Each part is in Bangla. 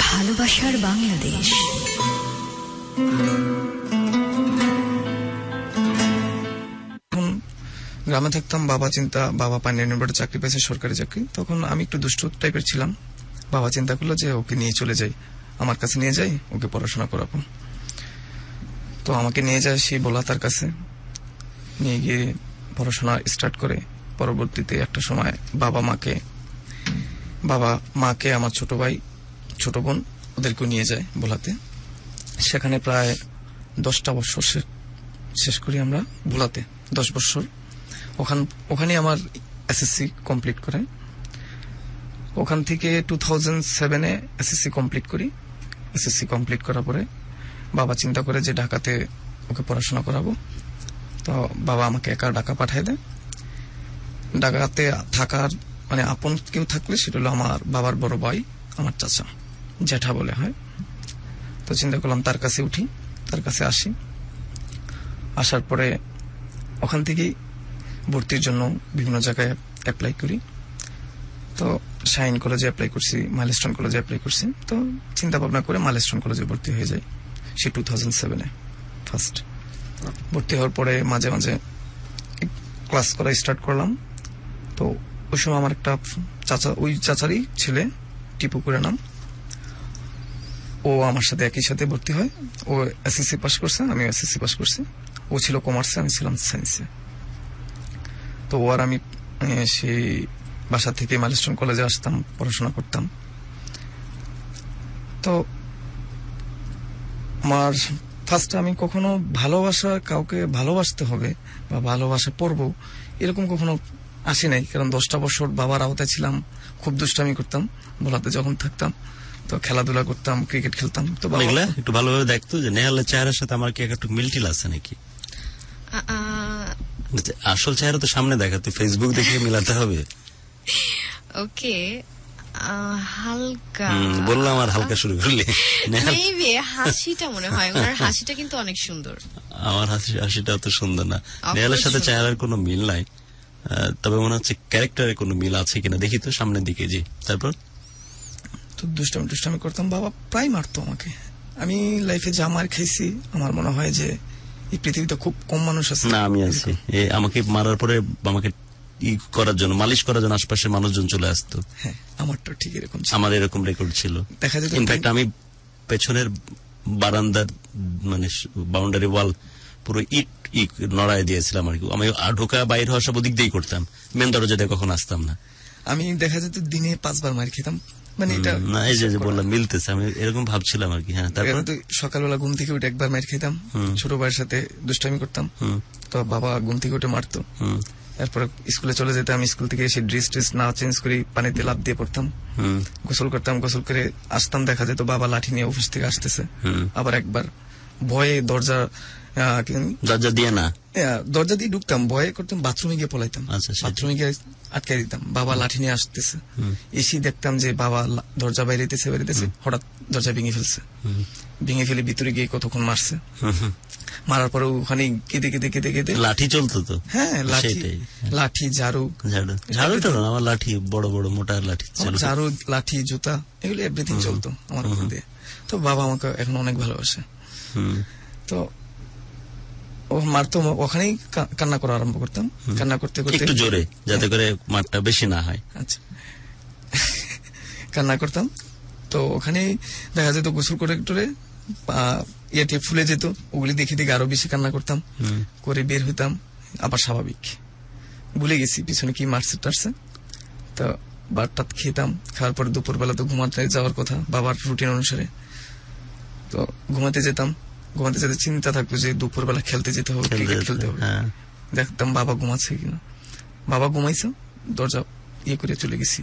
ভালোবাসার বাংলাদেশ। গ্রামে থাকতাম, বাবা পানির বোর্ডে চাকরি পেয়েছে, সরকারি চাকরি। তখন আমি একটু দুষ্টু টাইপের ছিলাম। বাবা চিন্তা করলো যে ওকে নিয়ে চলে যাই, আমার কাছে নিয়ে যাই, ওকে পড়াশোনা করাবো। তো আমাকে নিয়ে যায় সেই তার কাছে, নিয়ে গিয়ে পড়াশোনা স্টার্ট করে। পরবর্তীতে একটা সময় বাবা মাকে আমার ছোট ভাই ছোট বোন ওদেরকেও নিয়ে যায় ভোলাতে। সেখানে প্রায় 10টা বছর শেষ করি আমরা ভোলাতে, 10 বছর। ওখানে আমার এসএসসি কমপ্লিট করে। ওখান থেকে 2007-এ এসএসসি কমপ্লিট করি। এসএসসি কমপ্লিট করার পরে বাবা চিন্তা করে যে ঢাকাতে ওকে পড়াশোনা করাবো। তো বাবা আমাকে একা ঢাকা পাঠিয়ে দেয়। ঢাকাতে থাকার আপন কেউ থাকলে সেটা হলো আমার বাবার বড় ভাই, আমার চাচা, জ্যাঠা বলে হয়। তো চিন্তা করলাম তার কাছে উঠি, তার কাছে আসি। আসার পরে ওখান থেকেই ভর্তির জন্য বিভিন্ন জায়গায় অ্যাপ্লাই করি। তো শাইন কলেজে অ্যাপ্লাই করছি, মাইলস্টোন কলেজে অ্যাপ্লাই করছি। তো চিন্তা ভাবনা করে মাইলস্টোন কলেজে ভর্তি হয়ে যাই সে 2007-এ ফার্স্ট। ভর্তি হওয়ার পরে মাঝে মাঝে ক্লাস করা স্টার্ট করলাম। তো ওই সময় আমার একটা চাচা, ওই চাচারই ছেলে, টিপু করে নাম, ও আমার সাথে একই সাথে ভর্তি হয়। ও এসএসসি পাস করছে, আমি এসএসসি পাস করছি। ও ছিল কমার্সে, আমি ছিলাম সায়েন্সে। তো ও আর আমি সেই বাসা থেকে মাইলস্টোন কলেজে আসতাম, পড়াশোনা করতাম। তো আমার ফার্স্টে আমি কখনো কাউকে ভালোবাসতে হবে বা ভালোবাসা পড়বো এরকম কখনো আসি নাই। কারণ 10টা বছর বাবার আওতায় ছিলাম, খুব দুষ্টামি করতাম ভোলাতে যখন থাকতাম। তো খেলাধুলা করতাম, ক্রিকেট খেলতাম। তো একটু ভালোভাবে দেখতো যে নেহালের চেহারার সাথে আমার কি একটু মিলটিল আছে নাকি? আসল চেহারা তো সামনে দেখাতে, ফেসবুক দেখে মিলাতে হবে। ওকে, হালকা বললাম আর হালকা শুরু করলে। হাসিটা মনে হয় ওনার হাসিটা কিন্তু অনেক সুন্দর। আমার হাসিটা অত সুন্দর না। নেহালের সাথে চেহারার কোনো মিল নাই, তবে মনে হচ্ছে ক্যারেক্টারের কোনো মিল আছে কিনা দেখি তো সামনের দিকে। জি, তারপর তো দুষ্টামি করতাম। বাবা প্রায় মারতো আমাকে। আমি লাইফে যা মার খাইছি, আমার মনে হয় যে এই পৃথিবীতে খুব কম মানুষ আছে। না, আমি আছি। আমাকে মারার পরে আমাকে মালিশ করার জন্য আশপাশের মানুষজন চলে আসতো। হ্যাঁ, আমার তো ঠিক এরকম, আমার এরকম রেকর্ড ছিল। দেখা যেত ইনফ্যাক্ট আমি পেছনের বারান্দার বাউন্ডারি ওয়াল পুরো ইট নড়ায় দিয়েছিলাম আর কি। আমি ঢোকা বাইর হওয়া সব ওদিক দিয়েই করতাম, মেন দরজাতে কখন আসতাম না। আমি দেখা যেত দিনে 5 বার মার খেতাম। এটা না, এই যে বললাম মিলতেছে, আমি এরকম ভাবছিলাম আর কি। হ্যাঁ, তারপর সকালবেলা ঘুম থেকে উঠে একবার মার খেতাম, ছোট ভাইয়ের সাথে দুষ্টামি করতাম। তো বাবা ঘুম থেকে উঠে মারতো। এরপরে স্কুলে চলে যেতাম, স্কুল থেকে এসে ড্রেস না চেঞ্জ করে পানিতে লাফ দিয়ে পড়তাম, গোসল করতাম। গোসল করে আসতাম, দেখা যেত বাবা লাঠি নিয়ে অফিস থেকে আসতেছে। আবার একবার ভয়ে দরজা দিয়ে ঢুকতাম, ভয়ে করতাম, বাথরুমে গিয়ে পলাইতাম। বাথরুমে গিয়ে আটকে দিতাম, বাবা লাঠি নিয়ে আসতেছে। এসে দেখতাম যে বাবা দরজা বাইরেতেছে, হঠাৎ দরজা ভেঙে ফেলে ভিতরে গিয়ে কতক্ষণ মারছে। মারার পরে ওখানে কেঁদে লাঠি চলতো তো। হ্যাঁ, লাঠি ঝাড়ু তো না, আমার লাঠি বড় বড় মোটা লাঠি, ঝাড়ু, লাঠি, জুতা, এগুলো এভরিথিং চলতো আমার উপর দিয়ে। তো বাবা আমাকে এখন অনেক ভালোবাসে। তো ও মারতো, ওখানেই কান্না করা আরম্ভ করতাম। কান্না করতে একটু জোরে, যাতে করে মারটা বেশি না হয়। আচ্ছা, কান্না করতাম। তো ওখানেই দেখা যেত গোসল করে ইয়েতে ফুলে যেত, ওগুলি দেখে আরো বেশি কান্না করতাম, করে বের হইতাম। আবার স্বাভাবিক, ভুলে গেছি পিছনে কি মারছে টারছে। তো ভাত খেতাম, খাওয়ার পরে দুপুরবেলা তো ঘুমাতে যাওয়ার কথা বাবার রুটিন অনুসারে। তো ঘুমাতে যেতে চিন্তা থাকতো যে দুপুরবেলা খেলতে যেতে হবে, ক্রিকেট খেলতে হবে। দেখতাম বাবা ঘুমাচ্ছে কিনা। বাবা ঘুমাইছে, দরজা করে চলে গেছি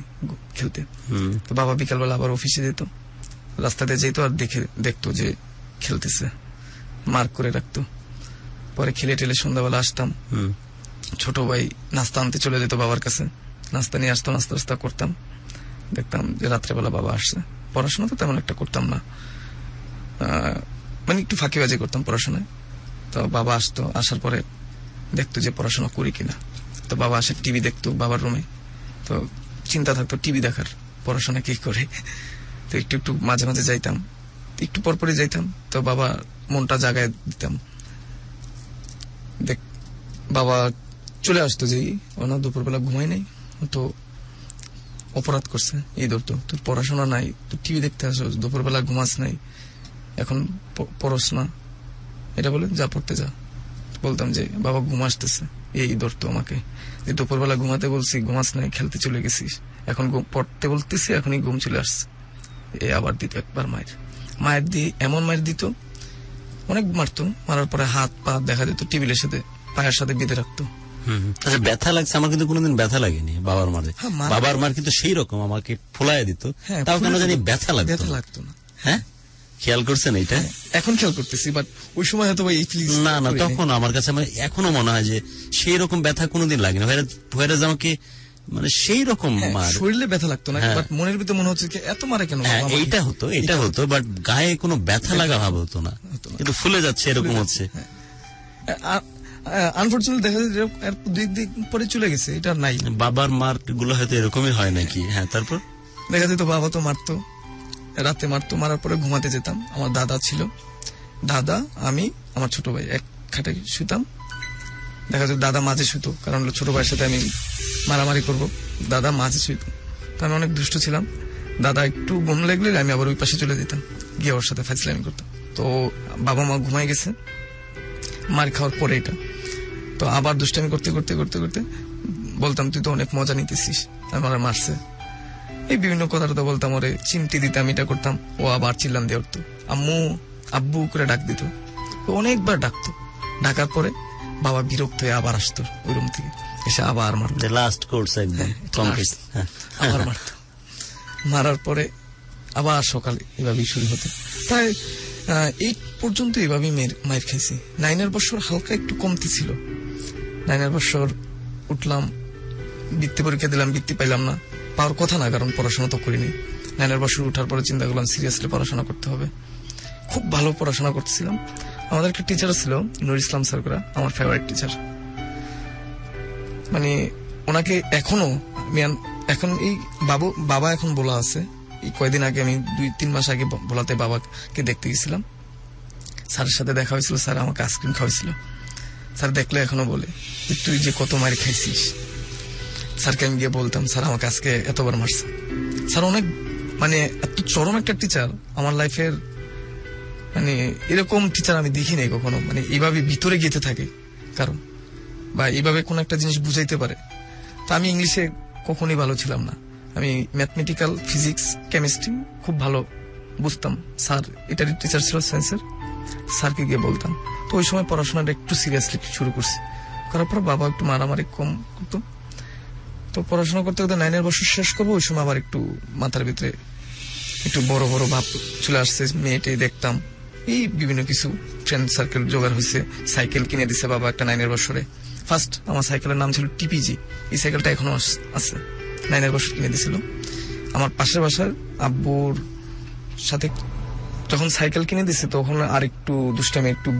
খেলতে। তো বাবা বিকালবেলা আবার অফিসে যেত, রাস্তাতে যেত আর দেখতো যে খেলতেছে, মার্ক করে রাখতো। পরে খেলে টেলে সন্ধ্যাবেলা আসতাম। ছোট ভাই নাস্তা আনতে চলে যেত বাবার কাছে, নাস্তা নিয়ে আসতো, নাস্তা করতাম। দেখতাম যে রাত্রেবেলা বাবা আসছে। পড়াশোনা তো তেমন একটা করতাম না, একটু ফাঁকিবাজি করতাম পড়াশোনায়। তো বাবা আসতো, আসার পরে দেখতো যে পড়াশোনা করি কিনা। তো বাবা আসে, টিভি দেখতো বাবার রুমে। তো চিন্তা থাকতো টিভি দেখার, পড়াশোনা কি করে। তো একটু একটু মাঝে মাঝে যাইতাম, একটু পরপরই যাইতাম। তো বাবা মনটা জাগায় দিতাম। দেখ বাবা চলে আসতো যে ওনা দুপুরবেলা ঘুমাই নাই, তো অপরাধ করছে এই ধরতো, তোর পড়াশোনা নাই, তুই টিভি দেখতে আসো, দুপুরবেলা ঘুমাস নাই, এখন পড়স না, এটা বলে যা পড়তে যা। বলতাম যে বাবা ঘুম আসতেছে, এই ধরতো আমাকে যে দুপুরবেলা ঘুমাতে বলছি, ঘুমাস নাই, খেলতে চলে গেছিস, এখন পড়তে বলতেছি, এখনই ঘুম চলে আসছে। আবার দিত একবার মায়ের দিয়ে এমন মায়ের দিত, অনেক মারতো। মারার পরে হাত পা দেখা যেত টেবিলের সাথে পায়ের সাথে বেঁধে রাখতো। আচ্ছা, ব্যথা লাগছে? আমার কিন্তু কোনোদিন ব্যথা লাগেনি বাবার মারে। বাবার মার কিন্তু সেই রকম আমাকে ফোলায় দিত, তাও কেন জানি ব্যথা লাগতো না। হ্যাঁ, খেয়াল করছেন এটা? এখন খেয়াল করতেছি, বাট ওই সময় হয়তো না না, তখন আমার কাছে এখনো মনে হয় যে সেই রকম ব্যথা কোনোদিন লাগেনি। ভাইরাজ আমাকে মানে সেই রকম শরীরে ব্যথা লাগতো না, বাট মনের ভিতরে মনে হচ্ছে এত মারে কেন। এইটা হতো, বাট গায়ে কোনো ব্যথা লাগা ভাব হতো না, কিন্তু ফুলে যাচ্ছে এরকম হচ্ছে। আনফরচুনেটলি দেখা যায় দুই দিন পরে চলে গেছে, এটা নাই। বাবার মার গুলো হয়তো এরকমই হয় নাকি? হ্যাঁ, তারপর দেখা যেত বাবা তো মারতো, রাতে মারতো, মারার পরে ঘুমাতে যেতাম। আমার দাদা ছিল, দাদা, আমি, আমার ছোট ভাই এক খাটে শুতাম। দেখা যেত দাদা মাঝে শুতো, কারণ ছোট ভাইয়ের সাথে আমি মারামারি করব, দাদা মাঝে শুতো। তো আমি অনেক দুষ্ট ছিলাম। দাদা একটু ঘুম লাগলে আমি আবার ওই পাশে চলে যেতাম, গিয়ে ওর সাথে ফাইজলামি করতাম। তো বাবা মা ঘুমাই গেছে মার খাওয়ার পরে, এটা তো আবার দুষ্টামি করতে করতে করতে করতে বলতাম তুই তো অনেক মজা নিতেছিস, আমার মারছে, এই বিভিন্ন কথা তো বলতাম, ওরে চিমটি দিতাম, এটা করতাম। ও আবার চিল্লান দিয়ে উঠতো, আম্মু আব্বু করে ডাক দিত। অনেকবার ডাকতো, ডাকার পরে বাবা বিরক্ত হয়ে আবার আসতো ওই রুম থেকে, এসে আবার মারতো, লাস্ট কোর্স একদম আবার মারতো। মারার পরে আবার সকালে এভাবেই শুরু হতো। প্রায় 8 পর্যন্ত এভাবেই মায়ের খাইছি। 9 বছর হালকা একটু কমতি ছিল। 9 বছর উঠলাম, বৃত্তি পরীক্ষা দিলাম, বৃত্তি পাইলাম না, পাওয়ার কথা না, কারণ পড়াশোনা তো করিনি। 9 বছর উঠার পরে চিন্তা করলাম সিরিয়াসলি পড়াশোনা করতে হবে। খুব ভালো পড়াশোনা করতেছিলাম। আমাদের একটা টিচার ছিল নুর ইসলাম স্যার, আমার ফেভারিট টিচার। মানে ওনাকে এখনো এখন এই বাবা এখন বলা আছে। এই কয়েকদিন আগে আমি 2-3 মাস আগে বলাতে বাবাকে দেখতে গেছিলাম, স্যারের সাথে দেখা হয়েছিল। স্যার আমাকে আইসক্রিম খাওয়াইছিল। স্যার দেখলে এখনো বলে তুই যে কত মার খাইছিস। স্যারকে আমি গিয়ে বলতাম স্যার আমাকে আজকে এতবার মারছে। স্যার অনেক মানে এত চরম একটা টিচার আমার লাইফের, মানে এরকম টিচার আমি দেখি নাই কখনো। মানে এইভাবে ভিতরে গেতে থাকে কারণ, বা এইভাবে কোন একটা জিনিস বুঝাইতে পারে। তা আমি ইংলিশে কখনোই ভালো ছিলাম না, আমি ম্যাথমেটিক্যাল, ফিজিক্স, কেমিস্ট্রি খুব ভালো বুঝতাম। স্যার এটারই টিচার ছিল সায়েন্সের, স্যারকে গিয়ে বলতাম। তো ওই সময় পড়াশোনাটা একটু সিরিয়াসলি শুরু করছি, করার পর বাবা একটু মারামারি কম করতো। তো পড়াশোনা করতে করতে 9 বছর শেষ করবো, ওই সময় আবার একটু মাথার ভিতরে একটু বড় বড় ভাব চলে আসছে। মেয়েটে দেখতাম, এই বিভিন্ন কিছু ফ্রেন্ড সার্কেল জোগাড় হয়েছে। সাইকেল কিনে দিছে বাবা একটা 9 বছরে। ফার্স্ট আমার সাইকেলের নাম ছিল টিপিজি, এই সাইকেলটা এখনো আছে। 9 বছর কিনে দিছিল। আমার পাশের বাসার আব্বুর সাথে যখন সাইকেল কিনে দিছে, তখন আর একটু দুষ্টামি, একটু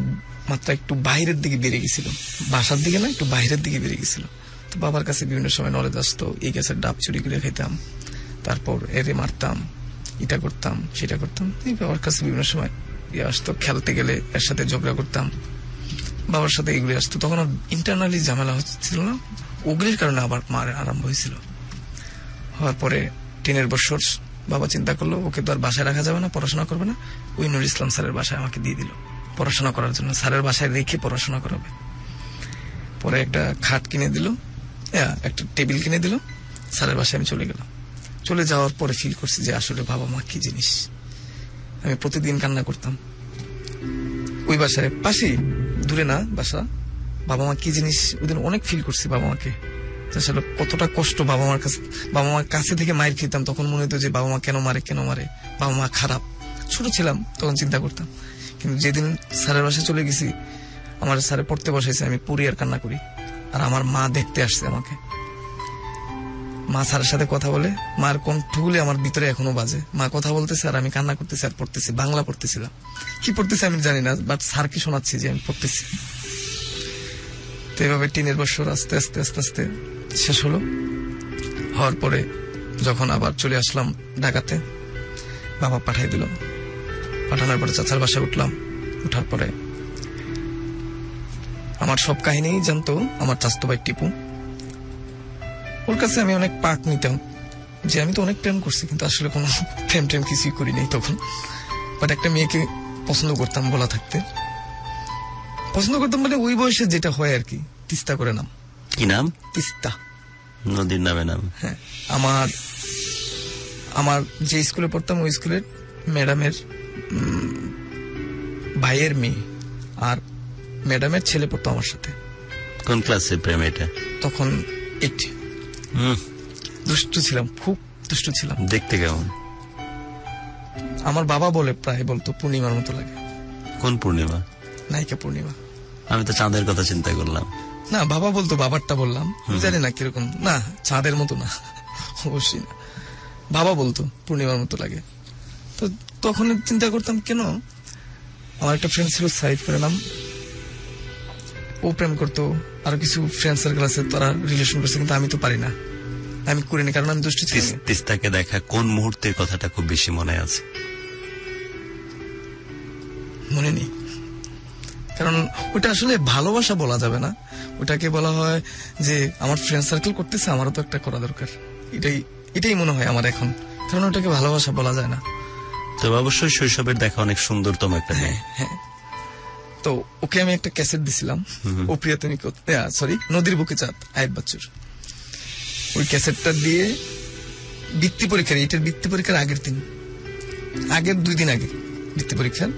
মাত্রা একটু বাইরের দিকে বেড়ে গেছিল, বাসার দিকে না, একটু বাইরের দিকে বেড়ে গেছিল। তো বাবার কাছে বিভিন্ন সময় নলেজ আসতো, এই গাছের ডাব চুরি করে খেতাম, তারপর এরে মারতাম, এটা করতাম সেটা করতাম। এই বাবার কাছে বিভিন্ন সময় ইয়ে আসতো, খেলতে গেলে এর সাথে ঝগড়া করতাম, বাবার সাথে এগুলি আসতো। তখন ইন্টারনালি ঝামেলা হচ্ছিল না, ওগুলির কারণে আবার মার আরম্ভ হয়েছিল। হওয়ার পরে 10 বছর বাবা চিন্তা করলো ওকে তো আর বাসায় রাখা যাবে না, পড়াশোনা করবে না। ওই নুর ইসলাম স্যারের বাসায় আমাকে দিয়ে দিল পড়াশোনা করার জন্য, স্যারের বাসায় রেখে পড়াশোনা করাবে। পরে একটা খাট কিনে দিল, একটা টেবিল কিনে দিল, স্যারের বাসায় আমি চলে গেলাম। চলে যাওয়ার পরে ফিল করছি যে আসলে বাবা মা কি জিনিস। আমি প্রতিদিন কান্না করতাম ওই বাসায়, পাশেই, দূরে না বাসা। বাবা মা কি জিনিস ওই দিন অনেক ফিল করছি বাবা মাকে, আসলে কতটা কষ্ট বাবা মার কাছে। বাবা মার কাছে থেকে মায়ের খেতাম, তখন মনে হতো যে বাবা মা কেন মারে, বাবা মা খারাপ। ছোট ছিলাম তখন চিন্তা করতাম। কিন্তু যেদিন স্যারের বাসায় চলে গেছি, আমার স্যারে পড়তে বসাইছে, আমি পড়ি আর কান্না করি। আর আমার মা দেখতে আসছে আমাকে, মা স্যারের সাথে কথা বলে, মার কণ্ঠগুলি আমার ভিতরে এখনো বাজে। মা কথা বলতেছে আর আমি কান্না করতেছি আর পড়তেছি, বাংলা পড়তেছিলাম। কি পড়তেছি আমি জানি না, বাট স্যারকে শোনাচ্ছি যে আমি পড়তেছি। তো এভাবে 10 বছর আস্তে আস্তে আস্তে আস্তে শেষ হলো। হওয়ার পরে যখন আবার চলে আসলাম ঢাকাতে, বাবা পাঠাই দিল। পাঠানোর পরে চাচার বাসায় উঠলাম। উঠার পরে আমার সব কাহিনী জানতো আমার চাচাতো ভাই টিপু। ওর কাছে আমি অনেক পাক নিতাম যে আমি তো অনেক প্রেম করছি, কিন্তু আসলে কোনো প্রেম টেম কিছুই করি নাই তখন। বাট একটা মেয়েকে পছন্দ করতাম বলা থাকতে। পছন্দ করতাম মানে ওই বয়সে যেটা হয় আর কি, তিস্তা করে নাম। কি নাম? তিস্তা নদীর নামে নাম। হ্যাঁ, আমার যে স্কুলে পড়তাম ওই স্কুলের ম্যাডামের ভাইয়ের মেয়ে আর ম্যাডামের ছেলে পড়তো আমার সাথে। কোন ক্লাসের প্রেম এটা? তখন 8। দুষ্টু ছিলাম, খুব দুষ্টু ছিলাম। দেখতে কেমন? আমার বাবা বলে, প্রায় বলতো পূর্ণিমার মতো লাগে। কোন পূর্ণিমা? নায়িকা পূর্ণিমা। আমি তো চাঁদের কথা চিন্তা করলাম। না, বাবা বলতো, বাবারটা বললাম, জানি না কিরকম। না, চাঁদের মতো না, অবশ্যই না। বাবা বলতো পূর্ণিমার মতো লাগে। তো তখন চিন্তা করতাম কেন। আমার একটা ফ্রেন্ড ছিল সাইদ করে নাম, ও প্রেম করতো। আরো কিছু ফ্রেন্ড সার্কেল আছে, তারা রিলেশন করছে, কিন্তু আমি তো পারি না, আমি করিনি, কারণ আমি দুষ্টু ছিলাম। তিস্তাকে দেখা কোন মুহূর্তের কথাটা খুব বেশি মনে আছে? মনে নেই, কারণ ওটা আসলে ভালোবাসা বলা যাবে না। ওটাকে বলা হয় যে আমার ফ্রেন্ড সার্কেল করতেছে, আমারও তো একটা করা দরকার। এটাই মনে হয় আমার এখন, কারণ ওটাকে ভালোবাসা বলা যায় না। তবে অবশ্যই শৈশবের দেখা অনেক সুন্দরতম একটা মেয়ে। হ্যাঁ, তো ওকে আমি একটা ক্যাসেট দিছিলাম, ও প্রিয়তমী, সরি, নদীর বুকে চাঁদ, আয়েব বাচ্চুর। ওই ক্যাসেটটা দিয়ে বৃত্তি পরীক্ষার, এটার বৃত্তি পরীক্ষার আগের 2 দিন আগে বৃত্তি পরীক্ষার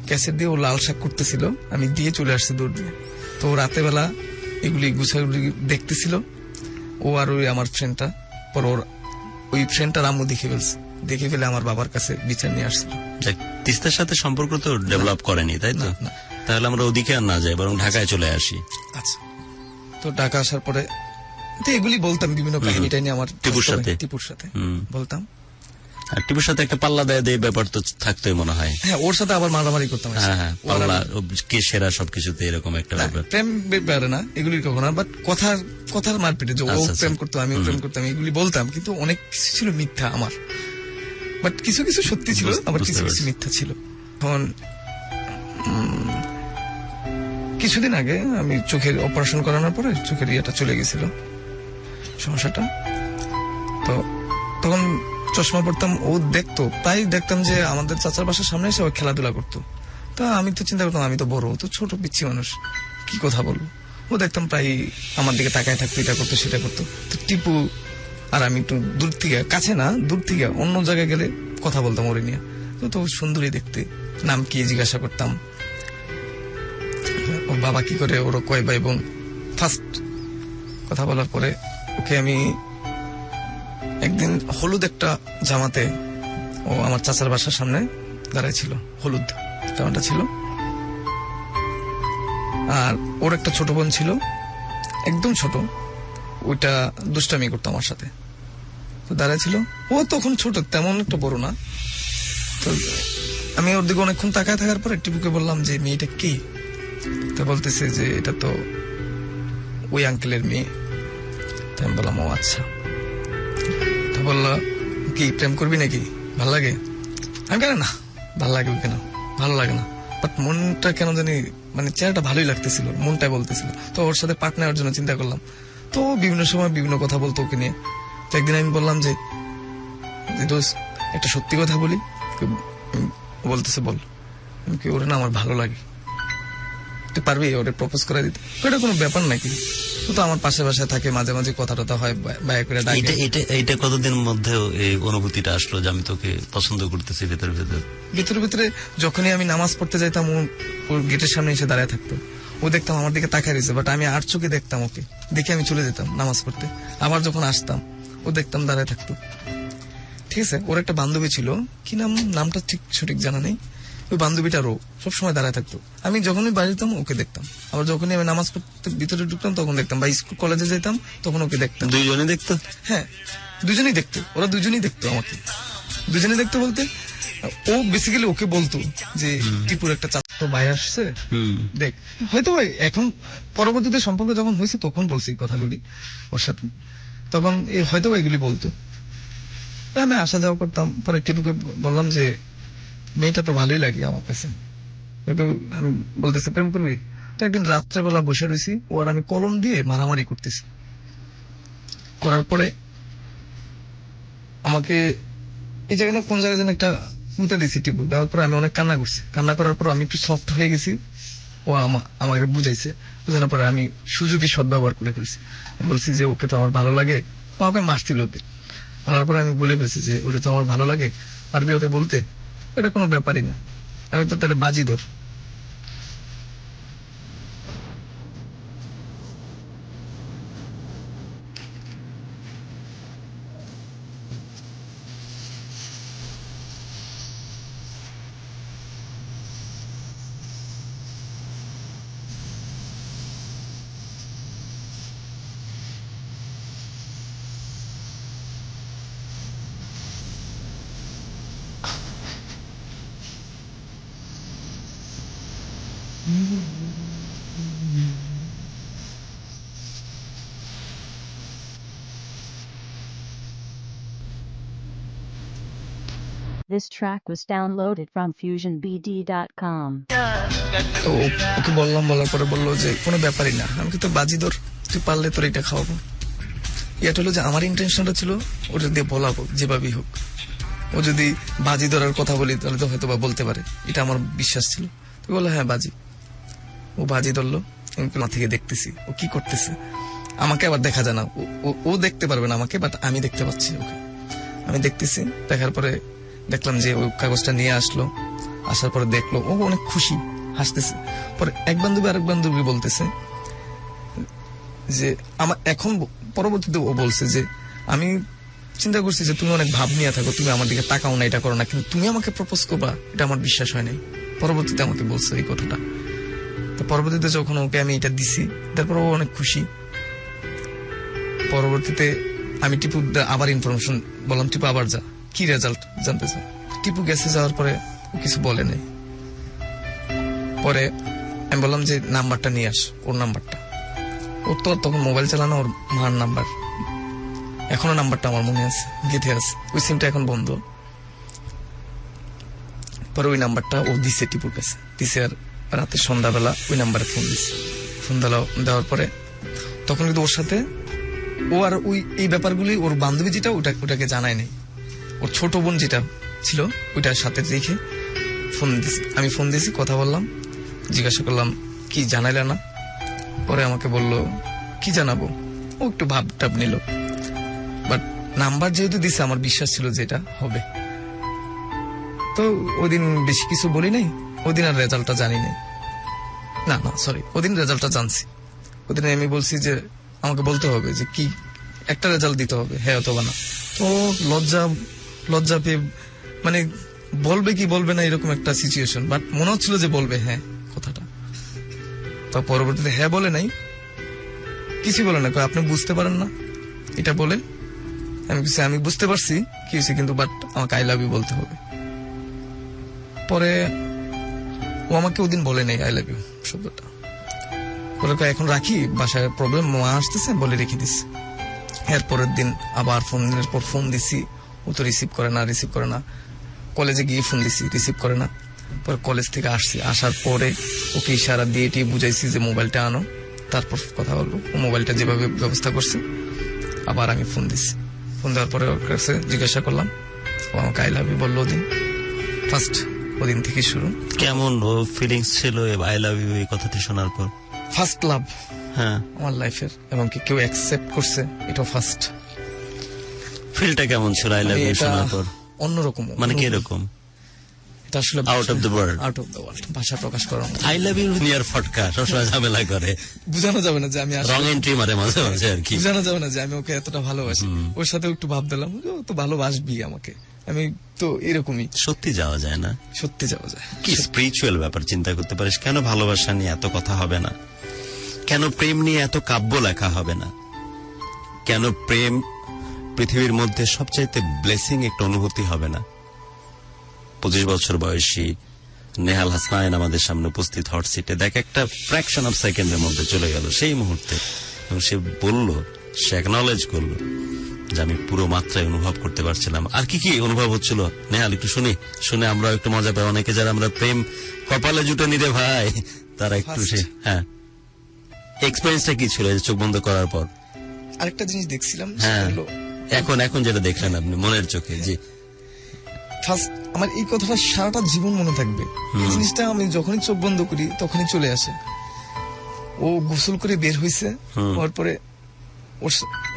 ক্যাসেট দিয়ে ও লাল শাক করতেছিল, আমি দিয়ে চলে আসছি দৌড় দিয়ে। তো রাতে বেলা এগুলি গুছাগুলি দেখতেছিল ও আর ওই আমার ফ্রেন্ডটা। পর ওই ফ্রেন্ডটার আম্মু দেখে ফেলে আমার বাবার কাছে বিচার নিয়ে আসছিল। তিস্তার সাথে সম্পর্ক তো ডেভেলপ করেনি, তাই তো? তাহলে আমরা ওদিকে আর না যাই, বরং ঢাকায় চলে আসি। আচ্ছা, তো ঢাকা আসার পরে তো এগুলি বলতাম, বিভিন্ন কাহিনীটা নিয়ে আমার টিপুর সাথে বলতাম। আর টিপুর সাথে একটা পাল্লা দেয় ব্যাপার তো থাকতোই মনে হয়। হ্যাঁ, ওর সাথে আবার মারামারি করতাম। হ্যাঁ, পাল্লা কে সেরা সবকিছুতে এরকম একটা ব্যাপার। প্রেম ব্যাপারে না এগুলির কখনো, বাট কথার মারপিটে, যে ও প্রেম করতো আমিও প্রেম করতাম, এগুলি বলতাম, কিন্তু অনেক কিছু ছিল মিথ্যা আমার। বাট কিছু কিছু সত্যি ছিল, আবার কিছু কিছু মিথ্যা ছিল। এখন কিছুদিন আগে আমি চোখের অপারেশন করানোর পরে চোখের ইয়েটা চলে গেছিল, সমস্যাটা। তো তখন চশমা পড়তাম, ও দেখতো, তাই দেখতাম যে আমাদের চাচার বাসার সামনে এসে ও খেলাধুলা করতো। তা আমি তো চিন্তা করতাম, আমি তো বড়, তো ছোট পিচ্ছি মানুষ, কি কথা বলবো। ও দেখতাম প্রায় আমার দিকে তাকায় থাকতো, এটা করতো সেটা করতো। তো টিপু আর আমি একটু দূর থেকে, কাছে না দূর থেকে অন্য জায়গায় গেলে কথা বলতাম ওরে নিয়ে। তো সুন্দরী দেখতে, নাম কি জিজ্ঞাসা করতাম, ওর বাবা কি করে, ওর কয় ভাই বোন। ফার্স্ট কথা বলার পরে ওকে আমি একদিন হলুদ একটা জামাতে, ও আমার চাচার বাসার সামনে দাঁড়ায় ছিল, হলুদ জামাটা ছিল। আর ওর একটা ছোট বোন ছিল, একদম ছোট, ওইটা দুষ্টামি করতো আমার সাথে। তো দাঁড়ায় ছিল, ও তখন ছোট, তেমন একটা বড় না। তো আমি ওর দিকে অনেকক্ষণ তাকায় থাকার পর টিপুকে বললাম যে মেয়েটা কি? তো বলতেছে যে এটা তো ওই আঙ্কেলের মেয়ে। তো আমি বললাম ও আচ্ছা। তো বললো কি প্রেম করবি নাকি, ভাল লাগে? আমি কেন না, ভাল লাগে কেন, ভালো লাগে না, বাট মনটা কেন জানি, মানে চেহারাটা ভালোই লাগতেছিল, মনটাই বলতেছিল। তো ওর সাথে পার্ট নেওয়ার জন্য চিন্তা করলাম। তো বিভিন্ন সময় বিভিন্ন কথা বলতো ওকে নিয়ে। তো একদিন আমি বললাম যে দোস্ত একটা সত্যি কথা বলি। বলতেছে বল। আমি কি, ওরে না আমার ভালো লাগে, তুই পারবি ওরে প্রপোজ করে দিতে? এটা কোনো ব্যাপার নাকি, ও তো আমার পাশে পাশে থাকে, মাঝে মাঝে কথা টথা হয়, বায়া করে ডাকে। এইটা কতদিন মধ্যে এই অনুভূতিটা আসলো যে আমি তোকে পছন্দ করতেছি? ভিতরে যখনই আমি নামাজ পড়তে যাইতাম, ওর গেটের সামনে এসে দাঁড়ায় থাকতো। ও দেখতাম আমার দিকে তাকায় রয়েছে, বাট আমি আর চোখে দেখতাম ওকে, দেখে আমি চলে যেতাম নামাজ পড়তে। আবার যখন আসতাম ও দেখতাম দাঁড়ায় থাকতো। ঠিক আছে, ওর একটা বান্ধবী ছিল, কি নামটা ঠিক সঠিক জানা নেই। ওই বান্ধবীটারও সবসময় দাঁড়ায় থাকতো। আমি যখনই বাড়ি যেতাম ওকে দেখতাম, আবার যখনই আমি নামাজ পড়তে ভিতরে ঢুকতাম তখন দেখতাম, বা স্কুল কলেজে যেতাম তখন ওকে দেখতাম। দুইজনে দেখতো? হ্যাঁ, দুজনেই দেখতো, ওরা দুজনেই দেখতো আমাকে। দুজনে দেখতো বলতে ও বেসিক্যালি ওকে বলতো যে টিপুর একটা চাচাতো ভাই আসছে, দেখ। হয়তো এখন পরবর্তীতে সম্পর্ক যখন হয়েছে তখন বলছি কথাগুলি ওর সাথে, তখন হয়তো এগুলি বলতো। আমি আসা যাওয়া করতাম। পরে টিপুকে বললাম যে মেয়েটা তো ভালোই লাগে আমার কাছে, কিন্তু আমি বলতেছে প্রেম করবি। তো একদিন রাত্রেবেলা বসে রয়েছি, ও আর আমি কলম দিয়ে মারামারি করতেছি। করার পরে আমাকে এই জায়গায় না কোন জায়গায় যেন একটা পুঁতে দিছি টিপু, দেওয়ার পরে আমি অনেক কান্না করছি। কান্না করার পর আমি একটু সফট হয়ে গেছি। ও আমাকে বুঝাইছে, বুঝানোর পরে আমি সুযোগই সদ্ব্যবহার করে ফেলছি। বলছি যে ওকে তো আমার ভালো লাগে। ও আমাকে মারছিল ওতে। মারার পরে আমি বলে ফেলছি যে ওটা তো আমার ভালো লাগে, পারবি ওকে বলতে? এটা কোনো ব্যাপারই না, আমি তো তাহলে বাজি ধর। This track was downloaded from FusionBD.com. তো ওকে বললাম, বলার পরে বললো যে কোনো ব্যাপারই না। আমি তো বাজি ধর, তুই পারলে তোর এটা খাওয়াবো। এটা হলো যে আমার ইন্টেনশনটা ছিল ওটা দিয়ে বলাবো যেভাবেই হোক। ও যদি বাজি ধরার কথা বলি তাহলে তো হয়তো বা বলতে পারে, এটা আমার বিশ্বাস ছিল। তো বললো হ্যাঁ বাজি। ও বাজি ধরলো, আমি মা থেকে দেখতেছি ও কি করতেছে। আমাকে আবার দেখা যায় না, ও দেখতে পারবে না আমাকে, বাট আমি দেখতে পাচ্ছি ওকে। আমি দেখতেছি, দেখার পরে দেখলাম যে ওই কাগজটা নিয়ে আসলো। আসার পরে দেখলো, ও অনেক খুশি, হাসতেছে। পরে এক বান্ধবী আরেক বান্ধবী বলতেছে যে আমার এখন পরবর্তীতে ও বলছে যে আমি চিন্তা করছি যে তুমি অনেক ভাব নিয়ে থাকো, তুমি আমার দিকে তাকাও না, এটা করো না, কিন্তু তুমি আমাকে প্রপোজ করবা এটা আমার বিশ্বাস হয় নাই। পরবর্তীতে আমাকে বলছে এই কথাটা। তো পরবর্তীতে যখন ওকে আমি এটা দিছি, তারপর ও অনেক খুশি। পরবর্তীতে আমি টিপু আবার ইনফরমেশন বললাম, টিপু আবার যা, কি রেজাল্ট জানতে চাই। টিপু গেছে, যাওয়ার পরে ও কিছু বলে নাই। পরে আমি বললাম যে নাম্বারটা নিয়ে আস, ওর নাম্বারটা। ওর তো তখন মোবাইল চালানো, ওর মার নাম্বার এখনো নাম্বারটা আমার মনে আছে, গেঁথে আছে। ওই সিমটা এখন বন্ধ। পরে ওই নাম্বারটা ও দিছে টিপুর কাছে, দিছে। আর রাতে সন্ধ্যাবেলা ওই নাম্বারে ফোন দিছে। ফোন দেওয়ার পরে তখন কিন্তু ওর সাথে ও আর ওই এই ব্যাপারগুলি ওর বান্ধবী যেটা ওটাকে জানায় নাই। ওর ছোট বোন যেটা ছিল ওইটার সাথে রেখে আমি ফোন দিয়েছি, কথা বললাম, জিজ্ঞাসা করলাম কি জানাইলে না। পরে আমাকে বলল কি জানাবো। ও একটু ভাব টাব নিল, বাট নাম্বার যেহেতু দিছে আমার বিশ্বাস ছিল যে এটা হবে। তো ওদিন বেশি কিছু বলি নাই। ওদিন আর রেজাল্টটা জানি নাই, না সরি, ওদিন রেজাল্টটা জানছি। ওদিন আমি বলছি যে আমাকে বলতে হবে যে কি, একটা রেজাল্ট দিতে হবে, হ্যাঁ অথবা না। তো লজ্জা পেয়ে মানে বলবে কি বলবে না এরকম একটা সিচুয়েশন, বাট মনে হচ্ছিল যে বলবে হ্যাঁ কথাটা। তো পরবর্তীতে হ্যাঁ বলে নাই, কিছু বলে না, আপনি বুঝতে পারেন না এটা বলে। আমি বুঝতে পারছি কি হয়েছে, কিন্তু বাট আমাকে আই লাভ ইউ বলতে হবে। পরে ও আমাকে ওদিন বলে নেই আই লাভ ইউ শব্দটা। বলে এখন রাখি, বাসায় প্রবলেম, মা আসতেছে, বলে রেখে দিচ্ছি। এরপরের দিন আবার ফোনের পর ফোন দিছি, ও তো রিসিভ করে না। কলেজে গিয়ে ফোন দিছি, রিসিভ করে না। পরে কলেজ থেকে আসার পরে ওকে ইশারা দিয়ে বুঝাইছি যে মোবাইলটা আনো, তারপর কথা বলবো। ও মোবাইলটা যেভাবে ব্যবস্থা করছে, আবার আমি ফোন দিছি। ফোন দেওয়ার পরে ওর কাছে জিজ্ঞাসা করলাম, ও আমাকে আই লাভ ইউ বললো ওদিন। ফার্স্ট ওদিন থেকে শুরু। কেমন ও ফিলিংস ছিল আই লাভ ইউ এই কথাটি শোনার পর? ফার্স্ট লাভ হ্যাঁ আমার লাইফের, এবং কি কেউ অ্যাকসেপ্ট করছে, এটা ফার্স্ট। ফিলটা কেমন ছিল আই লাভ ইউ শোনার পর? অন্যরকম। মানে কি রকম? এটা আসলে আউট অফ দ্য ওয়ার্ল্ড, ভাষা প্রকাশ করা। আই লাভ ইউ নিয়ার ফটকা, সবসময় ঝামেলা করে, বুঝানো যাবে না যে আমি রং এন্ট্রি মারে মাঝে মাঝে আর কি। বুঝানো যাবে না যে আমি ওকে এতটা ভালোবাসি। ওর সাথে একটু ভাব দিলাম, ও তো ভালোবাসবি আমাকে, আমি তো এরকমই। সত্যি যাওয়া যায় না, সত্যি যাওয়া যায়। কি স্পিরিচুয়াল ব্যাপার চিন্তা করতে পারিস? কেন ভালোবাসা নিয়ে এত কথা হবে না? কেন প্রেম নিয়ে এত কাব্য লেখা হবে না? কেন প্রেম পৃথিবীর মধ্যে সবচাইতে ব্লেসিং একটা অনুভূতি হবে না? 25 বছর বয়সী নেহাল হাসনাইন আমাদের সামনে উপস্থিত হট সিটে, দেখ একটা ফ্র্যাকশন অফ সেকেন্ডের মধ্যে চলে গেল সেই মুহূর্তে, এবং সে বলল সে অ্যাকনলেজ করলো যে আমি পুরো মাত্রায় অনুভব করতে পারছিলাম। আর কি কি অনুভব হচ্ছিল নেহাল একটু শুনে আমরা একটু মজা পাই। অনেকে যারা আমরা প্রেম কপালে জুটে নিরে ভাই, তারা একটু হ্যাঁ এক্সপেরিয়েন্সটা কি ছিল চোখ বন্ধ করার পর? আরেকটা জিনিস দেখছিলাম, হ্যাঁ এখন যেটা দেখলেন আপনি মনের চোখে, যে ফার্স্ট আমার এই কথাটা সারাটা জীবন মনে থাকবে। এই জিনিসটা আমি যখনই চোখ বন্ধ করি তখনই চলে আসে। ও গোসল করে বের হয়েছে, হওয়ার পরে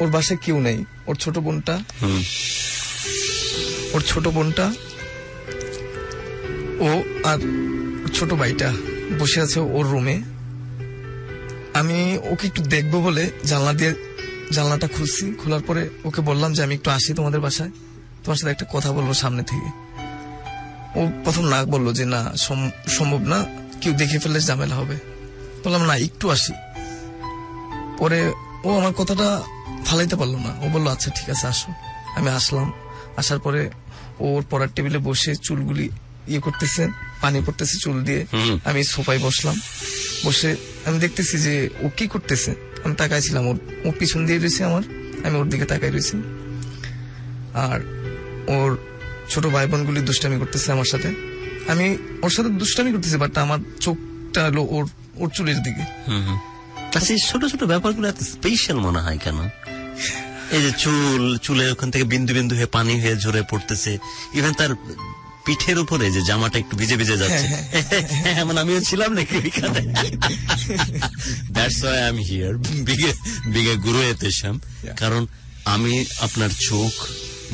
ওর বাসায় কেউ নেই, ওর ছোট বোনটা ও আর ছোট ভাইটা বসে আছে ওর রুমে। আমি ওকে একটু দেখবো বলে জানলাটা খুলছি। খোলার পরে ওকে বললাম যে আমি একটু আসি তোমাদের বাসায়, তোমার সাথে একটা কথা বলবো সামনে থেকে। ও প্রথম না বললো যে না সম্ভব না, কেউ দেখে ফেললে ঝামেলা হবে। বললাম না একটু আসি। পরে ও আমার কথাটা ফালাইতে পারলো না, ও বললো আচ্ছা ঠিক আছে আসো। আমি আসলাম। আসার পরে ওর পড়ার টেবিলে বসে চুলগুলি করতেছে, পানি পড়তেছে চুল দিয়ে। আমি সোফায় বসলাম, বসে আমি দেখতেছি যে ও কি করতেছে। আমি তাকাইছিলাম, ও পিছন দিয়ে রয়েছে আমার, আমি ওর দিকে তাকাই রয়েছি। আর ওর ছোট ভাই বোনগুলি দুষ্টামি করতেছে আমার সাথে। আমি ওর সাথে দুষ্টামি করতেছি, বাট আমার চোখটা হলো ওর চুলের দিকে। আচ্ছা, এই ছোট ছোট ব্যাপারগুলো এত স্পেশাল মনে হয় কেন? এই যে চুলের ওখান থেকে বিন্দু বিন্দু হয়ে পানি হয়ে ঝরে পড়তেছে, ইভেন তার পিঠের উপরে যে জামাটা একটু ভিজে ভিজে যাচ্ছে, এমন আমিও ছিলাম নাকি ওইখানে? That's why I am here, বিগে গুরু এতেশাম। কারণ আমি আপনার চোখ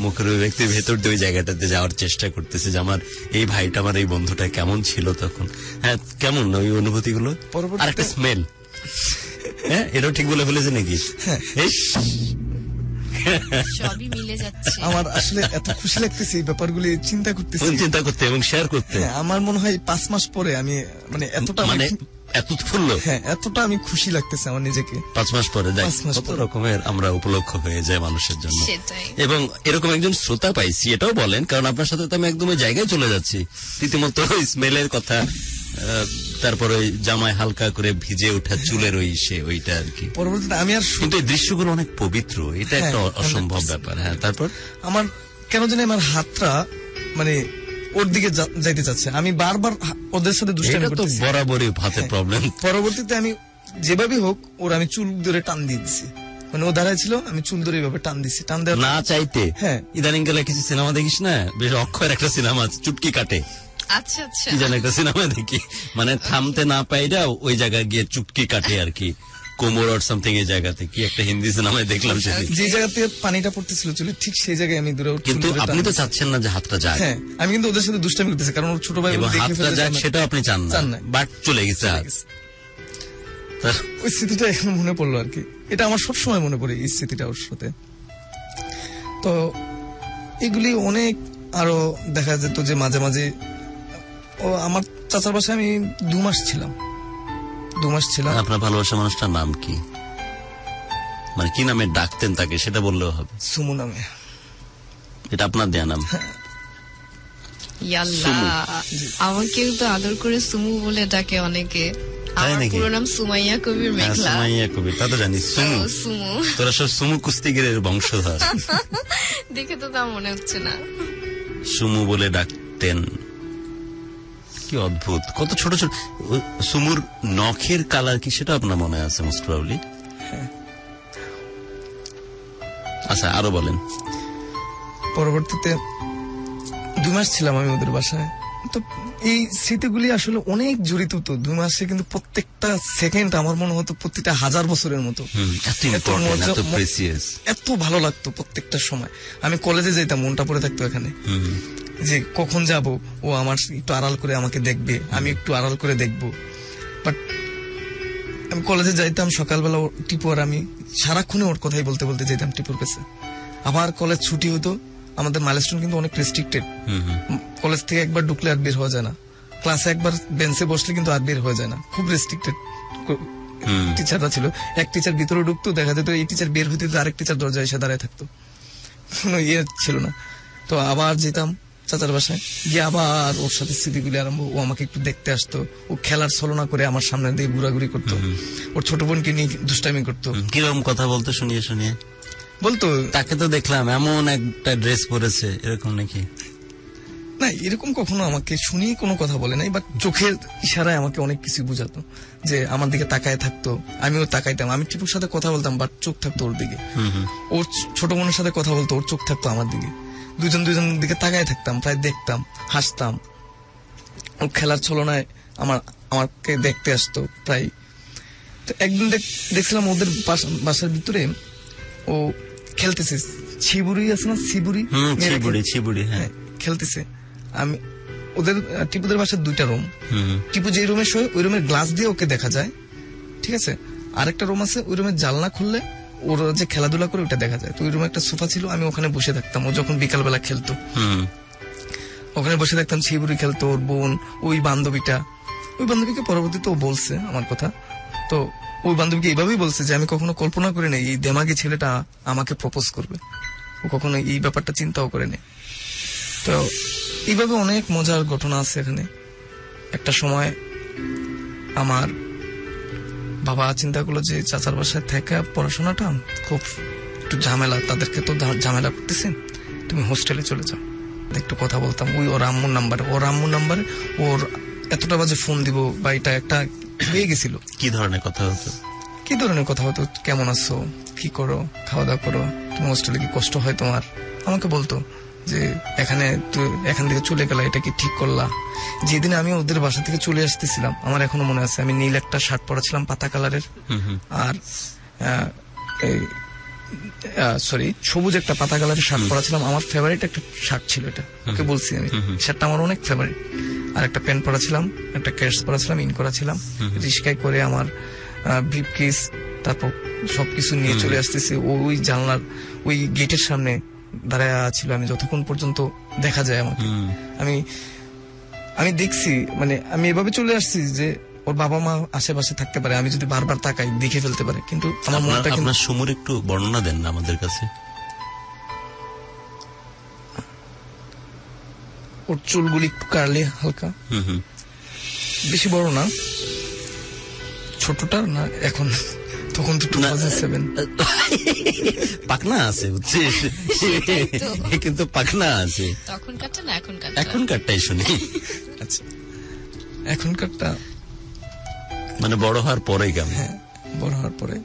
মুখের ওই ব্যক্তির ভেতর দিয়ে ওই জায়গাটাতে যাওয়ার চেষ্টা করতেছি যে আমার এই ভাইটা, আমার এই বন্ধুটা কেমন ছিল তখন। হ্যাঁ, কেমন ওই অনুভূতি গুলো। আর একটা স্মেল, হ্যাঁ এটাও ঠিক বলে ফেলেছে নাকি? সবই মিলে যাচ্ছে। আমার আসলে এত খুশি লাগতেছে এই ব্যাপারগুলি চিন্তা করতে এবং শেয়ার করতে। আমার মনে হয় 5 মাস পরে আমি এতটা এত ফুললো, হ্যাঁ এতটা আমি খুশি লাগতেছে আমার নিজেকে। 5 মাস পরে কত রকমের আমরা উপলক্ষ হয়ে যায় মানুষের জন্য। এবং এরকম একজন শ্রোতা পাইছি, এটাও বলেন, কারণ আপনার সাথে তো আমি একদম ওই জায়গায় চলে যাচ্ছি। রীতিমতো ওই স্মেলের কথা, তারপরে ওই জামায় হালকা করে ভিজে ওঠা চুলের ওইটা আর কি। পরবর্তীতে আমি আর কিন্তু এই দৃশ্যগুলো অনেক পবিত্র, এটা একটা অসম্ভব ব্যাপার। হ্যাঁ, তারপর আমার কেন জানি আমার হাতটা ওর দিকে যাইতে চাচ্ছে। আমি বারবার ওদের সাথে দুষ্টামি করতেছি, বরাবরই হাতের প্রবলেম। পরবর্তীতে আমি যেভাবে হোক আমি চুল ধরে টান দিয়ে দিচ্ছি। ও দাঁড়ায় ছিল, আমি চুল ধরে এইভাবে টান দিচ্ছি, টান দেওয়া না চাইতে। হ্যাঁ, ইদানিং গেলে কিছু সিনেমা দেখিস না, বেশ অক্ষয়ের একটা সিনেমা আছে চুটকি কাটে, আচ্ছা আচ্ছা, কি যেন একটা সিনেমা দেখি, থামতে না পাইরা ওই জায়গায় গিয়ে চুটকি কাটে আর কি, কোমর আর সামথিং। এই জায়গাতে কি একটা হিন্দি সিনেমায় দেখলাম, যে জায়গাতে পানিটা পড়তেছিল চুলে, ঠিক সেই জায়গায় আমি দূরে। কিন্তু আপনি তো চাচ্ছেন না যে হাতটা যাক। হ্যাঁ, আমি কিন্তু ওদের সাথে দুষ্টামি করতেছি, কারণ ওর ছোট ভাই হাতটা যাক সেটা আপনি চান না, বাট চলে গেছে। ওই স্মৃতিটা এখন মনে পড়লো আর কি। এটা আমার সবসময় মনে পড়ে, এই স্মৃতিটা ওর সাথে। তো এগুলি অনেক আরো দেখা যেত যে মাঝে মাঝে আমার চাচার বাসায় আমি 2 মাস ছিলাম। আপনার ভালোবাসা মানুষটার নাম কি, কি নামে ডাকতেন তাকে, সেটা বললেও হবে? সুমু নামে। এটা আপনার দেয়া নাম? আমাকেও তো আদর করে সুমু বলে ডাকে অনেকে। আমার পুরো নাম সুমাইয়া কবির মেঘলা। সুমাইয়া কবির, তা তো জানি। সুমু, তোরা সব সুমু কুস্তিগিরের বংশধর। দেখে তো তা মনে হচ্ছে না। সুমু বলে ডাকতেন, কি অদ্ভুত। কত ছোট ছোট সুমুর নখের কালার কি সেটা আপনার মনে আছে? Most probably. আচ্ছা, আরো বলেন। পরবর্তীতে 2 মাস ছিলাম আমি ওদের বাসায়। তো এই স্মৃতিগুলি আসলে অনেক জড়িত। তো 2 মাসে কিন্তু প্রত্যেকটা সেকেন্ড আমার মনে হতো প্রত্যেকটা 1000 বছরের মতো। এত ভালো লাগতো প্রত্যেকটা সময়। আমি কলেজে যাইতাম, মনটা পড়ে থাকতো এখানে, যে কখন যাব, ও আমার একটু আড়াল করে আমাকে দেখবে, আমি একটু আড়াল করে দেখবো। বাট আমি কলেজে যাইতাম সকালবেলা, টিপু আর আমি সারাক্ষণে ওর কথাই বলতে বলতে যেতাম টিপুর কাছে। আবার কলেজ ছুটি হতো। আমাদের মাইলস্টোন কিন্তু অনেক রেস্ট্রিক্টেড। কলেজ থেকে একবার ঢুকলে আর বের হওয়া যায় না। ক্লাসে একবার বেঞ্চে বসলে কিন্তু আর বের হওয়া যায় না, খুব রেস্ট্রিক্টেড টিচাররা ছিল। এক টিচার ভিতরে ঢুকতো, দেখা যেত এই টিচার বের হইতে আরেক টিচার দরজায় এসে দাঁড়ায় থাকতো, কোনো ইয়ে ছিল না। তো আবার যেতাম, চাচার বাসায় গিয়ে আবার ওর সাথে স্মৃতিগুলি আরম্ভ। ও আমাকে একটু দেখতে আসতো, ও খেলার ছলনা করে আমার সামনে দিয়ে ঘোরাঘুরি করতো, ওর ছোট বোনকে নিয়ে দুষ্টামি করতো। কিরকম কথা বলতো শুনিয়ে শুনিয়ে? বলতো তাকে তো দেখলাম এমন একটা ড্রেস পরেছে, এরকম নাকি? না, এরকম কখনো আমাকে শুনিয়ে কোনো কথা বলে নাই, বাট চোখের ইশারায় আমাকে অনেক কিছু বুঝাতো, যে আমার দিকে তাকায় থাকতো, আমিও তাকাইতাম। আমি টিপুর সাথে কথা বলতাম, বাট চোখ থাকতো ওর দিকে। ওর ছোট বোনের সাথে কথা বলতো, ওর চোখ থাকতো আমার দিকে। দুজনের দিকে তাকায় থাকতাম, প্রায় দেখতাম, হাসতাম। ও খেলার ছলনায় আমাকে দেখতে আসতো প্রায়। তো একদিন দেখছিলাম ওদের বাসার ভিতরে ও খেলতেছে, ছিবুরি আছে না, ছিবুরি, হ্যাঁ, খেলতেছে। আমি ওদের টিপুদের বাসার 2টা রুম, টিপু যে রুমে শোয় ওই রুমের গ্লাস দিয়ে ওকে দেখা যায়, ঠিক আছে। আরেকটা রুম আছে, ওই রুমের জানলা খুললে ওর যে খেলাধুলা করে ওটা দেখা যায়। তো ওই রুমে একটা সোফা ছিল, আমি ওখানে বসে থাকতাম। ও যখন বিকালবেলা খেলতো ওখানে বসে থাকতাম, ছিবুরি খেলতো। ওর বোন, ওই বান্ধবীকে পরবর্তীতে ও বলছে আমার কথা। তো ওই বান্ধবীকে এইভাবেই বলছে যে আমি কখনো কল্পনা করি নাই এই দেমাগী ছেলেটা আমাকে প্রপোজ করবে। ও কখনো এই ব্যাপারটা চিন্তাও করে নেই। তো এইভাবে অনেক মজার ঘটনা আছে এখানে। একটা সময় আমার বাবা চিন্তা করলো যে চাচার বাসায় থেকে পড়াশোনাটা খুব একটু ঝামেলা, তাদেরকে তো ঝামেলা করতেছে, তুমি হোস্টেলে চলে যাও। একটু কথা বলতাম ওর আম্মুর নাম্বারে ওর এতটা বাজে ফোন দিব বা এটা একটা হয়ে গেছিল। কি ধরনের কথা হতো? কেমন আছো, কি করো, খাওয়া দাওয়া করো, তুমি হোস্টেলে কি কষ্ট হয় তোমার? আমাকে বলতো যে এখান থেকে চলে গেলা, এটা কি ঠিক করলা? যেদিন আমি ওদের বাসা থেকে চলে আসতেছিলাম, আমার এখনো মনে আছে, আমি নীল একটা শার্ট পরেছিলাম পাতা কালারের, আর সবুজ একটা পাতা কালারের শার্ট পরেছিলাম। আমার ফেভারিট একটা শার্ট ছিল এটা, ওকে বলছি আমি, শার্টটা আমার অনেক ফেভারিট। আর একটা প্যান্ট পরেছিলাম, একটা ক্যাশ পরেছিলাম, ইন করা ছিলাম। রিস্কায় করে আমার ব্রিফকেস, তারপর সবকিছু নিয়ে চলে আসতেছি। ওই জানলার ওই গেটের সামনে দাঁড়ায় ছিল আমি, যতক্ষণ পর্যন্ত দেখা যায় আমাকে। আমি দেখছি, মানে আমি এভাবে চলে আসছি যে ওর বাবা মা আশেপাশে থাকতে পারে, আমি যদি বারবার তাকাই দেখে ফেলতে পারে, কিন্তু আমার মনটা। আপনার সমুর একটু বর্ণনা দেন না আমাদের কাছে। ওর চুলগুলি একটু কার্লি, হালকা, বেশি বড় না, ছোটটা না এখন, তখন তো 2007। পাকনা আছে বুঝছিস, কিন্তু পাকনা আছে। তখনকারটা না এখনকারটাই শুনি। আচ্ছা, এখনকারটা মানে বড় হওয়ার পরেই কেমন? হ্যাঁ, বড় হওয়ার পরে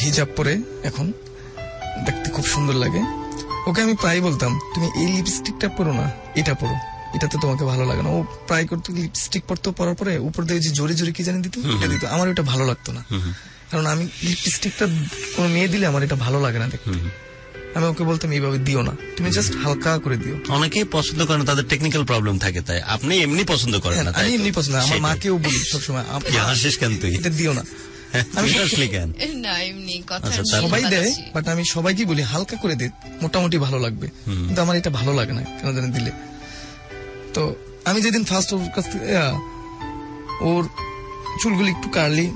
হিজাব পরে এখন দেখতে খুব সুন্দর লাগে। ওকে আমি প্রায় বলতাম তুমি এই লিপস্টিকটা পরো না, এটা পরো, এটাতে তোমাকে ভালো লাগে না। ও প্রায় করতো লিপস্টিক পরতো, পরার পরে উপর দিয়ে যে জোরে জোরে কি জানি দিত, এটা দিত। আমার ওটা ভালো লাগতো না, কারণ আমি লিপস্টিকটা কোনো মেয়ে দিলে আমার এটা ভালো লাগে না দেখতে। আমি ওকে বলতাম এইভাবে দিও না, তুমি জাস্ট হালকা করে দিও। অনেকেই পছন্দ করেন, তাদের টেকনিক্যাল প্রবলেম থাকে, তাই আপনি এমনি পছন্দ করেন না? আমি এমনি পছন্দ, আমার মাকেও বলি সবসময় হাসিস কেন তুই, এটা দিও না। আমি আসলে কেন না, এমনি কথা সবাই দেয়, বাট আমি সবাইকে বলি হালকা করে দে, মোটামুটি ভালো লাগবে, কিন্তু আমার এটা ভালো লাগে না কেন জানি দিলে। তো আমি যেদিন ফার্স্ট ওর কাছ থেকে, ওর চুলগুলি একটু কার্লি,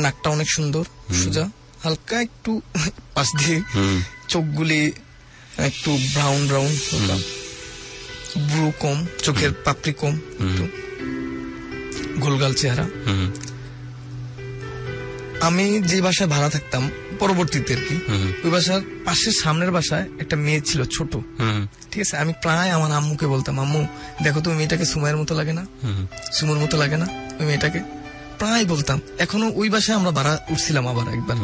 নাকটা অনেক সুন্দর সোজা, হালকা একটু পাশ দিয়ে চোখগুলি একটু ব্রাউন, ব্রু কম, চোখের পাপড়ি কম, একটু গোলগাল চেহারা। আমি যে বাসায় ভাড়া থাকতাম পরবর্তীতে আর কি, ওই বাসার পাশের সামনের বাসায় একটা মেয়ে ছিল ছোট, ঠিক আছে। আমি প্রায় আমার আম্মুকে বলতাম, আম্মু দেখো তো মেয়েটাকে সুমাইয়ের মতো লাগে না, সুমুর মতো লাগে না ওই মেয়েটাকে, প্রায় বলতাম। এখনো ওই বাসায় আমরা ভাড়া উঠছিলাম আবার একবার,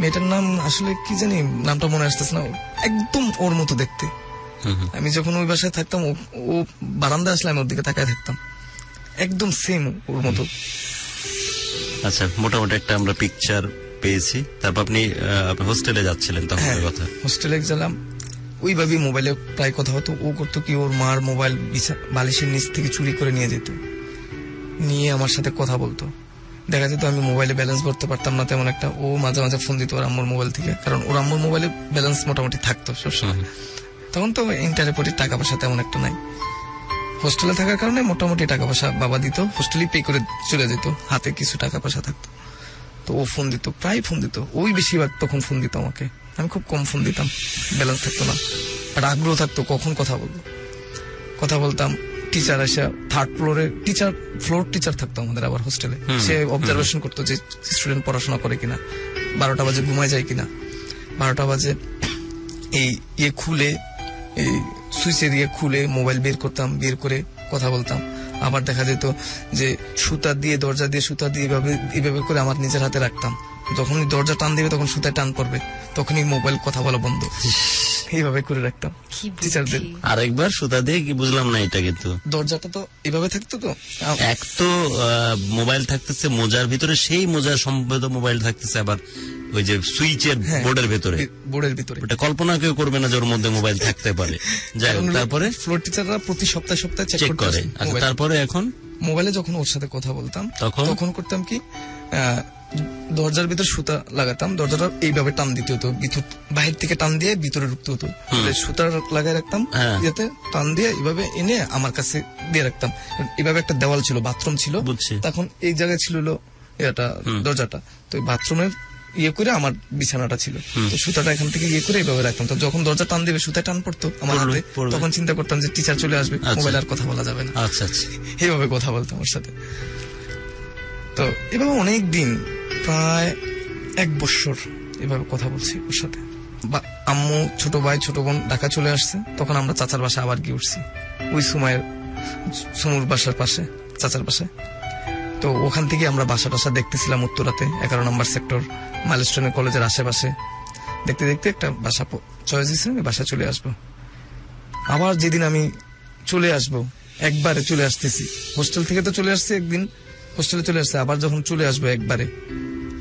মেয়েটার নাম আসলে কি জানি, নামটা মনে আসতেছে না, একদম ওর মতো দেখতে। আমি যখন ওই বাসায় থাকতাম, ও বারান্দা আসলে আমি ওর দিকে তাকায় থাকতাম, একদম সেম ওর মতো। আচ্ছা, মোটামুটি একটা আমরা পিকচার পেয়েছি। তারপর আপনি হোস্টেলে যাচ্ছিলেন তখন? কথা হোস্টেলে গেলাম, ওইভাবেই মোবাইলে প্রায় কথা হতো। ও করতো কি, ওর মার মোবাইল বালিশের নিচ থেকে চুরি করে নিয়ে যেত, নিয়ে আমার সাথে কথা বলতো। দেখা যেত আমি মোবাইলে ব্যালেন্স ভরতে পারতাম না তেমন একটা, ও মাঝে মাঝে ফোন দিত ওর আম্মুর মোবাইল থেকে, কারণ ওর আম্মুর মোবাইলে ব্যালেন্স মোটামুটি থাকতো সবসময়। তখন তো ইন্টারের প্রতি টাকা পয়সা তেমন একটা নাই, হোস্টেলে থাকার কারণে মোটামুটি টাকা পয়সা বাবা দিত, হোস্টেলে পে করে চলে যেত, হাতে কিছু টাকা পয়সা থাকতো। তো ও ফোন দিত, প্রায় ফোন দিত, ওই বেশিরভাগ তখন ফোন দিত আমাকে। আমি খুব কম ফোন দিতাম, ব্যালেন্স থাকতো না, একটা আগ্রহ থাকতো কখন কথা বলবো। কথা বলতাম, টিচার এসে থার্ড ফ্লোরে ফ্লোর টিচার থাকতো আমাদের আবার হোস্টেলে, সে অবজারভেশন করতো যে স্টুডেন্ট পড়াশোনা করে কিনা, 12টা বাজে ঘুমায় যায় কিনা, 12টা বাজে এই খুলে, এই সুইচের খুলে মোবাইল বের করতাম, বের করে কথা বলতাম। আবার দেখা যেত যে সুতা দিয়ে, দরজা দিয়ে সুতা দিয়ে এইভাবে করে আমার নিজের হাতে রাখতাম, যখনই দরজা টান দিবে তখন সুতায় টান পড়বে, তখনই মোবাইল কথা বলা বন্ধ, এইভাবে করে রাখতাম টিচারদের। আরেকবার সুতা দিয়ে কি বুঝলাম না এটা, কিন্তু দরজাটা তো এইভাবে থাকতো, তো এক তো মোবাইল থাকতেছে মোজার ভিতরে, সেই মোজার সম্ভবত মোবাইল থাকতেছে আবার ওই যে সুইচের বোর্ডের ভিতরে, এটা কল্পনা কেউ করবে না যে ওর মধ্যে মোবাইল থাকতে পারে। যাই হোক, তারপরে ফ্লোর টিচাররা প্রতি সপ্তাহে চেক করে। আচ্ছা, তারপরে এখন মোবাইলে যখন ওর সাথে কথা বলতাম তখন করতাম কি, দরজার ভিতর সুতা লাগাতাম, দরজাটা এইভাবে টান দিতে হতো, বাহির থেকে টান দিয়ে ভিতরে ঢুকতে হতো, সুতা লাগাই রাখতাম, যাতে টান দিয়ে এইভাবে এনে আমার কাছে দিয়ে রাখতাম। এইভাবে একটা দেওয়াল ছিল, বাথরুম ছিল, তখন এই জায়গায় ছিল এটা দরজাটা, তো বাথরুমের করে আমার বিছানাটা ছিল, তো সুতাটা এখান থেকে করে এইভাবে রাখতাম। তো যখন দরজা টান দিবে, সুতায় টান পড়তো আমার হাতে, তখন চিন্তা করতাম যে টিচার চলে আসবে, মোবাইল আর কথা বলা যাবে না। আচ্ছা আচ্ছা, এইভাবে কথা বলতাম ওর সাথে। তো এভাবে অনেক দিন, প্রায় 1 বছর এভাবে কথা বলছি ওর সাথে। আম্মু, ছোট ভাই, ছোট বোন ঢাকা চলে আসছে, তখন আমরা চাচার বাসায় আবার গিয়ে উঠছি, ওই সুমুর বাসার পাশে, চাচার বাসায়। তো ওখান থেকে আমরা বাসা টাসা দেখতেছিলাম উত্তরাতে, 11 নম্বর সেক্টর মাইলস্টোন কলেজের আশেপাশে। দেখতে দেখতে একটা বাসা চয়েস দিয়েছে, আমি বাসা চলে আসবো। আবার যেদিন আমি চলে আসবো, একবারে চলে আসতেছি, হোস্টেল থেকে তো চলে আসছে, একদিন হোস্টেলে চলে আসছে, আবার যখন চলে আসবো একবারে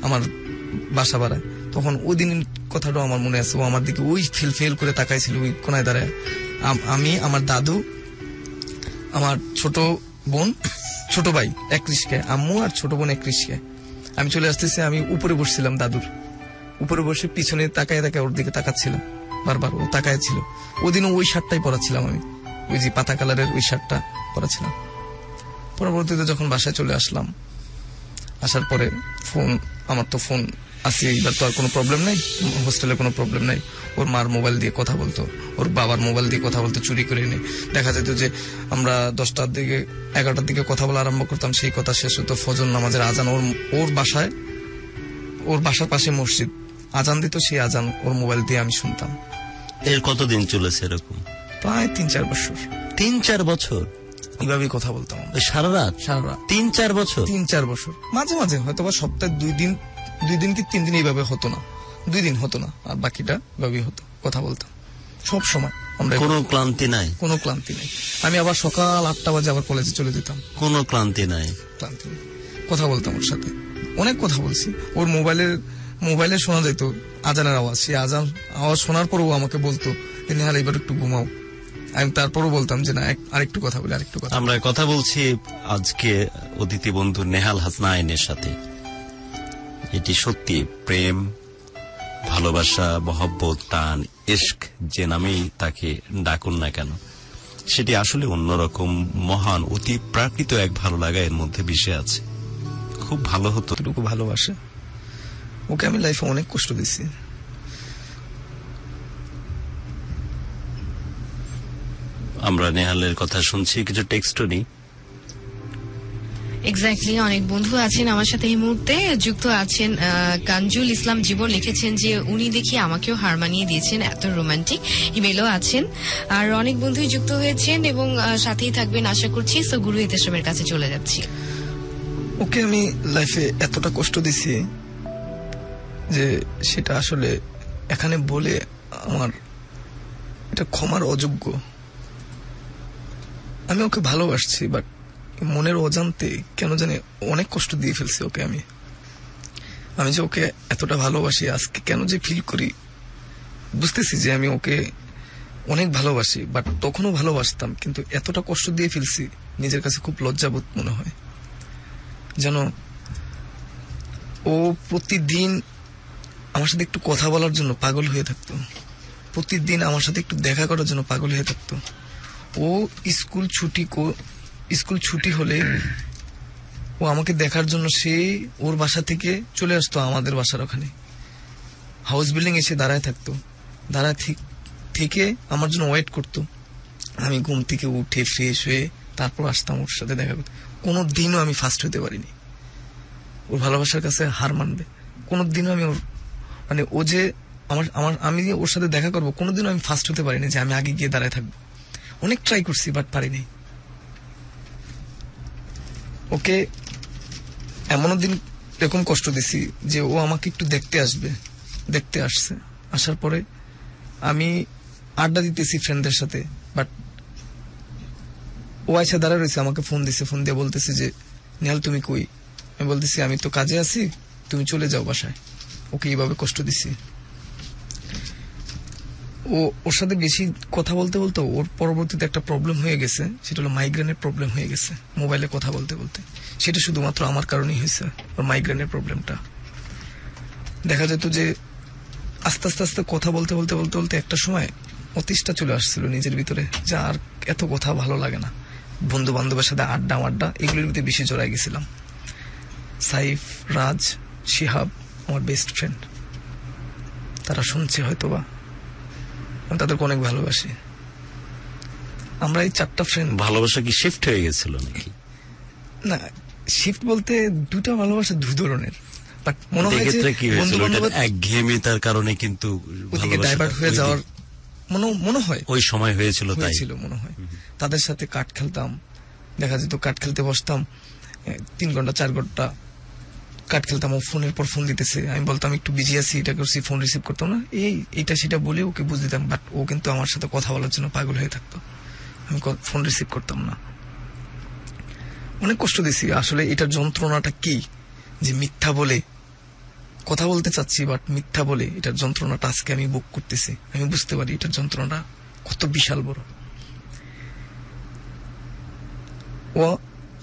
আমার বাসা বাড়ায়, তখন ওই দিন কথাটাও আমার মনে আছে। ও আমার দিকে ওই ফেল করে তাকাইছিল ওই কোনায় দাঁড়ায়। আমি, আমার দাদু, আমার ছোট বোন, ছোট ভাই এক রিস্কায়, আম্মু আর ছোট বোন এক রিস্কায়। আমি চলে আসতেছি, আমি উপরে বসছিলাম, দাদুর উপরে বসে পিছনে তাকায় তাকায় ওর দিকে তাকাচ্ছিলাম বারবার, ও তাকায় ছিল। ওদিনও ওই শার্টটাই পরাচ্ছিলাম আমি, ওই যে পাতা কালারের ওই শার্টটা পরাচ্ছিলাম। পরবর্তীতে যখন বাসায় চলে আসলাম, আসার পরে আমার তো ফোন আছে, এবার তো আর কোনো প্রবলেম নাই, হোস্টেলে কোনো প্রবলেম নাই। ওর মার মোবাইল দিয়ে কথা বলতো, ওর বাবার মোবাইল দিয়ে কথা বলতো চুরি করে এনে। দেখা যেত যে আমরা 10টার দিকে 11টার দিকে কথা বলা আরম্ভ করতাম, সেই কথা শেষ হতো ফজর নামাজের আজান। ওর বাসার পাশে মসজিদ, আজান দিত, সেই আজান ওর মোবাইল দিয়ে আমি শুনতাম। এর কতদিন চলেছে এরকম? প্রায় 3-4 বছর। 3-4 বছর এইভাবেই কথা বলতাম সারা রাত? 3-4 বছর? 3-4 বছর। মাঝে মাঝে হয়তো বা সপ্তাহে 2 দিন কি 3 দিন এইভাবে হতো না, 2 দিন হতো না, আর বাকিটা এভাবেই হতো, কথা বলতাম সব সময়। আমরা কোনো ক্লান্তি নাই? কোনো ক্লান্তি নাই। আমি আবার সকাল 8টা বাজে আবার কলেজে চলে যেতাম, কোনো ক্লান্তি নাই। কথা বলতাম ওর সাথে, অনেক কথা বলছি। ওর মোবাইলে শোনা যেত আজানের আওয়াজ, সেই আওয়াজ শোনার পরও আমাকে বলতো নেহাল এবার একটু ঘুমাও। আমি তারপরও বলতাম যে না, আরেকটু কথা বলি, আরেকটু কথা। আমরা কথা বলছি আজকে অতিথি বন্ধু নেহাল হাসনাইনের সাথে। এটি সত্যি প্রেম, ভালোবাসা, মহব্বত, টান, ইশক, যে নামেই তাকে ডাকুন না কেন, সেটি আসলে অন্যরকম মহান, অতি প্রাকৃত এক ভালো লাগা এর মধ্যে মিশে আছে। খুব ভালো হতো। এটুকু ভালোবাসে, ওকে আমি লাইফে অনেক কষ্ট দিছি। আমরা নেহালের কথা শুনছি, কিছু টেক্সটও নিই। এক্স্যাক্টলি, অনেক বন্ধু আছেন আমার সাথে এই মুহূর্তে যুক্ত আছেন। কাঞ্জুল ইসলাম জীবন লিখেছেন যে উনি দেখি আমাকেও হার মানিয়ে দিয়েছেন, এত রোমান্টিক। ইমেলও আছেন, আর অনেক বন্ধুই যুক্ত হয়েছেন এবং সাথেই থাকবেন আশা করছি। সো গুরু ইতেশমের কাছে চলে যাচ্ছি। ওকে আমি লাইফে এতটা কষ্ট দিছি যে সেটা আসলে এখানে বলে আমার এটা ক্ষমার অযোগ্য। আমি ওকে ভালোবাসছি, বাট মনের অজান্তে কেন জানি অনেক কষ্ট দিয়ে ফেলছি ওকে। আমি যে ওকে এতটা ভালোবাসি, আজকে কেন যে ফিল করি, বুঝতেছি যে আমি ওকে অনেক ভালোবাসি, বাট তখনও ভালোবাসতাম, কিন্তু এতটা কষ্ট দিয়ে ফেলছি নিজের কাছে খুব লজ্জাবোধ মনে হয়। যেন ও প্রতিদিন আমার সাথে একটু কথা বলার জন্য পাগল হয়ে থাকতো, প্রতিদিন আমার সাথে একটু দেখা করার জন্য পাগল হয়ে থাকতো। ও স্কুল ছুটি হলে ও আমাকে দেখার জন্য সে ওর বাসা থেকে চলে আসতো আমাদের বাসার ওখানে। হাউস বিল্ডিং এসে দাঁড়ায় থাকতো, দাঁড়ায় থেকে আমার জন্য ওয়েট করতো। আমি ঘুম থেকে উঠে ফ্রেশ হয়ে তারপর আসতাম ওর সাথে দেখা করতে। কোনোদিনও আমি ফার্স্ট হতে পারিনি, ওর ভালোবাসার কাছে হার মানবে কোনোদিনও আমি ওর মানে ও যে আমি যে ওর সাথে দেখা করবো কোনোদিনও আমি ফার্স্ট হতে পারিনি, যে আমি আগে গিয়ে দাঁড়ায় থাকবো। অনেক ট্রাই করছি বাট পারিনি। ওকে এমনও দিন এরকম কষ্ট দিছি যে ও আমাকে একটু দেখতে আসছে। আসার পরে আমি আড্ডা দিতেছি ফ্রেন্ডদের সাথে, বাট ও আইসা দাঁড়া রয়েছে, আমাকে ফোন দিয়ে বলতেছে যে নেহাল তুমি কই? আমি বলতেছি আমি তো কাজে আছি, তুমি চলে যাও বাসায়। ওকে এইভাবে কষ্ট দিছি। ওর সাথে বেশি কথা বলতে ওর পরবর্তীতে একটা প্রবলেম হয়ে গেছে, সেটা হলো মাইগ্রেনের প্রবলেম হয়ে গেছে মোবাইলে কথা বলতে। সেটা শুধুমাত্র আমার কারণেই হয়েছে, ওর মাইগ্রেনের প্রবলেমটা। দেখা যেত যে আস্তে আস্তে কথা বলতে একটা সময় অতিষ্ঠটা চলে আসছিল নিজের ভিতরে, যে আর এত কথা ভালো লাগে না। বন্ধু বান্ধবের সাথে আড্ডা এগুলোর ভিতরে বেশি জড়াই গেছিলাম। সাইফ, রাজ, শিহাব আমার বেস্ট ফ্রেন্ড, তারা শুনছে হয়তোবা, আমি তাদেরকে অনেক ভালোবাসি। আমরা এই 4টা ফ্রেন্ড। ভালোবাসা কি শিফট হয়ে গেছিল নাকি? না, শিফট বলতে দুটা ভালোবাসা দুই ধরনের, বাট মনে হয় যে বন্ধু বান্ধব একঘেয়েমিতার কারণে কিন্তু ডাইভার্ট হয়ে যাওয়ার মনে হয় ওই সময় হয়েছিল মনে হয়। তাদের সাথে কাঠ খেলতাম, দেখা যেত কাঠ খেলতে বসতাম 3 ঘন্টা 4 ঘন্টা কাঠ খেলতাম। ও ফোনের পর ফোন দিতেছে, আমি বলতাম একটু বিজি আছি, এটা করছি, ফোন রিসিভ করতাম না, এইটা সেটা বলে ওকে বুঝ দিতাম। বাট ও কিন্তু আমার সাথে কথা বলার জন্য পাগল হয়ে থাকতো, আমি ফোন রিসিভ করতাম না। অনেক কষ্ট দিছি আসলে। এটার যন্ত্রণাটা কি, যে মিথ্যা বলে কথা বলতে চাচ্ছি বাট মিথ্যা বলে এটার যন্ত্রণাটা আজকে আমি বুক করতেছি। আমি বুঝতে পারি এটার যন্ত্রণাটা কত বিশাল বড়।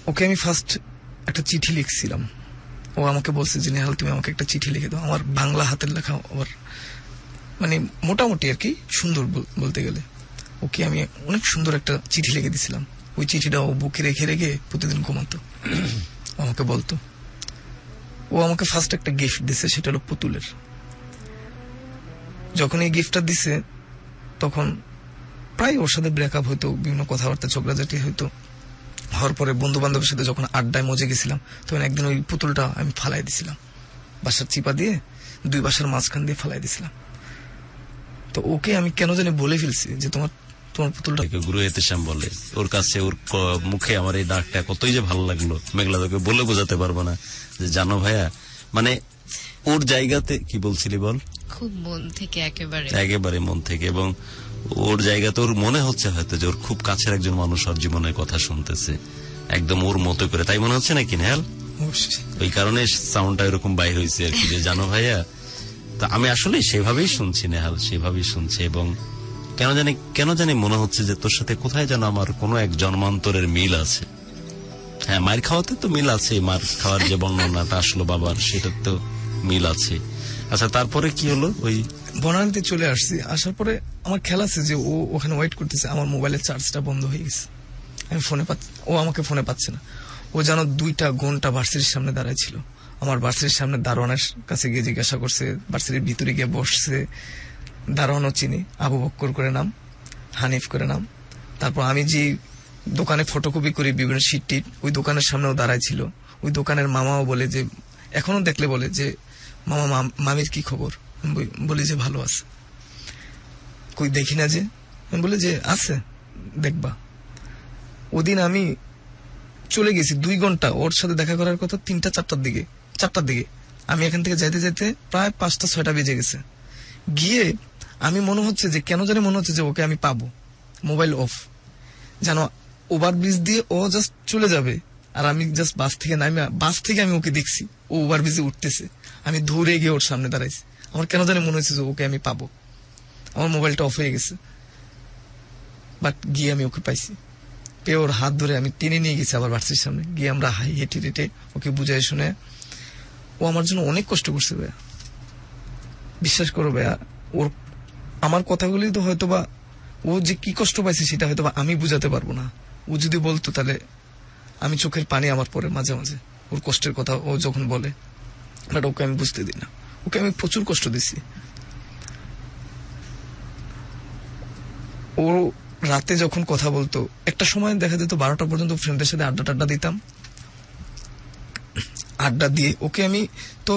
ওকে আমি ফার্স্ট একটা চিঠি লিখছিলাম, ও আমাকে বলছে যে নেহাল তুমি আমাকে একটা চিঠি লিখে দাও। আমার বাংলা হাতের লেখা, আবার মানে মোটামুটি আর কি সুন্দর বলতে গেলে। ওকে আমি অনেক সুন্দর একটা চিঠি লিখে দিছিলাম। ওই চিঠিটা ও বুকে রেখে প্রতিদিন ঘুমাতো, আমাকে বলতো। ও আমাকে ফার্স্ট একটা গিফট দিছে, সেটা হলো পুতুলের। যখন এই গিফটটা দিছে তখন প্রায় ওর সাথে ব্রেকআপ হইতো, বিভিন্ন কথাবার্তা ঝগড়াঝাটি হইতো। হওয়ার পরে বন্ধু বান্ধবের সাথে যখন আড্ডায় মজে গেছিলাম, তখন একদিন ওই পুতুলটা আমি ফালাই দিছিলাম, বাসার চিপা দিয়ে 2 বাসার মাঝখান দিয়ে ফালাই দিছিলাম। তো ওকে আমি কেন জানি বলে ফেলছি যে তোমার পুতুলটা। গুরু এতেশাম বলে, ওর কাছে ওর মুখে আমার এই ডাকটা কতই যে ভালো লাগলো, মেঘলা তোকে বলে বোঝাতে পারবো না। যে জানো ভাইয়া, মানে ওর জায়গাতে কি বলছিলি বল, খুব মন থেকে একেবারে মন থেকে। এবং ওর জায়গাতে ওর মনে হচ্ছে হয়তো যে ওর খুব কাছের একজন মানুষ ওর জীবনের কথা শুনতেছে একদম ওর মতো করে, তাই মনে হচ্ছে নাকি নেহাল? ওই কারণে সাউন্ডটা এরকম বাইর হয়েছে আর কি, যে জানো ভাইয়া। তো আমি আসলে সেভাবেই শুনছি নেহাল, সেভাবেই শুনছি। এবং কেন জানি মনে হচ্ছে যে তোর সাথে কোথায় যেন আমার কোনো এক জন্মান্তরের মিল আছে। হ্যাঁ, মার খাওয়াতে তো মিল আছে, মার খাওয়ার যে বর্ণনাটা আসলো বাবার, সেটার তো মিল আছে। আচ্ছা, তারপরে কি হলো? ওই বনানীতে চলে আসছি। আসার পরে আমার খেয়াল আছে যে ও ওখানে ওয়েট করতেছে, আমার মোবাইলের চার্জটা বন্ধ হয়ে গেছে, আমি ও আমাকে ফোনে পাচ্ছে না। ও যেন 2টা ঘন্টা ভার্সিটির সামনে দাঁড়ায় ছিল। আমার ভার্সিটির সামনে দারোয়ানের কাছে গিয়ে জিজ্ঞাসা করছে, ভার্সিটির ভিতরে গিয়ে বসছে। দারোয়ানও চিনি, আবু বক্কর করে নাম, হানিফ করে নাম। তারপর আমি যে দোকানে ফটোকপি করি বিভিন্ন শিট, ওই দোকানের সামনেও দাঁড়ায় ছিল। ওই দোকানের মামাও বলে যে, এখনো দেখলে বলে যে মামা মামির কি খবর, বলি যে ভালো আছে। কই দেখি না যে, আমি বলি যে আছে, দেখবা। ওদিন আমি চলে গেছি 2 ঘন্টা, ওর সাথে দেখা করার কথা 3টা-4টার দিকে। আমি এখান থেকে যাইতে যাইতে প্রায় 5টা-6টা বেজে গেছে। গিয়ে আমি মনে হচ্ছে যে কেন জানি মনে হচ্ছে যে ওকে আমি পাবো, মোবাইল অফ, যেন ওভারব্রিজ দিয়ে ও জাস্ট চলে যাবে। আর আমি জাস্ট বাস থেকে আমি ওকে দেখছি, ও ওভারব্রিজে উঠতেছে। আমি দৌড়ে গিয়ে ওর সামনে দাঁড়াইছি। আমার কেন জানি মনে হচ্ছে যে ওকে আমি পাবো। আমার মোবাইলটা অফ হয়ে গেছে, বাট গিয়ে আমি ওকে পাইছি। পেয়ে ওর হাত ধরে আমি টেনে নিয়ে গেছি আবার ভার্সিটির সামনে গিয়ে। আমরা হেঁটে ওকে বুঝাই শুনে, ও আমার জন্য অনেক কষ্ট করছে ভাইয়া, বিশ্বাস করো ভাইয়া। ওর আমার কথাগুলি তো হয়তোবা ও যে কি কষ্ট পাইছে সেটা হয়তোবা আমি বুঝাতে পারবো না। ও যদি বলতো তাহলে আমি চোখের পানি আমার পরে মাঝে মাঝে ওর কষ্টের কথা ও যখন বলে, বাট ওকে আমি বুঝতে দিই না। ওকে আমি প্রচুর কষ্ট দিছি, ও রাতে যখন কথা বলতো, একটা সময় দেখা যেত 12টা পর্যন্ত ফ্রেন্ডদের সাথে আড্ডা দিতাম। আড্ডা দিয়ে ওকে আমি তো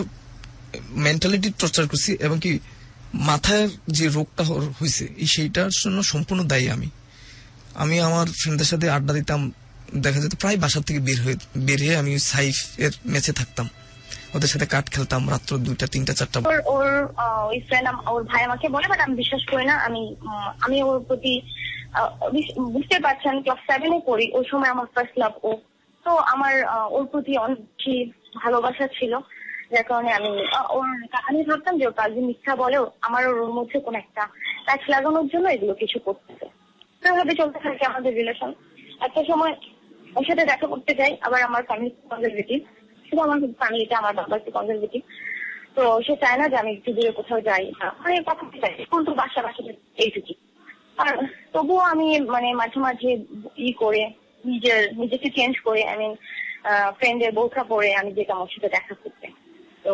মেন্টালিটি টর্চার করছি, এবং কি মাথায় যে রোগটা হয়েছে সেইটার জন্য সম্পূর্ণ দায়ী আমি আমার ফ্রেন্ডদের সাথে আড্ডা দিতাম। দেখা যেত প্রায় বাসার থেকে বের হয়ে আমি সাইফ এর ম্যাচে থাকতাম, ওদের সাথে কাঠ খেলতাম রাত্র 2টা 3টা 4টা। ওর ওই ফ্রেন্ড ওর ভাই আমাকে বলে, বাট আমি বিশ্বাস করি না। আমি ওর প্রতি বুঝতে পারছেন, ক্লাস 7-এ পড়ি, ওই সময় আমার ফার্স্ট লাভ ও। তো আমার ওর প্রতি অনেক বেশি ভালোবাসা ছিল, যার কারণে আমি ভাবতাম যে ওর কাজে মিথ্যা বলেও আমার ওর মধ্যে কোন একটা প্যাচ লাগানোর জন্য এগুলো কিছু করতেছে। এভাবে চলতে থাকে আমাদের রিলেশন। একটা সময় ওর সাথে দেখা করতে যাই, আবার আমার ফ্যামিলি কনজারভেটিভ, শুধু আমার ফ্যামিলিটা, আমার বাবা একটু কনজারভেটিভ, তো সে চায় না যে আমি একটু দূরে কোথাও যাই, মানে কথা চাই স্কুল তো বাসা এইটুকু। আর তবুও আমি মানে মাঝে মাঝে করে নিজেকে চেঞ্জ করে, ফ্রেন্ডের বোরখা পরে আমি যেতাম ওর সাথে দেখা করতে। তো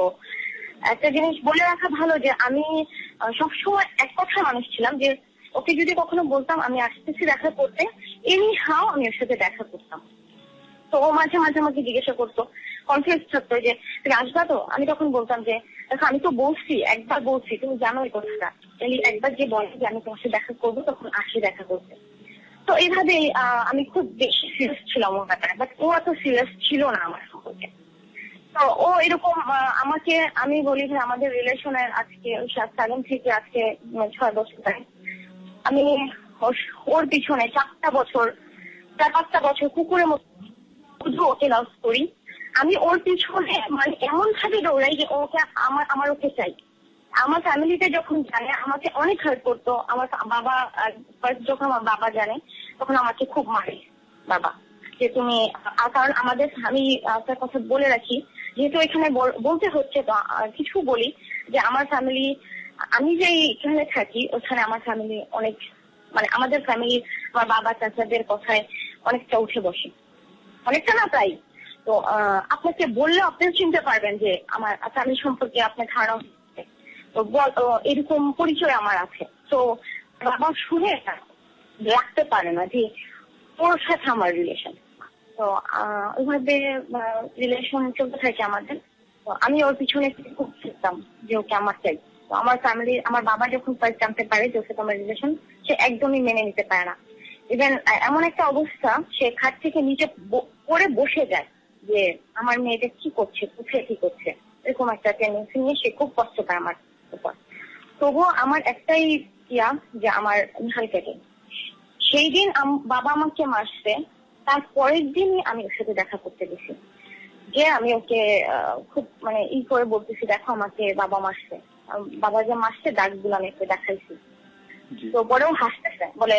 একটা জিনিস বলে রাখা ভালো যে আমি সবসময় এক কথা মানুষ ছিলাম, যে ওকে যদি কখনো বলতাম আমি আসতেছি দেখা করতে, এনি হাও আমি ওর সাথে দেখা করতাম। তো ও মাঝে মাঝে আমাকে জিজ্ঞাসা করতো, কনফিউজ থাকতো যে তুমি আসবা তো। আমি তখন বলতাম যে দেখো আমি তো একবার বলছি, তুমি জানো এই কথাটা, একবার যে বলে যে আমি তোমার সাথে দেখা করবো তখন আসি দেখা করতে। তো এইভাবেই আমি খুব বেশি সিরিয়াস ছিলাম ওর ব্যাপারে, বাট ও এত সিরিয়াস ছিল না আমার সম্পর্কে। তো ও এরকম আমাকে, আমি বলি যে আমাদের রিলেশনের আজকে 7 থেকে আজকে 6 বছর ধরে আমি ওর পিছনে 4-5টা বছর কুকুরের মতো শুধু ওকে লাভ করি। আমি ওর পিছনে মানে এমন ভাবে দৌড়াই যে আমার ওকে চাই। আমার ফ্যামিলিতে যখন জানে আমাকে অনেক হার্ট করতো। আমার বাবা যখন আমার বাবা জানে তখন আমাকে খুব মারে বাবা, যে তুমি, কারণ আমি একটা কথা বলে রাখি, যেহেতু এখানে বলতে হচ্ছে তো কিছু বলি, যে আমার ফ্যামিলি, আমি যে এখানে থাকি ওখানে আমার ফ্যামিলি অনেক, মানে আমাদের ফ্যামিলি আমার বাবা চাচাদের কথায় অনেকটা উঠে বসে, অনেকটা না প্রায়। তো আপনাকে বললে আপনি চিনতে পারবেন যে আমার ফ্যামিলি সম্পর্কে আপনার ধারণা, তো এরকম পরিচয় আমার আছে। তো বাবা শুনে রাখতে পারে না যে ওর সাথে আমার রিলেশন। তো ওইভাবে রিলেশন চলতে থাকে আমাদের। তো আমি ওর পিছনে খুব শিখতাম যে ওকে আমার চাই। তো আমার ফ্যামিলি, আমার বাবা যখন ফার্স্ট জানতে পারে যে ওর সাথে আমার রিলেশন, সে একদমই মেনে নিতে পারে না। ইভেন এমন একটা অবস্থা, সে খাট থেকে নিচে পড়ে বসে যায় যে আমার মেয়েটা কি করছে, কোথায় কি করছে, এরকম একটা টেন্ডেন্সি নিয়ে সে খুব কষ্ট পায় আমার উপর। তবুও আমার একটাই যে আমার নিহাল কেটে। সেই দিন বাবা আমাকে মারছে, তার পরের দিনই আমি ওর সাথে দেখা করতে গেছি, যে আমি ওকে খুব মানে করে বলতেছি, দেখো আমাকে বাবা মারছে, বাবা যে মারছে দাগগুলো আমি ওকে দেখাইছি। তো পরেও হাসতেছে, বলে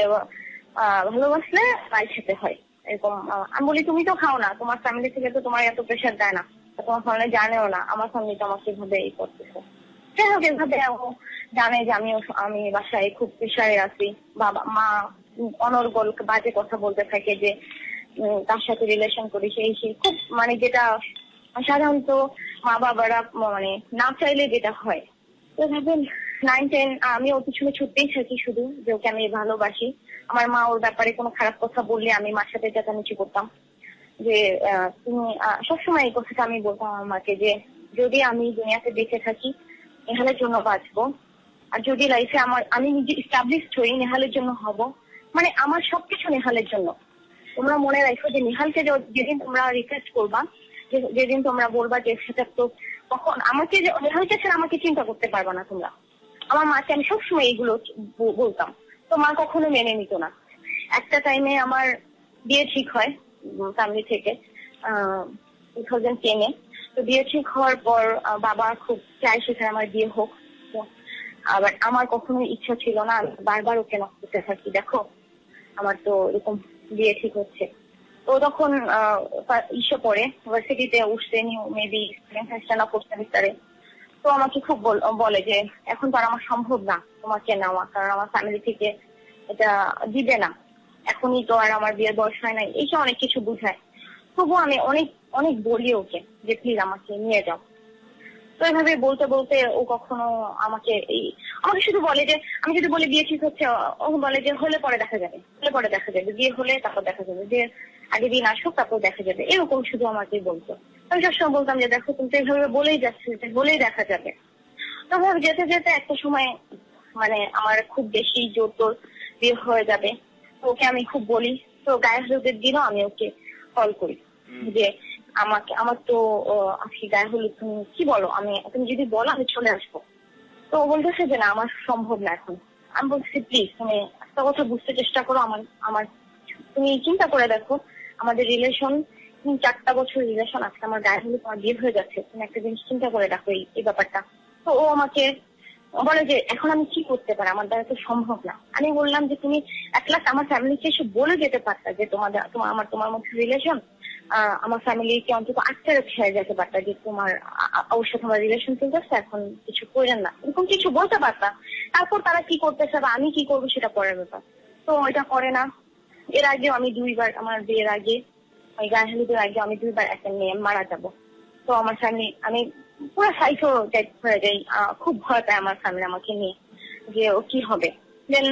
ভালোবাসলে মাই খেতে হয় এরকম। আমি বলি তুমি তো খাও না, তোমার ফ্যামিলি থেকে তো তোমার এত প্রেশার দেয় না, তোমার ফ্যামিলি জানেও না আমার ফ্যামিলি তো আমাকে এভাবে করতেছে। যাই হোক, এভাবে জানে যে আমি বাসায় খুব প্রেশারে আছি। বাবা মা অনর্গল বাজে কথা বলতে থাকে যে তার সাথে রিলেশন করি, সেই খুব মানে যেটা সাধারণত মা বাবারা মানে না চাইলে যেটা হয়। তো ভাবেন 9-10 আমি ওর পিছনে ছুটতেই থাকি শুধু, যে ওকে আমি ভালোবাসি। আমার মা ওর ব্যাপারে কোনো খারাপ কথা বললে আমি মার সাথে চেঁচামেচি করতাম, যে তুমি সবসময় এই কথাটা আমি বলতাম আমার মাকে, যে যদি আমি দুনিয়াতে বেঁচে থাকি নেহালের জন্য বাঁচবো, আর যদি লাইফে আমি নিজে এস্টাবলিশড হই নেহালের জন্য হব, মানে আমার সবকিছু নেহালের জন্য। তোমরা মনে রাখো যে নেহালকে যেদিন তোমরা রিকোয়েস্ট করবা, যেদিন তোমরা বলবা যে সেটা তো তখন আমাকে, নেহালকে ছাড়া আমাকে চিন্তা করতে পারবা না তোমরা। আমার মাকে আমি সবসময় এইগুলো বলতাম, তো মা কখনো মেনে নিত না। একটা টাইমে আমার বিয়ে ঠিক হয় ফ্যামিলি থেকে 2010-এ। তো বিয়ে ঠিক হওয়ার পর বাবা খুব চায় সেখানে আমার বিয়ে হোক, আবার আমার কখনো ইচ্ছা ছিল না। আমি বারবার ওকে নক করতে থাকি, দেখো আমার তো এরকম বিয়ে ঠিক হচ্ছে। তো তখন ইসে পড়ে ইউনিভার্সিটিতে উঠছে, মেবি ফোর্থ সেমিস্টারে। তো আমাকে খুব বলে যে এখন তো আর আমার সম্ভব না তোমাকে নেওয়া, কারণ আমার ফ্যামিলি থেকে এটা দিবে না, এখনই তো আর আমার বিয়ের বয়স হয় নাই, এইসব অনেক কিছু বুঝায়। তবুও আমি অনেক অনেক বলি ওকে যে প্লিজ আমাকে নিয়ে যাও। তো এইভাবে বলতে বলতে ও কখনো আমাকে আমাকে শুধু বলে যে, আমি যদি বলে বিয়ে ঠিক হচ্ছে, ও বলে যে হলে পরে দেখা যাবে, বিয়ে হলে তারপর দেখা যাবে, যে আগে দিন আসুক তারপর দেখা যাবে, এরকম শুধু আমাকে বলতো। আমি সবসময় বলতাম যে দেখো তুমি তো এইভাবে বলেই যাচ্ছে, বলেই দেখা যাবে। তখন যেতে যেতে একটা সময় মানে আমার খুব বেশি জোর তোর বিয়ে হয়ে যাবে, তো ওকে আমি খুব বলি। তো গায়ে হলুদের দিনও আমি ওকে কল করি যে আমার তো আজকে গায়ে হলুদ, তুমি কি বলো, তুমি যদি বলো আমি চলে আসবো। তো ও বলতেছে যে না আমার সম্ভব না এখন। আমি বলছি প্লিজ তুমি একটা কথা বুঝতে চেষ্টা করো, আমার তুমি চিন্তা করে দেখো আমাদের রিলেশন 3-4 বছর রিলেশন, আজকে আমার গায়ে হলুদ আমার বিয়ে হয়ে যাচ্ছে, তুমি একটা জিনিস চিন্তা করে দেখো এই ব্যাপারটা। তো ও আমাকে বলে যে এখন আমি কি করতে পারি, আমার দ্বারা তো সম্ভব না। আমি বললাম যে তুমি লাস্ট আমার ফ্যামিলিকে এসে বলে যেতে পারতা যে তোমার মধ্যে রিলেশন, আমার ফ্যামিলিকে অন্তত আটকে ছেড়ে যেতে পারতা যে ওর সাথে আমার রিলেশন চলতেছে, এখন কিছু করেন না, এরকম কিছু বলতে পারতা। তারপর তারা কি করতেছে বা আমি কি করবো সেটা পরের ব্যাপার। তো এটা করে না। এর আগে আমি 2বার, আমার বিয়ের আগে ওই গায়ে হলুদের আগে আমি 2বার একটা মেয়ে মারা যাবো। তো আমার ফ্যামিলি, আমি পুরো সাইকো টাইপ হয়ে যাই, খুব ভয় পায় আমার ফ্যামিলি আমাকে নিয়ে যে ও কি হবে। দেন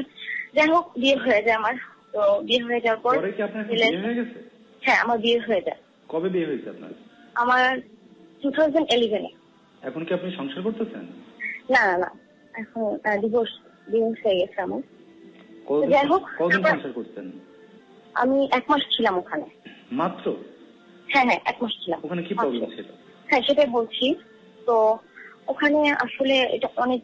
যাই হোক বিয়ে হয়ে যায় আমার। তো বিয়ে হয়ে যাওয়ার পর হ্যাঁ আমার বিয়ে হয়ে যায়। কবে বিয়ে হয়েছে আপনার? আমার 2011-এ। এখন কি আপনি সংসার করতেছেন? না, এখন ডিভোর্স হয়ে গেছে আমার। যাই হোক কতদিন সংসার করতেন? আমি 1 মাস ছিলাম ওখানে মাত্র। হ্যাঁ 1 মাস ছিলাম। ওখানে কি প্রবলেম ছিল? হ্যাঁ সেটাই বলছি। তো ওখানে আসলে এটা অনেক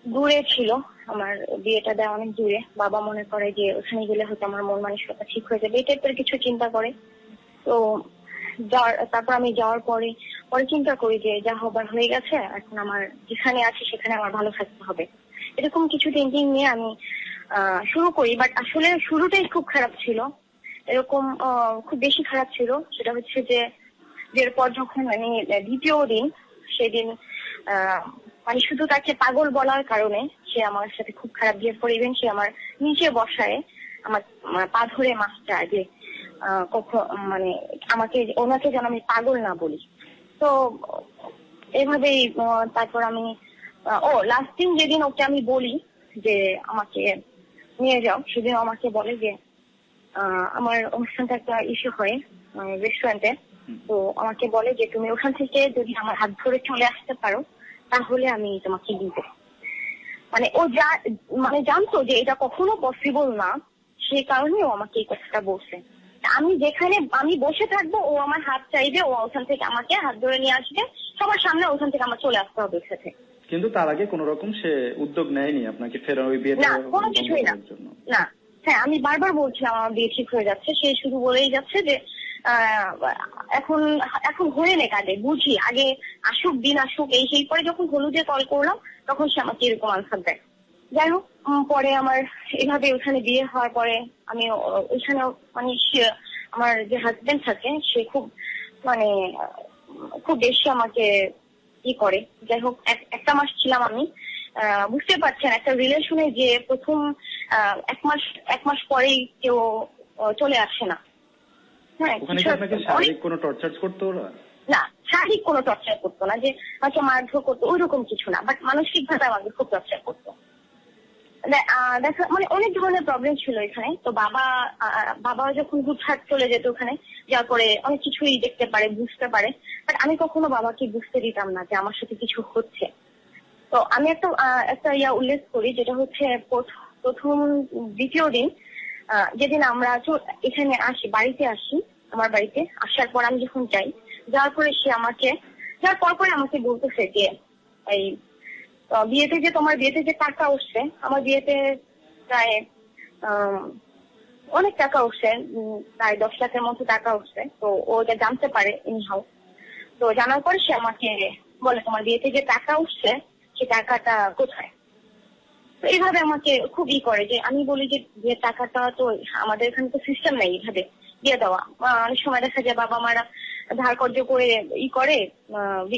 দূরে ছিল, আমার বিয়েটা দেয় অনেক দূরে। বাবা মনে করে যে ওখানে গেলে হয়তো আমার মন মানসিকতা ঠিক হয়ে যাবে, এই টাইপের কিছু চিন্তা করে। তো তারপর আমি যাওয়ার পরে চিন্তা করি যে যা হবার হয়ে গেছে, এখন আমার যেখানে আছি সেখানে আমার ভালো থাকতে হবে, এরকম কিছু থিঙ্কিং নিয়ে আমি শুরু করি। বাট আসলে শুরুটাই খুব খারাপ ছিল, এরকম খুব বেশি খারাপ ছিল। সেটা হচ্ছে যে বিয়ের পর যখন আমি দ্বিতীয় দিন, সেদিন মানে শুধু তাকে পাগল বলার কারণে সে আমার সাথে খুব খারাপ বিহেভ করে। ইভেন সে আমার নিচে বসায় আমার পা ধরে মাছটা যে কখন মানে ওনাকে যেন আমি পাগল না বলি। তো এভাবেই তারপর আমি লাস্ট দিন যেদিন ওকে আমি বলি যে আমাকে নিয়ে যাও, সেদিন আমাকে বলে যে আমার অনুষ্ঠানটা একটা ইস্যু হয় রেস্টুরেন্টে। তো আমাকে বলে যে তুমি ওখান থেকে যদি আমার হাত ধরে চলে আসতে পারো তাহলে আমি তোমাকে দিব। মানে ও জানতো যে এটা কখনো পসিবল না, সেই কারণেই ও আমাকে এই কথাটা বলছে। আমি যেখানে আমি বসে থাকবো ও আমার হাত চাইবে, ও ওখান থেকে আমাকে হাত ধরে নিয়ে আসবে, সবার সামনে ওখান থেকে আমার চলে আসতে হবে সাথে। কিন্তু তার আগে কোন রকম সে উদ্যোগ নেয়নি আপনাকে ফেরা ওই বিয়েটা? না, কোনো কিছুই না। হ্যাঁ আমি বারবার বলছিলাম আমার বিয়ে ঠিক হয়ে যাচ্ছে, সে শুধু বলেই যাচ্ছে যে এখন হয়ে নে কাজে বুঝি, আগে আসুক, দিন আসুক, এই সেই। পরে যখন হলুদে কল করলাম তখন সে আমাকে এরকম আনসার দেয়। যাই হোক পরে আমার এভাবে ওখানে বিয়ে হওয়ার পরে আমি ওইখানে মানে আমার যে হাজবেন্ড থাকে সে খুব বেশি আমাকে করে। যাই হোক 1 মাস ছিলাম আমি। বুঝতে পারছেন একটা রিলেশনে যে প্রথম 1 মাস পরেই কেউ চলে আসে না। হ্যাঁ, শারীরিক কোনো টর্চার করতো ওরা? না, শারীরিক কোনো টর্চার করতো না, যে আমাকে মারধর করতো ওইরকম কিছু না, বাট মানসিক ভাবে আমাকে খুব টর্চার করতো। দেখা মানে অনেক ধরনের প্রবলেম ছিল এখানে। তো বাবা যখন হুটহাট চলে যেত ওখানে, যার পরে অনেক কিছুই দেখতে পারে, বুঝতে পারে, বাট আমি কখনো বাবাকে বুঝতে দিতাম না যে আমার সাথে কিছু হচ্ছে। তো আমি একটা উল্লেখ করি, যেটা হচ্ছে প্রথম দ্বিতীয় দিন যেদিন আমরা এখানে আসি, বাড়িতে আসি, আমার বাড়িতে আসার পর আমি যখন যাই, যাওয়ার পরে সে যাওয়ার পর আমাকে বলতেছে যে এই তোমার বিয়েতে যে টাকা উঠছে, আমার বিয়েতে প্রায় অনেক টাকা উঠছে, প্রায় 10 লাখের মতো টাকা উঠছে। তো ও এটা জানতে পারে ইনহাউ। তো জানার পরে সে আমাকে বলে তোমার বিয়েতে যে টাকা উঠছে সে টাকাটা কোথায়। তো এইভাবে আমাকে খুব করে, যে আমি বলি যে টাকাটা তো আমাদের এখানে তো সিস্টেম নেই এইভাবে দিয়ে দেওয়া। অনেক সময় দেখা যায় বাবা মারা ধার কর্য করে করে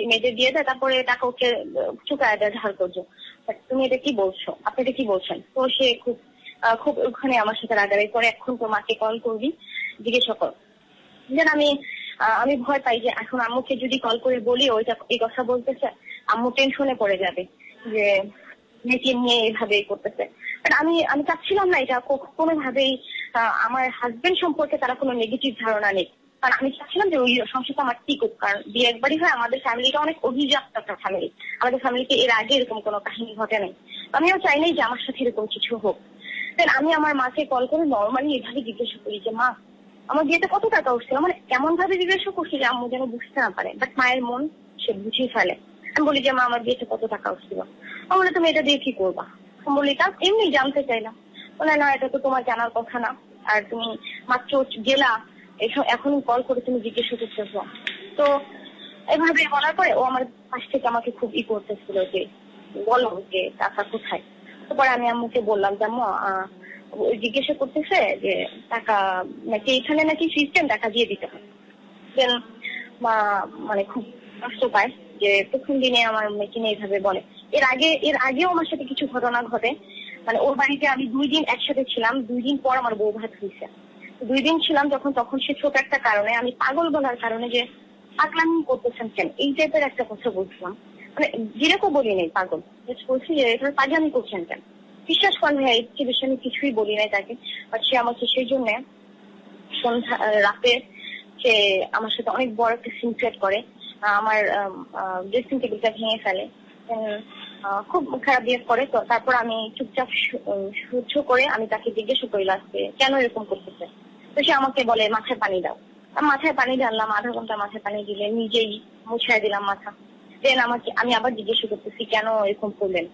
মেয়েদের দিয়ে দেয়, তারপরে টাকা ওকে চুকায় দেয় ধার কর্য। তুমি এটা কি বলছো, আপনি এটা কি বলছেন? তো সে খুব ওখানে আমার সাথে রাগারাগি করে, এখন তো মাকে কল করবি জিজ্ঞাসা কর। যেন আমি ভয় পাই যে এখন আম্মুকে যদি কল করে বলি ওইটা এই কথা বলতেছে, আম্মু টেনশনে পড়ে যাবে যে মেয়েকে নিয়ে এইভাবে করতেছে। বাট আমি চাচ্ছিলাম না এটা কোনোভাবেই আমার হাজবেন্ড সম্পর্কে তারা কোনো নেগেটিভ ধারণা নেই, কারণ আমি চাচ্ছিলাম যে ওই সংসারটা আমার টিকুক। কারণ বিয়ে একবারই হয়, আমাদের ফ্যামিলিটা অনেক অভিজাত একটা ফ্যামিলি, আমাদের ফ্যামিলিতে এর আগে এরকম কোনো কাহিনী ঘটে নাই। আমিও চাই নাই যে আমার সাথে এরকম কিছু হোক। দেন আমি আমার মাকে কল করে নর্মালি এভাবে জিজ্ঞাসা করি যে মা আমার বিয়েতে কত টাকা উঠছিল, মানে এমন ভাবে জিজ্ঞাসা করছি যে আম্মু যেন বুঝতে না পারে, বাট মায়ের মন সে বুঝিয়ে ফেলে। আমি বলি যে মা আমার বিয়েতে কত টাকা উঠছিল, আমি বলে তুমি এটা দিয়ে কি করবা? আমি বলি তা এমনি জানতে চাইলাম। বলে না এটা তো তোমার জানার কথা না, আর তুমি মাত্র গেলা এখন কল করে তুমি জিজ্ঞাসা করতেছো। তো এভাবে বলার পরে ও আমার পাশ থেকে আমাকে খুব করতেছিল যে বলো যে টাকা কোথায়। তারপরে আমি আম্মুকে বললাম যে আম্মু জিজ্ঞাসা করতেছে যে টাকা নাকি এখানে নাকি সিস্টেম টাকা দিয়ে দিতে হয়। দেন মা মানে খুব কষ্ট পায় যে প্রথম দিনে আমার মেয়েকে নিয়ে এইভাবে বলে। এর আগেও আমার সাথে কিছু ঘটনা ঘটে, মানে ওর বাড়িতে আমি 2 দিন একসাথে ছিলাম, 2 দিন পর আমার বউ ভাত হয়েছে। 2 দিন ছিলাম তখন সে ছোট একটা কারণে, আমি পাগল বলার কারণে যে পাগলামি করতেছেন কেন এই টাইপের একটা কথা বলছিলাম, মানে যেরকম বলি নাই পাগল, বলছি যে এটা পাগলামি করছেন কেন। বিশ্বাস করেন ভাই এই বিষয়ে আমি কিছুই বলি নাই তাকে, বাট সে আমাকে সেই জন্য সন্ধ্যা রাতে সে আমার সাথে অনেক বড় একটা সিন ক্রিয়েট করে, আমার ড্রেসিং টেবিলটা ভেঙে ফেলে, খুব খারাপ বিহেভ করে। তো তারপর আমি চুপচাপ সহ্য করে আমি তাকে জিজ্ঞেস করি লাস্টে কেন এরকম করতেছে। তো সে আমাকে বলে মাথায় পানি দাও। মাথায় পানি ঢাললাম, আধা ঘন্টা মাথায় পানি দিলে নিজেই মুছাই দিলাম মাথা। দেন আমি আবার জিজ্ঞেস করতেছি কেন এরকম করলেন।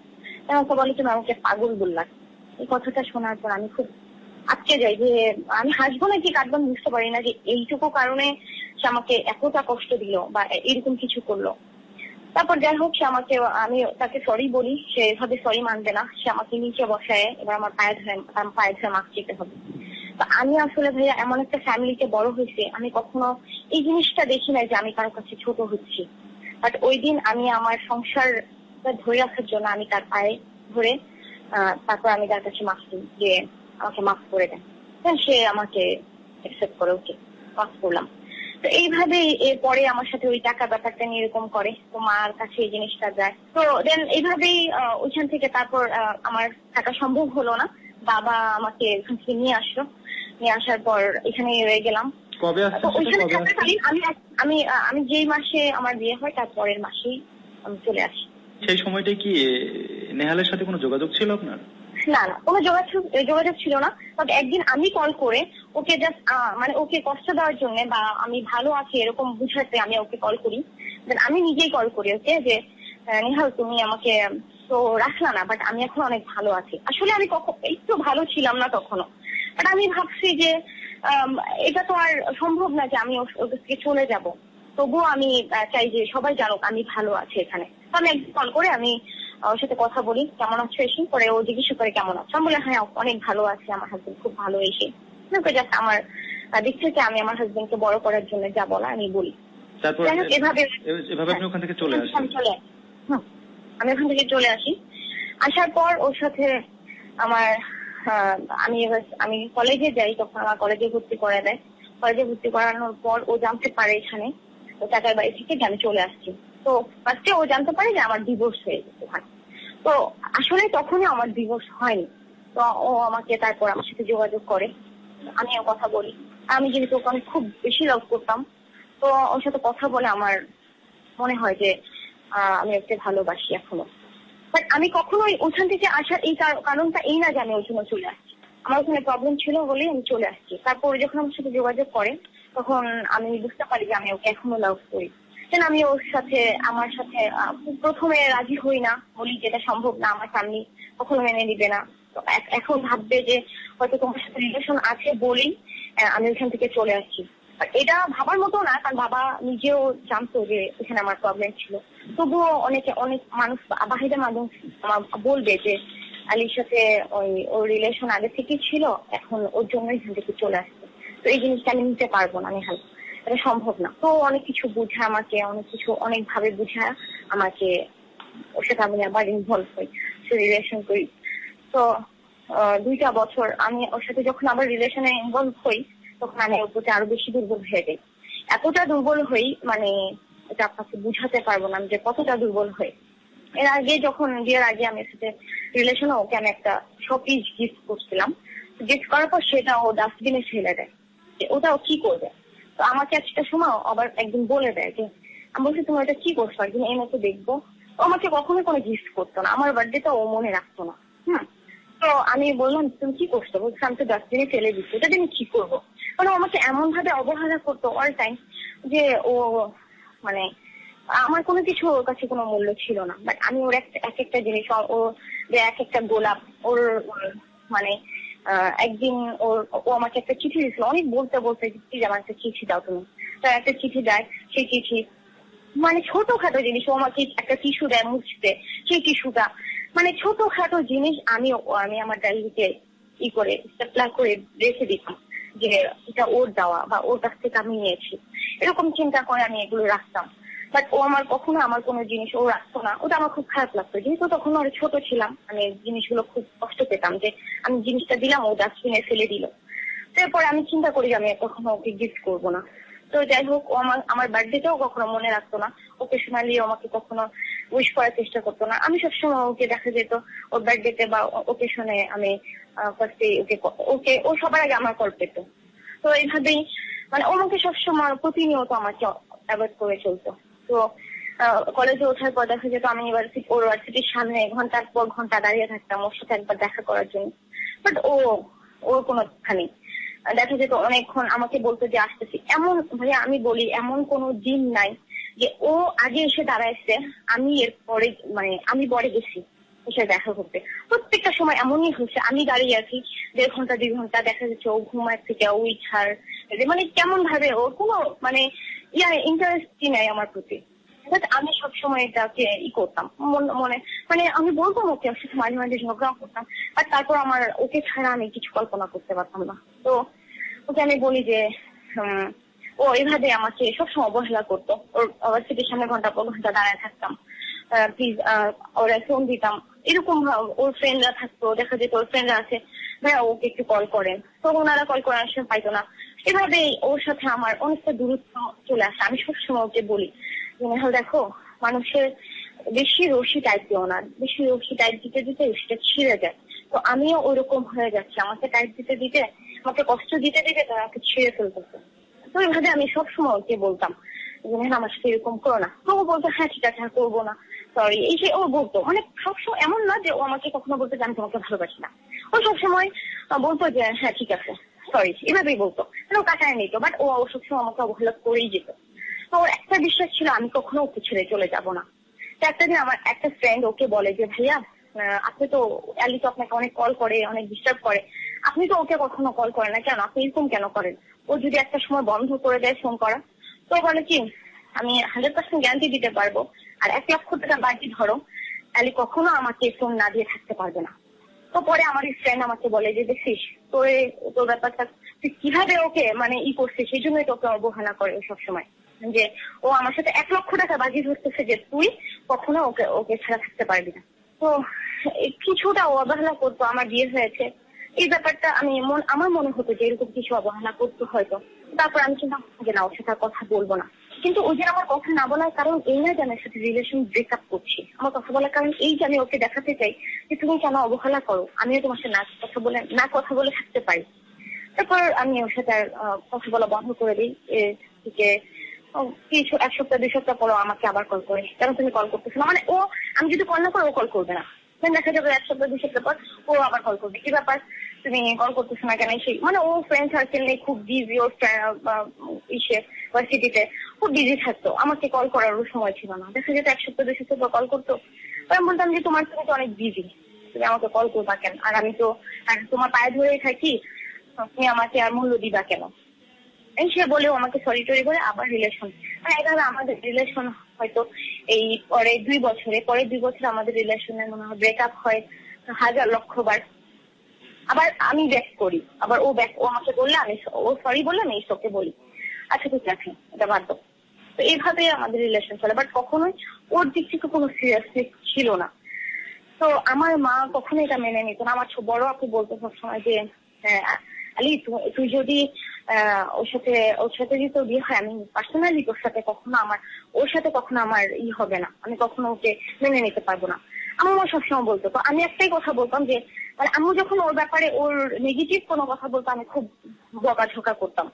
আমাকে বলে তুমি আমাকে পাগল বললা। এই কথাটা শোনার পর আমি খুব আটকে যাই যে আমি হাসবো নাকি কাঁদবো বুঝতে পারি না যে এইটুকু কারণে সে আমাকে এতটা কষ্ট দিল বা এরকম কিছু করলো। তারপর যাই হোক আমি তাকে সরি বলি, সে এভাবে সরি মানবে না, সে আমাকে নিচে বসায় এবার আমার পায়ে ধরে মাছ চেতে হবে। আমি আসলে ভাইয়া এমন একটা ফ্যামিলিতে বড় হয়েছে, আমি কখনো এই জিনিসটা দেখি নাই যে আমি কারোর কাছে ছোট হচ্ছি। বাট ওই দিন আমি আমার সংসার ধরে রাখার জন্য আমি তার পায়ে ধরে তারপর আমি তার কাছে মাফ দিই যে আমাকে মাফ করে দেন। সে আমাকে অ্যাকসেপ্ট করে, ওকে মাফ করলাম। তো এইভাবে এরপরে আমার সাথে ওই টাকা ব্যাপারটা নিয়ে এরকম করে, তো মার কাছে এই জিনিসটা যায়। তো দেন এইভাবেই ওইখান থেকে তারপর আমার থাকা সম্ভব হলো না, বাবা আমাকে ওখান থেকে নিয়ে আসলো। নিয়ে আসার পর এখানে রয়ে গেলাম। কবে আমি যেই মাসে আমার বিয়ে হয় তার পরের মাসেই আমি চলে আসি। সেই সময়টাই কি নেহালের সাথে কোনো যোগাযোগ ছিল আপনার? না, কোনো যোগাযোগ ছিল না। তবে একদিন আমি কল করে ওকে জাস্ট মানে ওকে কষ্ট দেওয়ার জন্য বা আমি ভালো আছি এরকম বুঝাতে আমি ওকে কল করি। দেন আমি নিজেই কল করি ওকে যে নেহাল তুমি আমাকে তো রাখলা না, বাট আমি এখন অনেক ভালো আছি। আসলে আমি একটু ভালো ছিলাম না তখনও, বাট আমি ভাবছি যে এটা তো আর সম্ভব না যে আমি ওর থেকে চলে যাব। তবুও আমি চাই যে সবাই জানুক আমি ভালো আছি এখানে। তো আমি একদিন কল করে আমি ওর সাথে কথা বলি কেমন আছো এসে, পরে ও জিজ্ঞেস করে কেমন আছো। আমি বলে হ্যাঁ অনেক ভালো আছি, আমার হাজবেন্ড খুব ভালো এসে। জাস্ট আমার দিক থেকে আমি আমার হাজবেন্ডকে বড় করার জন্য যা বলা আমি বলি। তারপর এভাবে আপনি ওখান থেকে চলে আসেন? আমি ওখান থেকে চলে আসি। আসার পর ওর সাথে আমার আমি কলেজে যাই, তখন আমার কলেজে ভর্তি করে দেয়। কলেজে ভর্তি করানোর পর ও জানতে পারে এখানে ও টাকার বাড়ি থেকে যে আমি চলে আসছি। তো ফার্স্টে ও জানতে পারে যে আমার ডিভোর্স হয়ে গেছে ওখানে। তো আসলে তখনই আমার ডিভোর্স হয়নি। তো ও আমাকে তারপর আমার সাথে যোগাযোগ করে, আমিও কথা বলি। আমি যেহেতু ওখানে খুব বেশি লাভ করতাম, তো ওর সাথে কথা বলে আমার মনে হয় যে আমি ওকে ভালোবাসি এখনো। বাট আমি কখনোই ওখান থেকে আসার এই কারণটা এই না যে আমি ওর জন্য চলে আসছি। আমার ওখানে প্রবলেম ছিল বলেই আমি চলে আসছি। তারপর যখন আমার সাথে যোগাযোগ করে তখন আমি বুঝতে পারি যে আমি ওকে এখনো লাভ করি। কেন আমি ওর সাথে আমার সাথে প্রথমে রাজি হই না, বলি যেটা সম্ভব না, আমার ফ্যামিলি কখনো মেনে নিবে না। তো এখন ভাববে যে হয়তো তোমার সাথে রিলেশন আছে বলেই আমি ওইখান থেকে চলে আসছি। এটা ভাবার মতো না, কারণ বাবা নিজেও জানতো যে এখানে আমার প্রবলেম ছিল। তবুও অনেক মানুষ বাহিরের মানুষ বলবে যে আলীর সাথে ওর রিলেশন আগে থেকেই ছিল, এখন ওর জন্য এখান থেকে চলে আসছে। তো এই জিনিসটা আমি নিতে পারবো না নেহাল, এটা সম্ভব না। তো অনেক কিছু বুঝায় আমাকে, অনেক ভাবে বুঝায় আমাকে ওর সাথে আমি আবার ইনভলভ হই, সে রিলেশন করি। তো 2টা বছর আমি ওর সাথে যখন আবার রিলেশনে ইনভলভ হই তখন আমি ওর প্রতি আরো বেশি দুর্বল হয়ে যাই। এতটা দুর্বল হই মানে এটা আপনাকে বুঝাতে পারবো না যে কতটা দুর্বল হই। এর আগে যখন বিয়ের আগে আমি সাথে রিলেশনে ওকে আমি একটা শপিস গিফট করছিলাম। গিফট করার পর সেটা ও ডাস্টবিনে ফেলে দেয়। ওটা ও কি করবে? তো আমাকে একটা সময় আবার একদিন বলে দেয় যে, আমি বলছি তুমি এটা কি করছো, একদিন এই মতো দেখবো। ও আমাকে কখনোই কোনো গিফট করতো না, আমার বার্থডেটা ও মনে রাখতো না। তো আমি বললাম তুমি কি করছো? বলছি আমি তো ডাস্টবিনে ফেলে দিচ্ছি, এটা আমি কি করবো? মানে ও আমাকে এমন ভাবে অবহেলা করতো অল টাইম যে ও মানে আমার কোনো কিছু ওর কাছে কোনো মূল্য ছিল না। বাট আমি ওর এক একটা জিনিস, ও যে এক একটা গোলাপ ওর মানে একদিন ও আমাকে একটা চিঠি দিয়েছিল, অনেক বলতে বলতে প্লিজ আমার একটা চিঠি দাও তুমি। তার একটা চিঠি দেয়, সেই চিঠি মানে ছোটখাটো জিনিস, ও আমাকে একটা টিস্যু দেয় মুছতে, সেই টিস্যুটা মানে ছোটখাটো জিনিস আমি আমার ডায়েরিতে করে স্টেপলার করে রেখে দিতাম যে এটা ওর দেওয়া বা ওর কাছ থেকে আমি নিয়েছি, এরকম চিন্তা করে আমি এগুলো রাখতাম। বাট ও আমার কখনো আমার কোনো জিনিস ও রাখতো না, ওটা আমার খুব খারাপ লাগতো। যেহেতু তখন অনেক ছোট ছিলাম, আমি জিনিসগুলো খুব কষ্ট পেতাম যে আমি জিনিসটা দিলাম ও ডাস্টবিনে ফেলে দিল। তারপরে আমি চিন্তা করি যে আমি কখনো ওকে গিফট করবো না। তো যাই হোক, ও আমার বার্থডেটাও কখনো মনে রাখতো না, ওকেশনালি আমাকে কখনো উইশ করার চেষ্টা করতো না। আমি সবসময় ওকে দেখা যেত ওর বার্থডেতে বা ওকেশনে আমি ফার্স্টে ওকে ও সবার আগে আমার কল পেত। তো এইভাবেই মানে ও আমাকে সবসময় প্রতিনিয়ত আমাকে অ্যাভয়েড করে চলতো। তো কলেজে ওঠার পর দেখা যেত আমি ওর ইউনিভার্সিটির সামনে ঘন্টার পর ঘন্টা দাঁড়িয়ে থাকতাম ওর সাথে একবার দেখা করার জন্য। বাট ওর কোনো দেখা নেই। দেখা যেত অনেকক্ষণ আমাকে বলতো যে আসতেছি। এমন ভাইয়া আমি বলি এমন কোনো দিন নাই যে ও আগে এসে দাঁড়াইছে আমি এরপরে মানে আমি পরে গেছি এসে দেখা করতে। প্রত্যেকটা সময় এমনই হচ্ছে, আমি দাঁড়িয়ে আছি 1.5 ঘন্টা 2 ঘন্টা, দেখা যাচ্ছে ও ঘুমায় থেকে ও ইচ্ছার মানে কেমন ভাবে ওর কোনো মানে ইন্টারেস্টই নাই আমার প্রতি। আমি সবসময় এটাকে করতাম মনে মানে আমি বলতাম ওকে, ওর সাথে মাঝে মাঝে ঝগড়া করতাম, আর তারপর আমার ওকে ছাড়া আমি কিছু কল্পনা করতে পারতাম না। তো ওকে আমি বলি যে ও এইভাবে আমাকে সবসময় অবহেলা করতো। ওর ইউনিভার্সিটির সামনে ঘন্টা পর ঘন্টা দাঁড়ায় থাকতাম, প্লিজ ওরা ফোন দিতাম, এরকম ওর ফ্রেন্ডরা থাকতো, দেখা যেত ওর ফ্রেন্ডরা আছে ভাইয়া ওকে একটু কল করেন, তো ওনারা কল করার সময় পাইতো না। এভাবেই ওর সাথে আমার অনেকটা দূরত্ব চলে আসে। আমি সবসময় ওকে বলি যে দেখো মানুষের বেশি রশি টাইপ দিও না, বেশি রশি টাইপ দিতে দিতে রশিটা ছিঁড়ে যায়। তো আমিও ওইরকম হয়ে যাচ্ছি, আমাকে টাইপ দিতে দিতে আমাকে কষ্ট দিতে দিতে তাকে ছিঁড়ে ফেলতেছে। তো এইভাবে আমি সবসময় ওকে বলতাম যে আমার সাথে এরকম করো না। তো ও বলতো হ্যাঁ ঠিক আছে আর করবো না, সরি, এই যে ও বলতো মানে সবসময় এমন না যে ও আমাকে কখনো বলতো যে আমি তোমাকে ভালোবাসি না। ও সবসময় বলতো যে হ্যাঁ ঠিক আছে সরি, এভাবেই বলতো, ও কাটায় নিত। বাট ও সবসময় আমাকে অবহেলা করেই যেত। তো ওর একটা বিশ্বাস ছিল আমি কখনো ওকে ছেড়ে চলে যাব না। তো একটা দিন আমার একটা ফ্রেন্ড ওকে বলে যে ভাইয়া আপনি তো অ্যালি তো আপনাকে অনেক কল করে, অনেক ডিস্টার্ব করে, আপনি তো ওকে কখনো কল করেন না কেন, আপনি এরকম কেন করেন? ও যদি একটা সময় বন্ধ করে দেয় ফোন করা, তো বলে কি আমি 100% গ্যারান্টি দিতে পারবো আর 1 লক্ষ টাকা বাকি ধরো অ্যালি কখনো আমাকে ফোন না দিয়ে থাকতে পারবে না। তো পরে আমার এই ফ্রেন্ড আমাকে বলে যে দেখছিস তোর ব্যাপারটা তুই কিভাবে ওকে মানে করছিস, সেই জন্যই তোকে অবহেলা করে সবসময়, যে ও আমার সাথে 1 লক্ষ টাকা বাজি ধরতেছে যে তুই কখনো ওকে ছাড়া থাকতে পারবি না। তো কিছুটা অবহেলা করতো, আমার বিয়ে হয়েছে এই ব্যাপারটা আমার মনে হতো যে এরকম কিছু অবহেলা করতো হয়তো। তারপর আমি চিন্তা যে না ওর সাথে কথা বলবো না। কিন্তু ওই যে আমার কথা না বলার কারণ এই না যে আমি ওর সাথে রিলেশন ব্রেকআপ করছি, আমার কথা বলার কারণ এই যে আমি ওকে দেখাতে চাই যে তুমি কেন অবহেলা করো, আমিও তোমার সাথে না কথা বলে থাকতে পারি। তারপর আমি ওর সাথে কথা বলা বন্ধ করে দিই। থেকে কিছু 1 সপ্তাহ 2 সপ্তাহ পরও আমাকে আবার কল করে, কেন তুমি কল করতেছো না, মানে আমি যদি কল না করি ও কল করবে না। দেখা যাবে 1 সপ্তাহ 2 সপ্তাহ পর ও আবার কল করবে, কি ব্যাপার তুমি কল করতেছো না কেন? সেই মানে ও ফ্রেন্ড সার্কেল নেই, খুব বিজি, ওর ইউনিভার্সিটিতে খুব বিজি থাকতো, আমাকে কল করারও সময় ছিল না। দেখা যেত 1 সপ্তাহ 2 সপ্তাহ পর কল করতো, আমি বলতাম যে তুমি তো অনেক বিজি, তুমি আমাকে কল করবা কেন, আর আমি তো তোমার পায়ে ধরেই থাকি, তুমি আমাকে আর মূল্য দিবা কেন? সে বলেও আমাকে সরি টরি করে আবার রিলেশন, মানে এইভাবে আমাদের রিলেশন হয়তো এই পরের 2 বছরে আমাদের রিলেশনের মনে হয় ব্রেকআপ হয় 1000 লক্ষ বার। আবার আমি ব্যাক করি, আবার ও আমাকে বললে ও সরি বললে আমি ওকে বলি আচ্ছা ঠিক আছে এটা বাদ দাও। তো এইভাবে আমাদের রিলেশন চলে, বাট কখনোই ওর দিক থেকে কোনো সিরিয়াসনেস ছিল না। তো আমার মা কখনো এটা মেনে নিত না। আমার বড় আপু বলতো সবসময় যে আলি তুই যদি ওর সাথে যদি তোর বিয়ে হয়, আমি পার্সোনালি ওর সাথে কখনো আমার হবে না, আমি কখনো ওকে মেনে নিতে পারবো না। আম্মু আমার সবসময় বলতো। তো আমি একটাই কথা বলতাম যে মানে আম্মু যখন ওর ব্যাপারে ওর নেগেটিভ কোনো কথা বলতো আমি খুব বকাঝকা করতাম।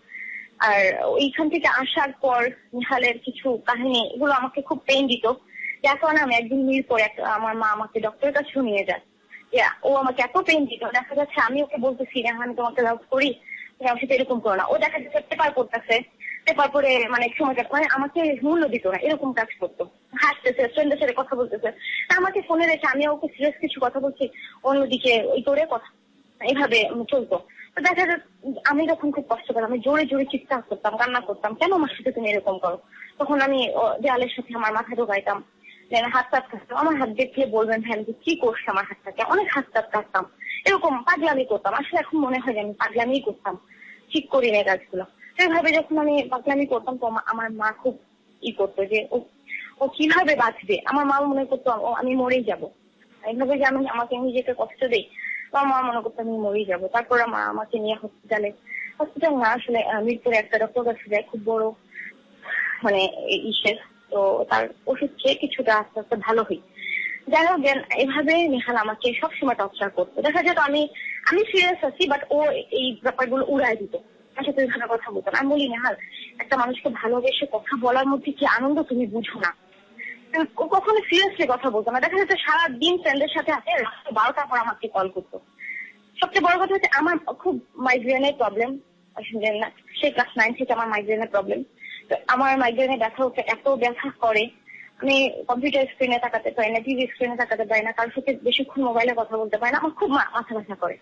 আর ওইখান থেকে আসার পর নিহালের কিছু কাহিনী এগুলো আমাকে খুব পেইন দিত, যার কারণে আমি একদিন মিরপুরে আমার মা আমাকে ডক্টরের কাছে নিয়ে যায়। ও আমাকে এত পেইন দিত, দেখা যাচ্ছে আমি ওকে বলতেছি আমি তোমাকে লাভ করি, তুমি আমার সাথে এরকম করো না। ও দেখা যাচ্ছে পেপার পড়তেছে, পেপার পড়ে মানে সময় মানে আমাকে মূল্য দিত না, এরকম কাজ করতো। হাসতেছে, ফ্রেন্ডের সাথে কথা বলতেছে, আমাকে ফোনে রেখে আমি ওকে সিরিয়াস কিছু কথা বলছি, অন্যদিকে ওই করে কথা এইভাবে চলতো। তো দেখা যাচ্ছে আমি যখন খুব কষ্ট পেতাম, আমি জোরে জোরে চিৎকার করতাম, কান্না করতাম, কেন আমার সাথে তুমি এরকম করো। তখন আমি দেয়ালের সাথে আমার মাথা ঢোকাইতাম, হাত টাত কাটতাম। আমার হাত দেখলে বলবেন হ্যাঁ আমি কি করছি, আমার হাতটাকে অনেক হাত টাত কাটতাম, এরকম পাগলামি করতাম। আসলে এখন মনে হয় যে আমি পাগলামি করতাম, ঠিক করি না কাজগুলো। সেইভাবে যখন আমি পাগলামি করতাম তো আমার মা খুব করতো যে ও কিভাবে বাঁচবে। আমার মা মনে করতো আমি মরেই যাবো, এইভাবে যে আমি আমাকে নিজেকে কষ্ট দিই, তো মা মনে করতো আমি মরেই যাবো। তারপর মা আমাকে নিয়ে হসপিটাল না আসলে মিরপুরে একটা ডক্টর কাছে যায়, খুব বড় মানে ইসের। তো তার ওষুধ খেয়ে কিছুটা আস্তে আস্তে ভালো হই। যাই হোক এভাবে নিহাল আমাকে সবসময় টর্চার করতো। দেখা যেত আমি সিরিয়াস আছি, বাট ও এই ব্যাপারগুলো উড়াই দিত, আমার সাথে ওইভাবে কথা বলতো না। আমি বলি নিহাল, একটা মানুষকে ভালোবেসে কথা বলার মধ্যে কি আনন্দ তুমি বুঝো না। ও কখনো সিরিয়াসলি কথা বলতো না। দেখা যাচ্ছে সারাদিন ফ্রেন্ডের সাথে আছে, রাত 12টার পর আমাকে কল করতো। সবচেয়ে বড় কথা হচ্ছে আমার খুব মাইগ্রেনের প্রবলেম, সেই ক্লাস 9 থেকে আমার মাইগ্রেনের প্রবলেম। তো আমার মাইগ্রেনে ব্যথা হচ্ছে, এত ব্যথা করে আমি কম্পিউটার স্ক্রিনে তাকাতে পারি না, টিভি স্ক্রিনে তাকাতে পারি না, কারোর সাথে বেশিক্ষণ মোবাইলে কথা বলতে পারি না, আমার খুব মাথা ব্যথা করে।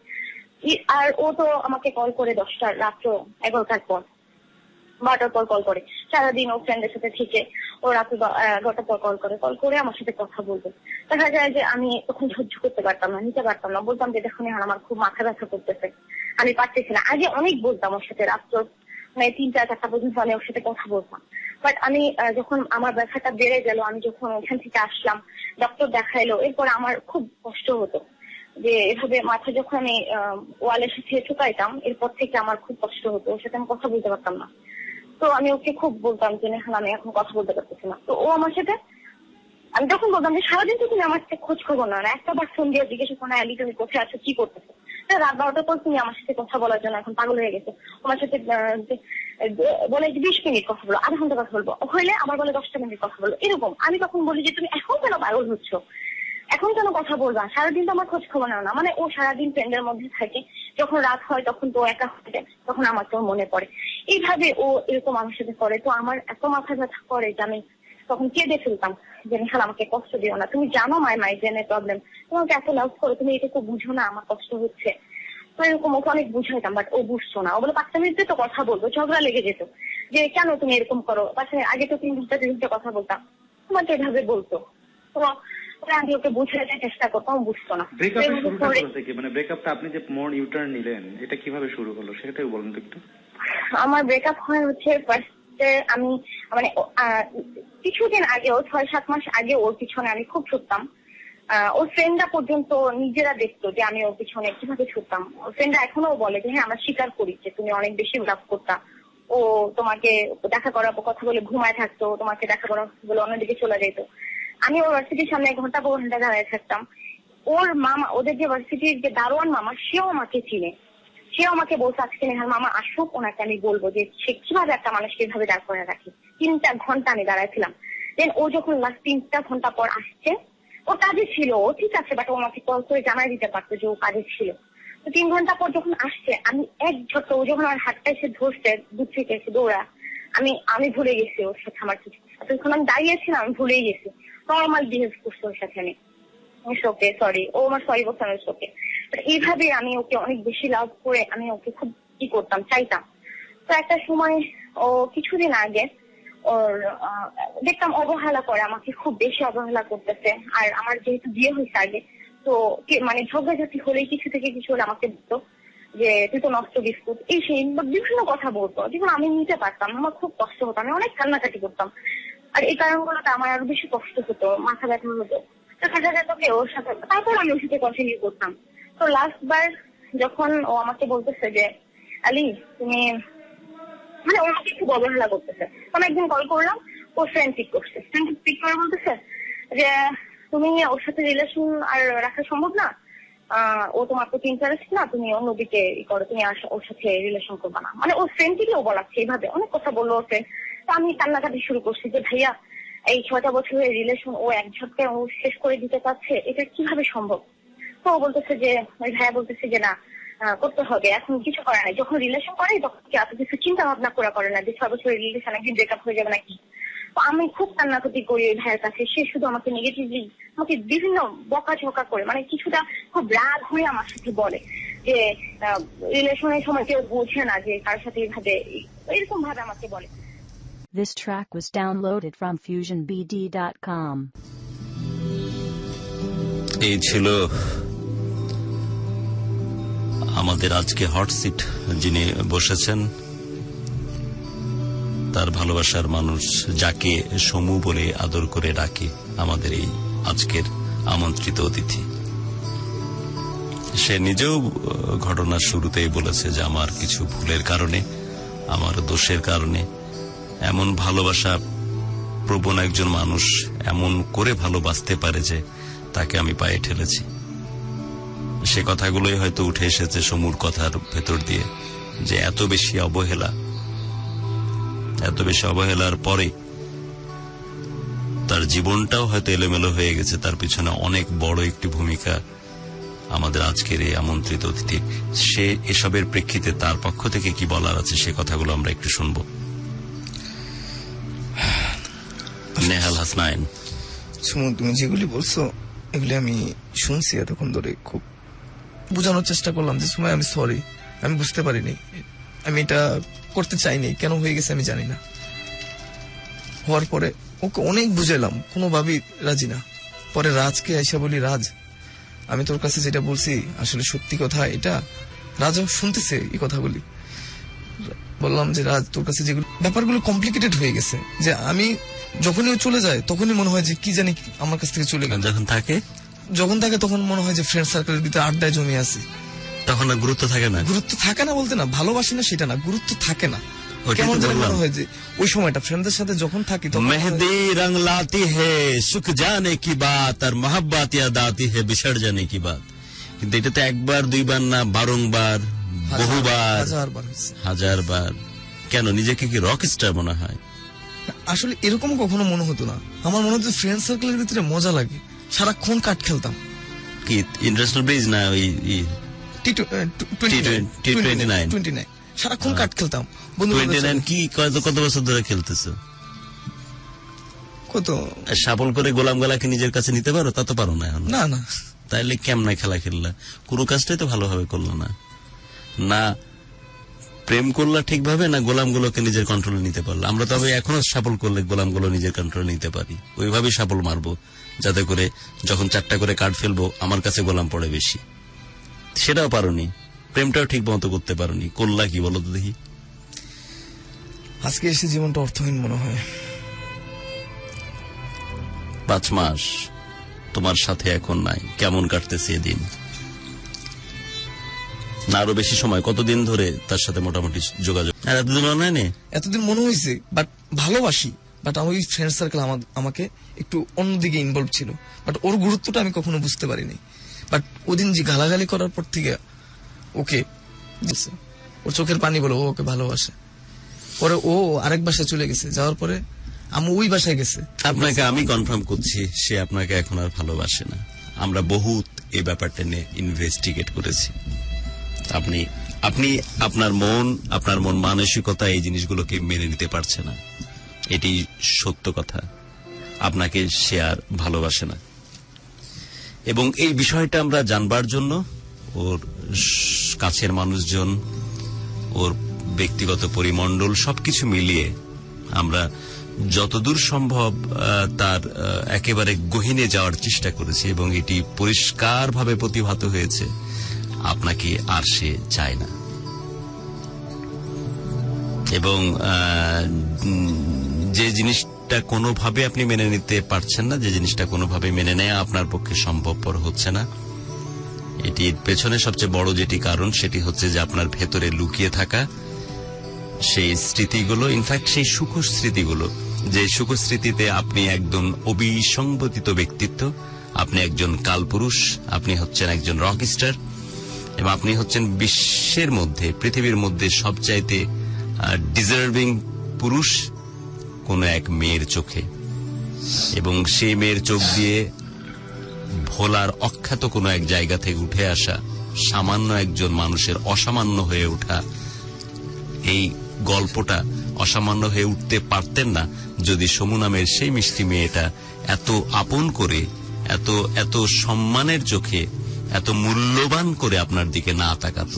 আর ও তো আমাকে কল করে 10টার রাত্র 11টার পর 12টার পর কল করে, সারাদিন ও ফ্রেন্ডের সাথে থেকে ও রাত্রে 11টার পর কল করে আমার সাথে কথা বলবে। দেখা যায় যে আমি তখন সহ্য করতে পারতাম না, নিতে পারতাম না, বলতাম যে দেখুন আমার খুব মাথা ব্যথা করতেছে, আমি পারতেছি না। আগে অনেক বলতাম ওর সাথে, রাত্র মানে 3-4টা পর্যন্ত আমি ওর সাথে কথা বলতাম। বাট আমি যখন আমার ব্যথাটা বেড়ে গেল, আমি যখন ওখান থেকে আসলাম, ডক্টর দেখাইলো, এরপর আমার খুব কষ্ট হতো যে এভাবে মাথা যখন আমি ওয়ালের সাথে ঠুকাইতাম, এরপর থেকে আমার খুব কষ্ট হতো, ওর সাথে আমি কথা বলতে পারতাম না। তো আমি ওকে খুব বলতাম যে আমি এখন কথা বলতে পারতেছি না। তো ও আমার সাথে, আমি তখন বলতাম যে সারাদিন তো তুমি আমার সাথে খোঁজ খবর না, একটা বার ফোন দিয়ে জিজ্ঞেস করো না আলি তুমি কোথায় আছো, কি করতেছো। রাত 12টার পর তুমি আমার সাথে কথা বলার জন্য এখন পাগল হয়ে গেছে। আমার সাথে বলে 20 মিনিট কথা বলো, আধা ঘন্টা কথা বলবো, হইলে আবার বলে 10টা মিনিট কথা বলো, এরকম। আমি তখন বলি যে তুমি এখন কেন পাগল হচ্ছ, এখন কেন কথা বলবা, সারাদিন তো আমার খোঁজ খবর নাও না। মানে ও সারাদিন ফ্রেন্ডের মধ্যে থাকে, যখন রাত হয় তখন তো একা হয়ে যায়, তখন আমার তো মনে পড়ে। এইভাবে ও এরকম আমার সাথে করে। তো আমার এত মাথা ব্যথা করে যে আমি তখন কেঁদে ফেলতাম যে নিহাল আমাকে কষ্ট দিও না, তুমি জানো মাইগ্রেনের প্রবলেম, তোমাকে এত লাভ করো, তুমি এটুকু বুঝো না আমার কষ্ট হচ্ছে। তো এরকম ওকে অনেক বুঝাইতাম, বাট ও বুঝতো না। ও বলে 5 মিনিটে তো কথা বলবো, ঝগড়া লেগে যেত যে কেন তুমি এরকম করো, পাশে আগে তো 3 ঘন্টা কথা বলতাম, তোমাকে এভাবে বলতো। তো আমি ওকে বুঝাইতে চেষ্টা করতাম, বুঝতো না। মানে ব্রেকআপটা আপনি যে মোর ইউটার্ন নিলেন, এটা কিভাবে শুরু হলো সেটাই বলুন তো একটু। আমার ব্রেকআপ হয় হচ্ছে ফার্স্টে আমি মানে কিছুদিন আগেও 6-7 মাস আগে ওর পিছনে আমি খুব ছুটতাম। ওর ফ্রেন্ডরা পর্যন্ত নিজেরা দেখতো যে আমি ওর পিছনে কিভাবে ছুটতাম। ওর ফ্রেন্ডরা এখনো বলে যে হ্যাঁ আমরা স্বীকার করি যে তুমি অনেক বেশি লাভ করতা। ও তোমাকে দেখা করার কথা বলে ঘুমায় থাকতো, তোমাকে দেখা করার বলে অন্যদিকে চলে যেত। আমি ওর ভার্সিটির সামনে ঘন্টা পর ঘন্টা দাঁড়িয়ে থাকতাম। ওর মামা, ওদের যে ভার্সিটির যে দারোয়ান মামা, সেও আমাকে চিনে, সেও আমাকে বলছে আজকে নেহাল মামা আসুক, ওনাকে আমি বলবো যে সে কিভাবে একটা মানুষকে এভাবে দাঁড় করে রাখে। 3টা ঘন্টা আমি দাঁড়াইছিলাম। দেন ও যখন লাস্ট 3টা ঘন্টা পর আসছে, ও কাজে ছিল, ও ঠিক আছে, বাট ও আমাকে কল করে জানাই দিতে পারতো যে ও কাজে ছিল। তো 3 ঘন্টা পর যখন আসছে, আমি এক ঝট্ট, ও যখন আমার হাতটা এসে ধরছে, দূর থেকে এসে দৌড়া, আমি ভুলে গেছি ওর সাথে আমার কিছু। তখন আমি দাঁড়িয়েছিলাম, আমি ভুলেই গেছি। নর্মাল বিহেভ করছে ওর সাথে আমি, ওকে সরি, ও আমার সরি বলছে, আমি ওকে। এইভাবে আমি ওকে অনেক বেশি লাভ করে আমি ওকে খুব করতাম, চাইতাম। তো একটা সময় ও কিছুদিন আগে ওর দেখতাম অবহেলা করে, আমাকে খুব বেশি অবহেলা করতেছে। আর আমার যেহেতু বিয়ে হয়েছে আগে, তো মানে ঝগড়াঝাটি হলেই কিছু থেকে কিছু হলে আমাকে দিত যে তুই তো নষ্ট বিস্কুট, এই সেই বিভিন্ন কথা বলতো, যেগুলো আমি নিতে পারতাম, আমার খুব কষ্ট হতো, আমি অনেক কান্নাকাটি করতাম। আর এই কারণগুলোতে আমার আরো বেশি কষ্ট হতো, মাথা ব্যথা হতো। দেখা যেত ওর সাথে, তারপর আমি ওর সাথে কন্টিনিউ করতাম। তো লাস্ট বার যখন ও আমাকে বলতেছে যে আলি তুমি, মানে ও আমাকে খুব অবহেলা করতেছে, আমি একদিন কল করলাম, ও ফ্রেন্ড পিক করছে, ফ্রেন্ড পিক করে বলতেছে যে তুমি ওর সাথে রিলেশন আর রাখা সম্ভব না, ও তোমার প্রতি ইন্টারেস্ট না, তুমি অন্যদিকে করো, তুমি ওর সাথে রিলেশন করবে না। মানে ওর ফ্রেন্ডটিকেও বলাচ্ছে এইভাবে, অনেক কথা বললো ওর ফ্রেন্ড। তো আমি কান্নাকাটি শুরু করছি যে ভাইয়া এই 6টা বছরের রিলেশন ও এক ঝটকায় ও শেষ করে দিতে চাচ্ছে, এটা কিভাবে সম্ভব? তো ও বলতেছে যে, ওই ভাইয়া বলতেছে যে না করতে হবে, এখন কিছু করে নাই, যখন রিলেশন করে তখন কি এত কিছু চিন্তা ভাবনা করে না যে 6 বছরের রিলেশন একদিন ব্রেকআপ হয়ে যাবে নাকি। তো আমি খুব কান্নাকাটি করি ওই ভাইয়ের কাছে, সে শুধু আমাকে নেগেটিভলি, আমাকে বিভিন্ন বকাঝকা করে, মানে কিছুটা খুব রাগ হয়ে আমার সাথে বলে যে রিলেশনের সময় কেউ বোঝে না যে কার সাথে এইভাবে, এরকম ভাবে আমাকে বলে। This track was downloaded from FusionBD.com. এই ছিল আমাদের আজকে হট সিট, যিনি বসেছেন তার ভালোবাসার মানুষ, যাকে সমু বলে আদর করে ডাকে আমাদের এই আজকের আমন্ত্রিত অতিথি। সে নিজেও ঘটনার শুরুতেই বলেছে যে আমার কিছু ভুলের কারণে, আমার দোষের কারণে এমন ভালোবাসা প্রবণ একজন মানুষ এমন করে ভালোবাসতে পারে যে তাকে আমি পায়ে ঠেলেছি। সে কথাগুলোই হয়তো উঠে এসেছে সমুর কথার ভেতর দিয়ে, যে এত বেশি অবহেলার পরে তার জীবনটাও হয়তো এলোমেলো হয়ে গেছে। তার পিছনে অনেক বড় একটি ভূমিকা আমাদের আজকের এই আমন্ত্রিত অতিথি। সে এসবের প্রেক্ষিতে তার পক্ষ থেকে কি বলার আছে সে কথাগুলো আমরা একটু শুনব। নেহাল হাসনাইন। সুমন, তুমি যেগুলি বলছো এগুলি আমি শুনছি এতক্ষণ ধরে, খুব বোঝানোর চেষ্টা করলাম যে সময় আমি সরি, আমি বুঝতে পারিনি, আমি এটা করতে চাইনি, কেন হয়ে গেছে আমি জানি না। হওয়ার পরে ওকে অনেক বুঝাইলাম, কোনোভাবেই রাজি না। পরে রাজকে এসে বলি, রাজ আমি তোর কাছে যেটা বলছি আসলে সত্যি কথা এটা। রাজও শুনতেছে এই কথাগুলি। বললাম যে রাজ তোর কাছে যেগুলো ব্যাপারগুলো কমপ্লিকেটেড হয়ে গেছে, যে আমি যখনই ও চলে যায় তখনই মনে হয় যে কি জানি আমার কাছ থেকে চলে গেল। যখন থাকে তখন মনে হয় যে ফ্রেন্ড সার্কেলের ভিতরে আড্ডায় জমে আছে, তখন আর গুরুত্ব থাকে না। গুরুত্ব থাকে না বলতে না, ভালোবাসি না সেটা না, গুরুত্ব থাকে না। কেমন যেন মনে হয় যে ওই সময়টা ফ্রেন্ডদের সাথে যখন থাকি তখন মেহেদি রং লাতি হে সুখ জানে কি বাত আর মোহাব্বত ইয়াদ আতি হে বিছড় জানে কি বাত। কিন্তু এটা তো একবার দুইবার না, বারংবার, বহুবার, হাজারবার। কেন নিজেকে কি রক স্টার মনে হয়? আসলে এরকম কখনো মনে হতো না। আমার মনে হতো ফ্রেন্ড সার্কেলের ভিতরে মজা লাগে, সারাক্ষণ কাট খেলতাম। কি ইন্টারন্যাশনাল ব্রিজ না ওই T29 সারাক্ষণ কাট খেলতাম। কি কত বছর ধরে খেলতেছো? কত সাবল করে গোলাম গলাকে নিজের কাছে নিতে পারো? তা তো পারো না এখন। না। তাইলে কেমন খেলা খেললা? কোনো কাজটাই তো ভালোভাবে করলো না। না প্রেম করলা ঠিকভাবে, না গোলামগুলোকে নিজের কন্ট্রোলে নিতে পারলো। আমরা তবে এখনো সাবল করলে গোলামগুলো নিজের কন্ট্রোলে নিতে পারি, ওইভাবেই সাবল মারবো, যাতে করে যখন 4টা করে কার্ড ফেলবো আমার কাছে গোলাম পড়ে বেশি। সেটাও পারোনি, প্রেমটাও ঠিক মতো করতে পারোনি। করলা কি বলো তো দেখি? আজকে এসে জীবনটা অর্থহীন মনে হয়। 5 মাস তোমার সাথে এখন নাই, কেমন কাটতেছে এদিন? না আরো বেশি সময়? কতদিন ধরে তার সাথে মোটামুটি যোগাযোগ? আর এতদিন অনলাইনে? এতদিন মনে হয়েছে, বাট ভালোবাসি, বাট আমার ওই ফ্রেন্ড সার্কেল আমাকে একটু অন্যদিকে ইনভলভ ছিল, বাট ওর গুরুত্বটা আমি কখনো বুঝতে পারিনি। বাট ওদিন যে গালাগালি করার পর থেকে ওকে, ওর চোখের পানি বলো, ও ওকে ভালোবাসে। পরে ও আরেক বাসায় চলে গেছে, যাওয়ার পরে আমি ওই বাসায় গেছে। আপনাকে আমি কনফার্ম করছি সে আপনাকে এখন আর ভালোবাসে না। আমরা বহুত এই ব্যাপারটা নিয়ে ইনভেস্টিগেট করেছি। আপনি আপনার মন মানসিকতা এই জিনিসগুলোকে মেনে নিতে পারছে না, এটি সত্য কথা। আপনাকে সে আর ভালোবাসে না, এবং এই বিষয়টা আমরা জানবার জন্য ওর কাছের মানুষজন, ওর ব্যক্তিগত পরিমণ্ডল সবকিছু মিলিয়ে আমরা যতদূর সম্ভব তার একেবারে গহীনে যাওয়ার চেষ্টা করেছি, এবং এটি পরিষ্কারভাবে প্রতিভাত হয়েছে আপনাকে আর সে চায় না। এবং যে জিনিসটা কোনোভাবে আপনি মেনে নিতে পারছেন না, যে জিনিসটা কোনোভাবে মেনে নেওয়া আপনার পক্ষে সম্ভবপর হচ্ছে না, এটির পেছনে সবচেয়ে বড় যেটি কারণ সেটি হচ্ছে যে আপনার ভেতরে লুকিয়ে থাকা সেই স্মৃতিগুলো, ইনফ্যাক্ট সেই সুখ স্মৃতিগুলো, যে সুখ স্মৃতিতে আপনি একদম অবিসংবদিত ব্যক্তিত্ব, আপনি একজন কালপুরুষ, আপনি হচ্ছেন একজন রকস্টার, এবং আপনি হচ্ছেন বিশ্বের মধ্যে, পৃথিবীর মধ্যে সবচাইতে ডিজার্ভিং পুরুষ কোন এক মেয়ের চোখে, এবং সেই মেয়ের চোখ দিয়ে ভোলার অখ্যাত কোন এক জায়গা থেকে উঠে আসা সামান্য একজন মানুষের অসামান্য হয়ে ওঠা, এই গল্পটা অসামান্য হয়ে উঠতে পারতেন না যদি সমু নামের সেই মিষ্টি মেয়েটা এত আপন করে, এত এত সম্মানের চোখে, এত মূল্যবান করে আপনার দিকে না তাকাত।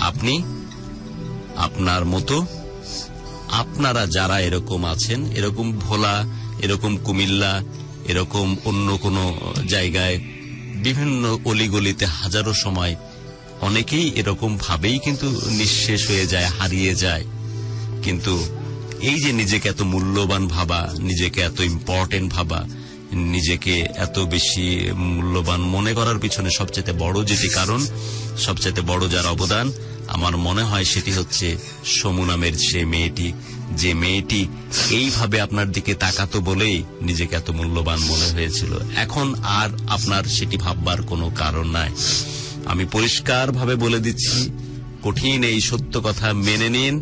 আপনি, আপনার মতো আপনারা যারা এরকম আছেন, এরকম ভোলা, এরকম কুমিল্লা, এরকম অন্য কোন জায়গায় বিভিন্ন অলিগলিতে হাজারো সময় অনেকেই এরকম ভাবেই কিন্তু নিঃশেষ হয়ে যায়, হারিয়ে যায়। কিন্তু এই যে নিজেকে এত মূল্যবান ভাবা, নিজেকে এত ইম্পর্টেন্ট ভাবা, নিজেকে এত বেশি মূল্যবান মনে করার পিছনে সবচেয়ে বড় যেটি কারণ, সবচেয়ে বড় যার অবদান, আমার মনে হয় সেটি হচ্ছে সমু নামের সে মেয়েটি, যে মেয়েটি এইভাবে আপনার দিকে তাকাতো বলেই নিজেকে এত মূল্যবান মনে হয়েছিল। এখন আর আপনার সেটি ভাববার কোনো কারণ নাই। আমি পরিষ্কারভাবে বলে দিচ্ছি, কঠিন এই সত্য কথা মেনে নিন,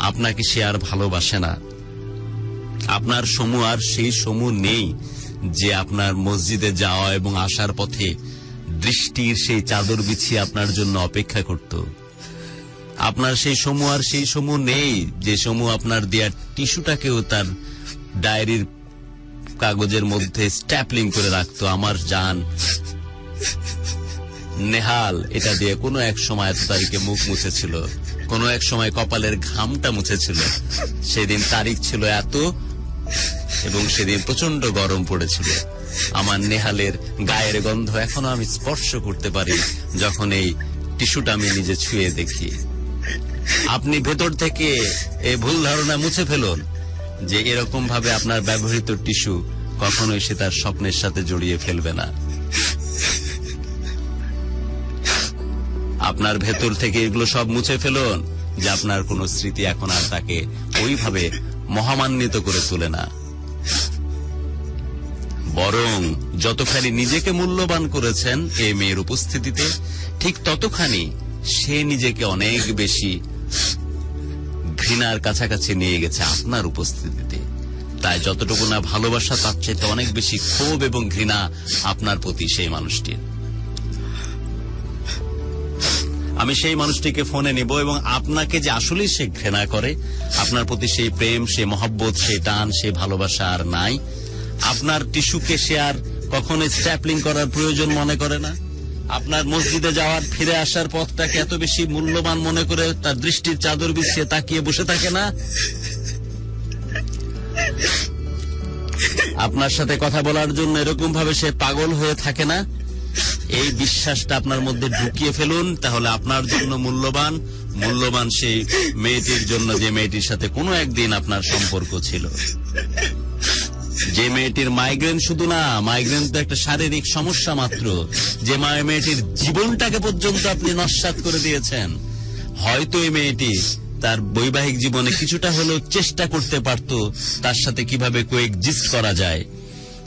আপনাকে সে আর ভালোবাসে না। আপনার সমু আর সেই সমু নেই যে আপনার মসজিদে যাওয়া এবং আসার পথে দৃষ্টির সেই চাদর বিছিয়ে আপনার জন্য অপেক্ষা করত। আপনার সেই সমু আর সেই সমু নেই যে সমু আপনার দেয়া টিস্যুটাকেও তার ডায়েরির কাগজের মধ্যে স্ট্যাপলিং করে রাখতো। আমার জান নেহাল এটা দিয়ে কোনো এক সময় এত তারিখে মুখ মুছেছিল, কোনো এক সময় কপালের ঘামটা মুছেছিল। সেদিন তারিখ ছিল এত, এবং সেদিন প্রচন্ড গরম পড়েছিল। আমার নেহালের গায়ের গন্ধ এখনো আমি স্পর্শ করতে পারি যখন এই টিস্যুটা আমি নিজে ছুঁয়ে দেখি। আপনি ভেতর থেকে এই ভুল ধারণা মুছে ফেলুন যে এরকম ভাবে আপনার ব্যবহৃত টিস্যু কখনোই সে তার স্বপ্নের সাথে জড়িয়ে ফেলবে না। আপনার ভেতর থেকে এগুলো সব মুছে ফেলুন যে আপনার কোন স্মৃতি এখন আর তাকে ওইভাবে মহামান্বিত করে তোলে না। বরং যতখানি নিজেকে মূল্যবান করেছেন এই মেয়ের উপস্থিতিতে, ঠিক ততখানি সে নিজেকে অনেক বেশি ঘৃণার কাছাকাছি নিয়ে গেছে আপনার উপস্থিতিতে। তাই যতটুকু না ভালোবাসা, তার চাইতে অনেক বেশি ক্ষোভ এবং ঘৃণা আপনার প্রতি সেই মানুষটির। আমি সেই মানুষটিকে ফোনে নেব এবং আপনাকে যে আসলে সে ঘৃণা করে, আপনার প্রতি সেই প্রেম, সেই মহব্বত, সেই টান, সেই ভালোবাসা আর নাই। আপনার টিস্যুকে সে আর কখনো স্ট্যাপলিং করার প্রয়োজন মনে করে না। আপনার মসজিদে যাওয়ার, ফিরে আসার পথটাকে এত বেশি মূল্যবান মনে করে তার দৃষ্টির চাদর বিছিয়ে তাকিয়ে বসে থাকে না। আপনার সাথে কথা বলার জন্য এরকম ভাবে সে পাগল হয়ে থাকে না। এই বিশ্বাসটা আপনার মধ্যে ঢুকিয়ে ফেলুন, তাহলে আপনার জন্য মূল্যবান, মূল্যবান সেই মেয়েটির জন্য যে মেয়েটির সাথে কোনো একদিন আপনার সম্পর্ক ছিল। যে মেয়েটির মাইগ্রেন শুধু না, মাইগ্রেন তো একটা শারীরিক সমস্যা মাত্র, যে মেয়েটির জীবনটাকে পর্যন্ত আপনি নস্যাৎ করে দিয়েছেন। হয়তো এই মেয়েটি তার বৈবাহিক জীবনে কিছুটা হলেও চেষ্টা করতে পারত তার সাথে কিভাবে কোএক্সিস্ট করা যায়,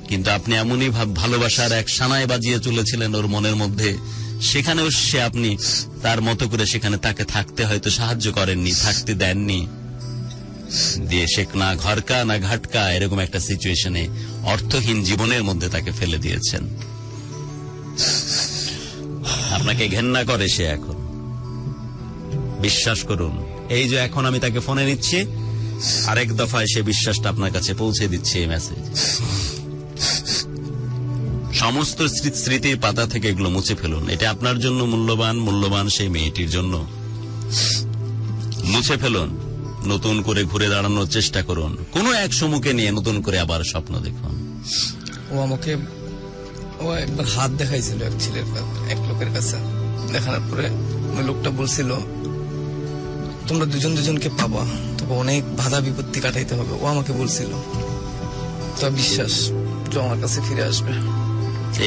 কিন্তু আপনি এমনই ভালোবাসার এক সানাই বাজিয়ে চলেছিলেন ওর মনের মধ্যে, সেখানেও সে আপনি তার মতো করে সেখানে তাকে থাকতে হয়তো সাহায্য করেননি, থাকতে দেননি, দিয়ে সে না ঘরকা না ঘাটকা এরকম একটা সিচুয়েশনে অর্থহীন জীবনের মধ্যে তাকে ফেলে দিয়েছেন। আপনাকে ঘেন্না করে সে এখন। বিশ্বাস করুন, এই যে এখন আমি তাকে ফোনে নিচ্ছি, আরেক দফায় সে বিশ্বাসটা আপনার কাছে পৌঁছে দিচ্ছে এই মেসেজ। সমস্ত স্মৃতির পাতা থেকে এগুলো মুছে ফেলুন। এটা আপনার জন্য মূল্যবান, মূল্যবান সেই মেয়েটির জন্য। মুছে ফেলুন, নতুন করে ঘুরে দাঁড়ানোর চেষ্টা করুন, কোনো এক সমুখে নিয়ে নতুন করে আবার স্বপ্ন দেখুন। ও একবার হাত দেখাইছিল এক ছেলের, এক লোকের কাছে। দেখানোর পরে ওই লোকটা বলছিল তোমরা দুজন দুজনকে পাবা, তবে অনেক বাধা বিপত্তি কাটাইতে হবে। ও আমাকে বলছিল, তো বিশ্বাস যে আমার কাছে ফিরে আসবে।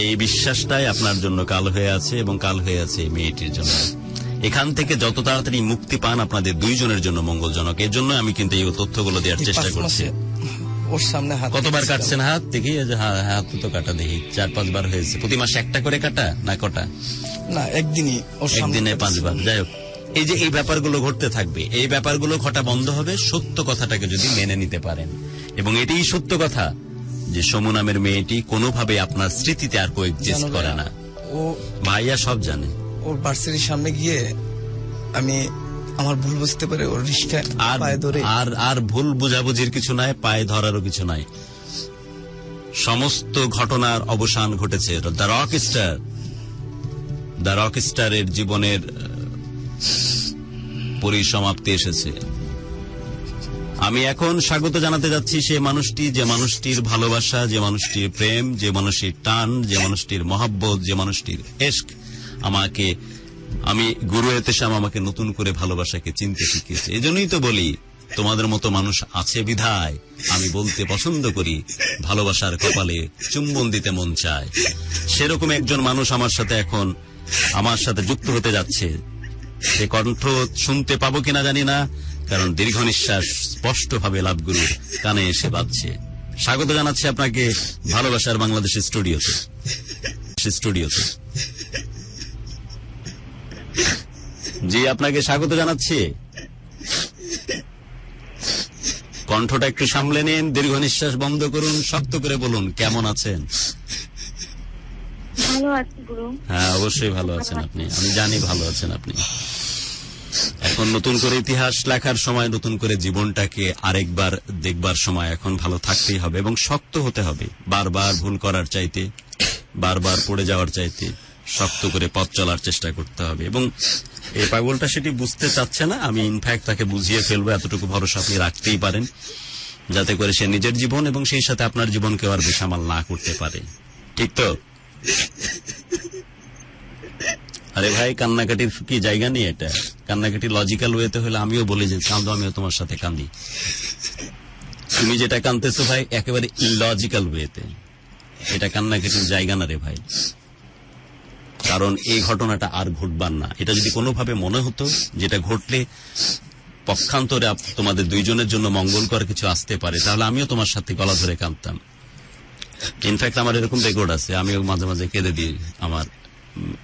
এই বিশ্বাসটাই আপনার জন্য কাল হয়ে আছে, এবং কাল হয়ে আছে এই মেয়েটির জন্য। এখান থেকে যত তাড়াতাড়ি মুক্তি পান আপনাদের দুইজনের জন্য মঙ্গলজনক। এর জন্য আমি কিন্তু এই তথ্যগুলো দেওয়ার চেষ্টা করছি। ওর সামনে হাত কতবার কাটছেন হাত দেখি? হাত তো কাটা দেখি 4-5 বার হয়েছে। প্রতি মাসে একটা করে কাটা না কটা? না, একদিনই ওর সামনে একদিনে 5 বার। যাই হোক, এই যে এই ব্যাপারগুলো ঘটতে থাকবে, এই ব্যাপারগুলো ঘটা বন্ধ হবে সত্য কথাটাকে যদি মেনে নিতে পারেন। এবং এটাই সত্য কথা যে সমু নামের মেয়েটি কোনোভাবে আপনার স্মৃতিতে আর কোএক্সিস্ট করে না। ও ভাইয়া সব জানে। ওর ভার্সিটির সামনে গিয়ে আমি আমার ভুল বুঝতে পারে ওর রিস্কা পায়ে ধরে। আর ভুল বুঝাবুঝির কিছু নাই, পায়ে ধরারও কিছু নাই। সমস্ত ঘটনার অবসান ঘটেছে। দ্য রক স্টারের জীবনের পরিসমাপ্তি এসেছে। আমি এখন স্বাগত জানাতে যাচ্ছি সে মানুষটি, যে মানুষটির ভালোবাসা, যে মানুষটির প্রেম, যে মানুষটির টান, যে মানুষটির মহব্বত, যে মানুষটির এশক আমি গুরু এতেশাম আমাকে নতুন করে ভালোবাসাকে চিনতে শিখিয়েছে। এজন্যই তো বলি তোমাদের মতো মানুষ আছে বিধায় আমি বলতে পছন্দ করি ভালোবাসার কপালে চুম্বন দিতে মন চায়। সেরকম একজন মানুষ আমার সাথে যুক্ত হতে যাচ্ছে। সে কণ্ঠ শুনতে পাবো কিনা জানি না, কারণ দীর্ঘ নিঃশ্বাস স্পষ্টভাবে লাভগুরুর কানে এসে বাজছে। স্বাগত জানাচ্ছি আপনাকে ভালোবাসার বাংলাদেশের স্টুডিওতে। জি, আপনাকে স্বাগত জানাচ্ছি। কণ্ঠটা একটু সামলে নিন, দীর্ঘ নিঃশ্বাস বন্ধ করুন, শক্ত করে বলুন কেমন আছেন? ভালো আছি গুরু। হ্যাঁ, অবশ্যই ভালো আছেন আপনি, আমি জানি ভালো আছেন আপনি। এখন নতুন করে ইতিহাস লেখার সময়, নতুন করে জীবনটাকে আরেকবার দেখবার সময়। এখন ভালো থাকতেই হবে এবং শক্ত হতে হবে। বারবার ভুল করার চাইতে, বারবার পড়ে যাওয়ার চাইতে শক্ত করে পথ চলার চেষ্টা করতে হবে। এবং এই পাগলটা সেটি বুঝতে চাচ্ছে না, আমি ইনফ্যাক্ট তাকে বুঝিয়ে ফেলবো, এতটুকু ভরসা আপনি রাখতেই পারেন, যাতে করে সে নিজের জীবন এবং সেই সাথে আপনার জীবনকে আর বেসামাল না করতে পারে। ঠিক তো? আরে ভাই, কান্নাকাটির কি জায়গা নেই? এটা কান্নাকাটি লজিক্যাল ওয়েতে হলে আমিও বলি যে কান্দো, আমিও তোমার সাথে কান্দি। তুমি যেটা কান্দতেছো ভাই একেবারে ইলজিক্যাল ওয়েতে, এটা কান্নাকাটির জায়গা না রে ভাই। কারণ এই ঘটনাটা আর ঘটবার না। এটা যদি কোনোভাবে মনে হতো যেটা ঘটলে পক্ষান্তরে তোমাদের দুইজনের জন্য মঙ্গলকর কিছু আসতে পারে, তাহলে আমিও তোমার সাথে গলা ধরে কাঁদতাম। ইনফ্যাক্ট আমার এরকম রেকর্ড আছে, আমিও মাঝে মাঝে কেঁদে দিই আমার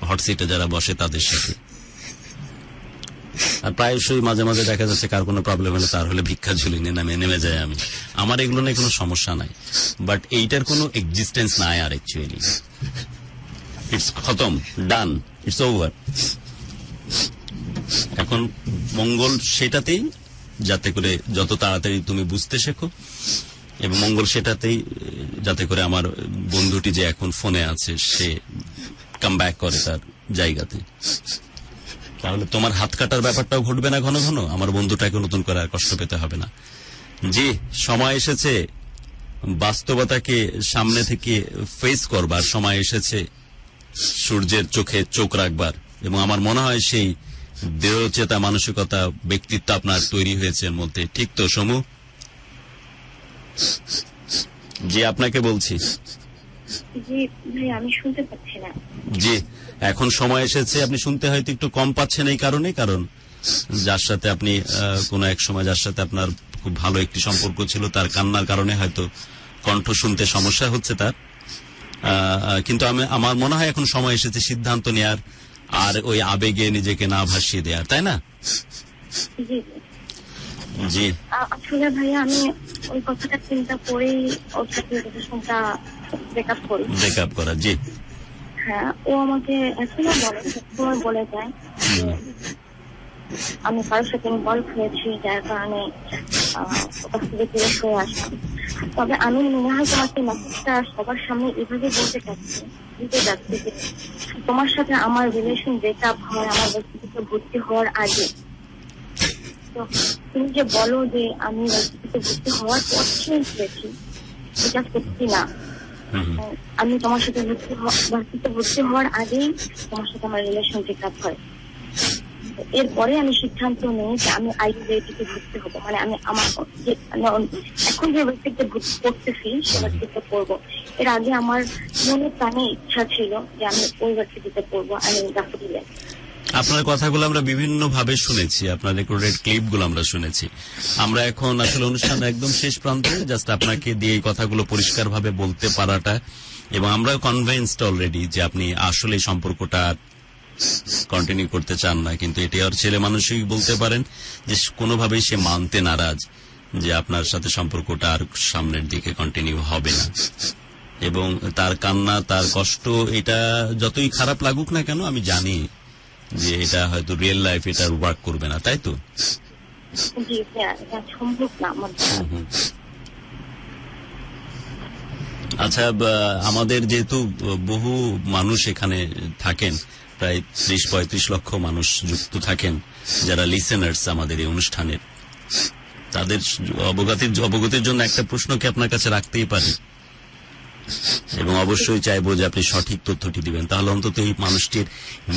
হট সিটে যারা বসে তাদের সাথে। আর প্রায়শই মাঝে মাঝে দেখা যাচ্ছে কার কোনো প্রবলেম হলে তার হলে ভিক্ষা ঝুলি নিয়ে নেমে যায় আমি। আমার এগুলো নিয়ে কোনো সমস্যা নাই, বাট এইটার কোনো এক্সিস্টেন্স নাই আর অ্যাকচুয়ালি। ইটস খতম, ডান, ইটস ওভার। এখন মঙ্গল সেটাতেই, যাতে করে যত তাড়াতাড়ি তুমি বুঝতে শেখো, এবং মঙ্গল সেটাতেই যাতে করে আমার বন্ধুটি যে এখন ফোনে আছে সে কাম ব্যাক করে তার জায়গাতে। তাহলে তোমার হাত কাটার ব্যাপারটাও ঘটবে না ঘন ঘন, আমার বন্ধুটাকে নতুন করে আর কষ্ট পেতে হবে না। জি, সময় এসেছে বাস্তবতাকে সামনে থেকে ফেস করবার, সময় এসেছে সূর্যের চোখে চোখ রাখবার। এবং আমার মনে হয় সেই দৃঢ়চেতা মানসিকতা, ব্যক্তিত্ব আপনার তৈরি হয়েছে এর মধ্যে। ঠিক তো সমু? জি, আপনাকে বলছি। জি ভাই, আমি শুনতে পাচ্ছি না। জি, এখন সময় এসেছে। আপনি শুনতে হয়তো একটু কম পাচ্ছেন এই কারণে, কারণ যার সাথে আপনি কোনো এক সময় যার সাথে আপনার খুব ভালো একটি সম্পর্ক ছিল, তার কান্নার কারণে হয়তো কণ্ঠ শুনতে সমস্যা হচ্ছে তার। কিন্তু আমার মনে হয় এখন সময় এসেছে সিদ্ধান্ত নেয়ার, আর ওই আবেগে নিজেকে না ভাসিয়ে দেয়ার, তাই না? জি, আসলে ভাইয়া আমি ওই কথাটা চিন্তা করেই ওর সাথে রিলেশনটা ব্রেকআপ করি। ব্রেকআপ করা, জি। হ্যাঁ, ও আমাকে এখনো বলে যায় যে আমি কারোর সাথে ইনভলভ হয়েছি, যার কারণে ওটা থেকে ফিরে হয়ে আসলাম। তবে আমি মনে হয় তোমাকে মেসেজটা সবার সামনে এভাবে দিতে যাচ্ছি যে তোমার সাথে আমার রিলেশন ব্রেকআপ হয় আমার ব্যক্তিগত ভর্তি হওয়ার আগে। তো তুমি যে বলো যে আমি ব্যক্তিগত ভর্তি হওয়ার পর চেঞ্জ হয়েছি, এটা সত্যি না। আমি তোমার সাথে ভর্তি হওয়ার আগেই তোমার সাথে আমার রিলেশন ব্রেকআপ হয়। এরপরে আমি সিদ্ধান্ত নিই যে আমি আইইউআইটিতে ভর্তি হবো, মানে আমি আমার এখন যে ব্যক্তিতে ভর্তি করতেছি সে ব্যক্তিতে পড়বো। এর আগে আমার মনে প্রাণে ইচ্ছা ছিল যে আমি ওই ব্যক্তিতে পড়বো, আমি দাফুদিলে। আপনার কথাগুলো আমরা বিভিন্ন ভাবে শুনেছি, আপনার রেকর্ডেড ক্লিপগুলো আমরা শুনেছি। আমরা এখন আসলে অনুষ্ঠানের একদম শেষ প্রান্তে, জাস্ট আপনাকে দিয়ে এই কথাগুলো পরিষ্কার ভাবে বলতে পারাটা, এবং আমরা কনভিন্সড অলরেডি যে আপনি আসলে সম্পর্কটা কন্টিনিউ করতে চান না, কিন্তু এটি আর ছেলে মানুষই বলতে পারেন যে কোনোভাবেই সে মানতে নারাজ যে আপনার সাথে সম্পর্কটা আর সামনের দিকে কন্টিনিউ হবে না। এবং তার কান্না, তার কষ্ট, এটা যতই খারাপ লাগুক না কেন, আমি জানি যে এটা হয়তো রিয়েল লাইফ এটা ওয়ার্ক করবে না, তাই তো? জি এটা সম্ভব না আমার দ্বারা। আচ্ছা, আমাদের যেহেতু বহু মানুষ এখানে থাকেন, প্রায় 30-35 লক্ষ মানুষ যুক্ত থাকেন যারা লিসেনার্স আমাদের এই অনুষ্ঠানের, তাদের অবগতির জন্য একটা প্রশ্ন কি আপনার কাছে রাখতেই পারি, এবং অবশ্যই চাইবো যে আপনি সঠিক তথ্যটি দিবেন, তাহলে অন্তত এই মানুষটির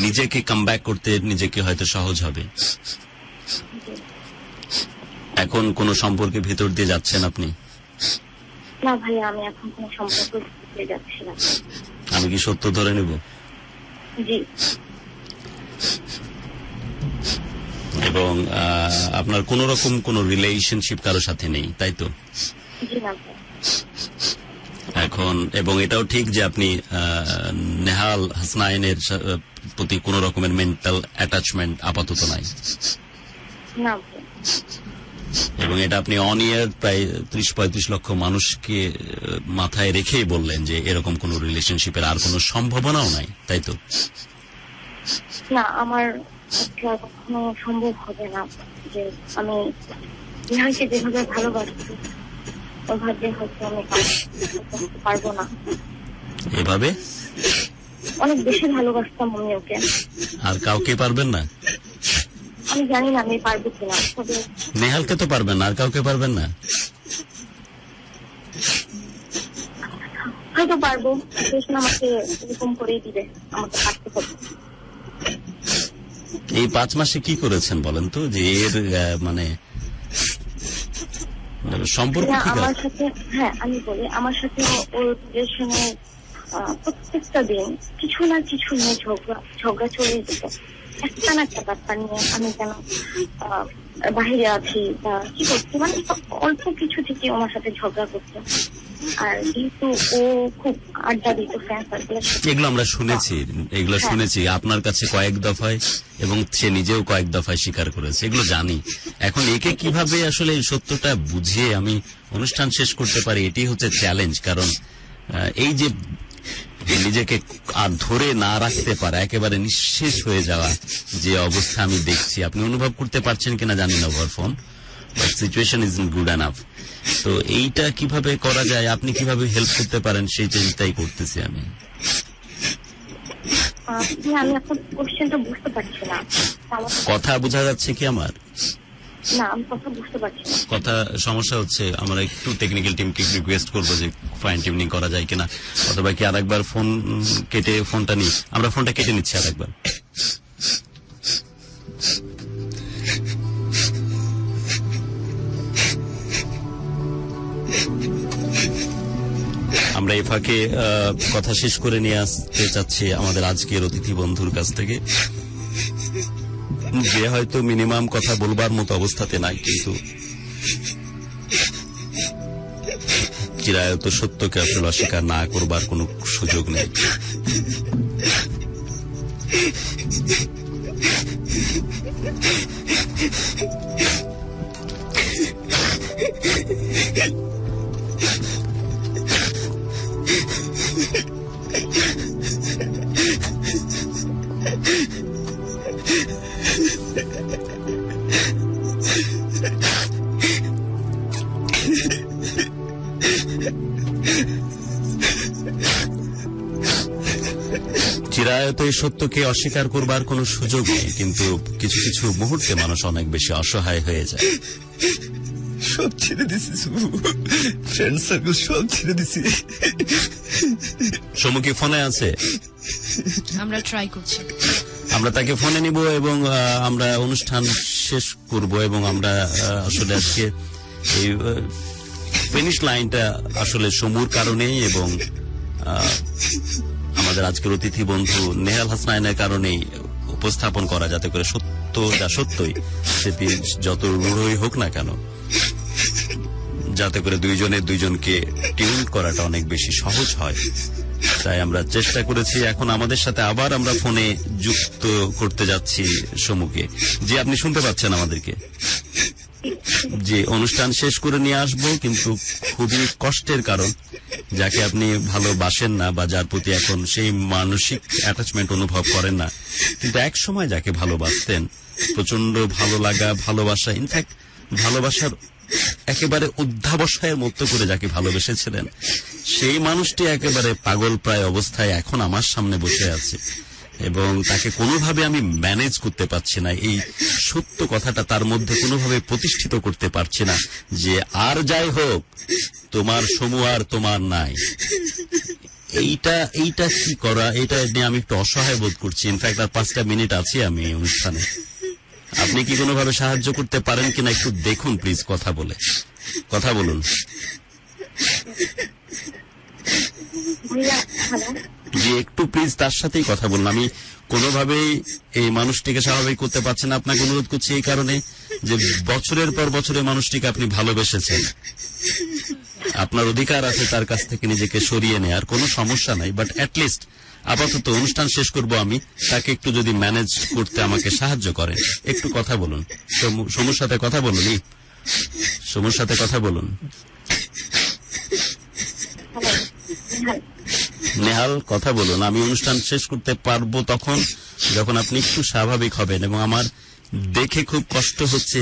নিজেকে কামব্যাক করতে নিজেকে হয়তো সহজ হবে। এখন কোন সম্পর্কের ভিতর দিয়ে যাচ্ছেন আপনি? না ভাইয়া, আমি এখন কোনো সম্পর্কে যাচ্ছি না। আমি কি সত্য ধরে নেব? জি। এবং আপনার কোন রকম কোন রিলেশনশিপ কারোর সাথে নেই, তাই তো? জি না। এখন এবং এটাও ঠিক যে আপনি নেহাল হাসনাইনের প্রতি কোন রকমের মেন্টাল অ্যাটাচমেন্ট আপাতত নাই? না। এবং এটা আপনি অন ইয়ার প্রায় 30-35 লক্ষ মানুষকে মাথায় রেখেই বললেন যে এরকম কোন রিলেশনশিপের আর কোন সম্ভাবনাও নাই, তাই তো? না, আমার কখনো সম্ভব হবে না যে আমি নেহালকে যেভাবে ভালোবাসি ওভাবে হয়তো আমি পারবো না। এভাবে অনেক বেশি ভালোবাসতাম আমি ওকে। আর কাউকে পারবেন না? আমি জানি না আমি পারবো কিনা, তবে নেহালকে তো পারবেন না, আর কাউকে পারবেন না? হয়তো পারবো, কৃষ্ণ আমাকে এরকম করেই দিবে, আমাকে পারতে হবে। এই 5 মাসে কি করেছেন বলেন তো, যে এর মানে সম্পর্ক আমার সাথে? হ্যাঁ, আমি বলি, আমার সাথে ওর রিলেশনে প্রত্যেকটা দিন কিছু না কিছু নিয়ে ঝগড়া চলে যেত। একটা না একটা ব্যাপার নিয়ে আমি কেন বাহিরে আছি বা কি করছি, মানে অল্প কিছু থেকে আমার সাথে ঝগড়া করতো। আর যেহেতু ও খুব আড্ডা দিত ফ্রেন্ড সার্কেলের সাথে, এগুলো শুনেছি আপনার কাছে কয়েক দফায়, এবং সে নিজেও কয়েক দফায় স্বীকার করেছে, এগুলো জানি। এখন একে কিভাবে আসলে এই সত্যটা বুঝিয়ে আমি অনুষ্ঠান শেষ করতে পারি, এটি হচ্ছে চ্যালেঞ্জ। কারণ এই যে নিজেকে আর ধরে না রাখতে পারা, একেবারে নিঃশেষ হয়ে যাওয়া যে অবস্থা আমি দেখছি, আপনি অনুভব করতে পারছেন কিনা জানি না over phone, but situation is good enough. তো এইটা কিভাবে করা যায়, আপনি কিভাবে হেল্প করতে পারেন, সেই চিন্তাই করতেছি আমি। আমি আপনার কোশ্চেনটা বুঝতে পারছি না। কথা বোঝা যাচ্ছে কি আমার? না, আমি কথা বুঝতে পারছি না। কথা সমস্যা হচ্ছে, আমরা একটু টেকনিক্যাল টিমকে রিকোয়েস্ট করবো যে ফাইন টিউনিং করা যায় কিনা, অথবা কি আরেকবার ফোন কেটে ফোনটা নিই, আমরা ফোনটা কেটে নিচ্ছি আরেকবার। আমরা এই ফাঁকে কথা শেষ করে নিয়ে আসতে চাচ্ছি আমাদের আজকের অতিথি বন্ধুর কাছ থেকে, যে হয়তো মিনিমাম কথা বলবার মতো অবস্থাতে নাই, কিন্তু চিরায়ত সত্যকে আসলে অস্বীকার না করবার কোনো সুযোগ নেই। চিরায়ত এই সত্যকে অস্বীকার করবার কোন সুযোগ নেই, কিন্তু কিছু কিছু মুহূর্তে মানুষ অনেক বেশি অসহায় হয়ে যায়। সব ছেড়ে দিছি, ফ্রেন্ড সার্কেল সব ছেড়ে দিছি। সমু কি ফোনে আছে? আমরা ট্রাই করছি, আমরা তাকে ফোনে নিব এবং আমরা অনুষ্ঠান শেষ করব। এবং আমরা আসলে আজকে এই ফিনিশ লাইনটা আসলে সমুর কারণেই এবং আমাদের আজকের অতিথি বন্ধু নেহাল হাসনাইনের কারণেই উপস্থাপন করা, যাতে করে সত্য যা সত্যই সেটি যত রূঢ়ই হোক না কেন, যাতে করে দুইজনকে টিউন করাটা অনেক বেশি সহজ হয়। তাই আমরা চেষ্টা করেছি। এখন আমাদের সাথে আবার আমরা ফোনে যুক্ত করতে যাচ্ছি সমুকে। জি, আপনি শুনতে পাচ্ছেন আমাদেরকে? যে অনুষ্ঠান শেষ করে নিয়ে আসবো, কিন্তু খুবই কষ্টের, কারণ যাকে আপনি ভালোবাসেন না বা যার প্রতি এখন সেই মানসিক অ্যাটাচমেন্ট অনুভব করেন না, কিন্তু এক সময় যাকে ভালোবাসতেন, প্রচন্ড ভালো লাগা, ভালোবাসা, ইনফ্যাক্ট ভালোবাসার একেবারে অধ্যাবসায়ের মতো করে যাকে ভালোবেসেছিলেন, সেই মানুষটি একেবারে পাগল প্রায় অবস্থায় এখন আমার সামনে বসে আছে এবং তাকে কোনোভাবে আমি ম্যানেজ করতে পারছি না। এই সত্য কথাটা তার মধ্যে কোনোভাবে প্রতিষ্ঠিত করতে পারছি না যে আর যাই হোক তোমার সমু আর তোমার নাই। এইটা কি করা, এটা নিয়ে আমি একটু অসহায় বোধ করছি। ইনফ্যাক্ট আর 5টা মিনিট আছি আমি অনুষ্ঠানে। আপনি কি কোনোভাবে সাহায্য করতে পারেন কিনা একটু দেখুন প্লিজ, কথা বলুন। জি, একটু প্লিজ তার সাথেই কথা বলুন। আমি কোনোভাবেই এই মানুষটিকে স্বাভাবিক করতে পারছি না। আপনাকে অনুরোধ করছি এই কারণে যে বছরের পর বছরে মানুষটিকে আপনি ভালোবেসেছেন, আপনার অধিকার আছে তার কাছ থেকে নিজেকে সরিয়ে নেয়ার, কোনো সমস্যা নাই, বাট অ্যাটলিস্ট আপাতত অনুষ্ঠান শেষ করব আমি, তাকে একটু যদি ম্যানেজ করতে আমাকে সাহায্য করেন। একটু কথা বলুন, সমুর সাথে কথা বলুন, সমুর সাথে কথা বলুন। নেহাল, কথা বলুন। আমি অনুষ্ঠান শেষ করতে পারবো তখন যখন আপনি একটু স্বাভাবিক হবেন। এবং আমার দেখে খুব কষ্ট হচ্ছে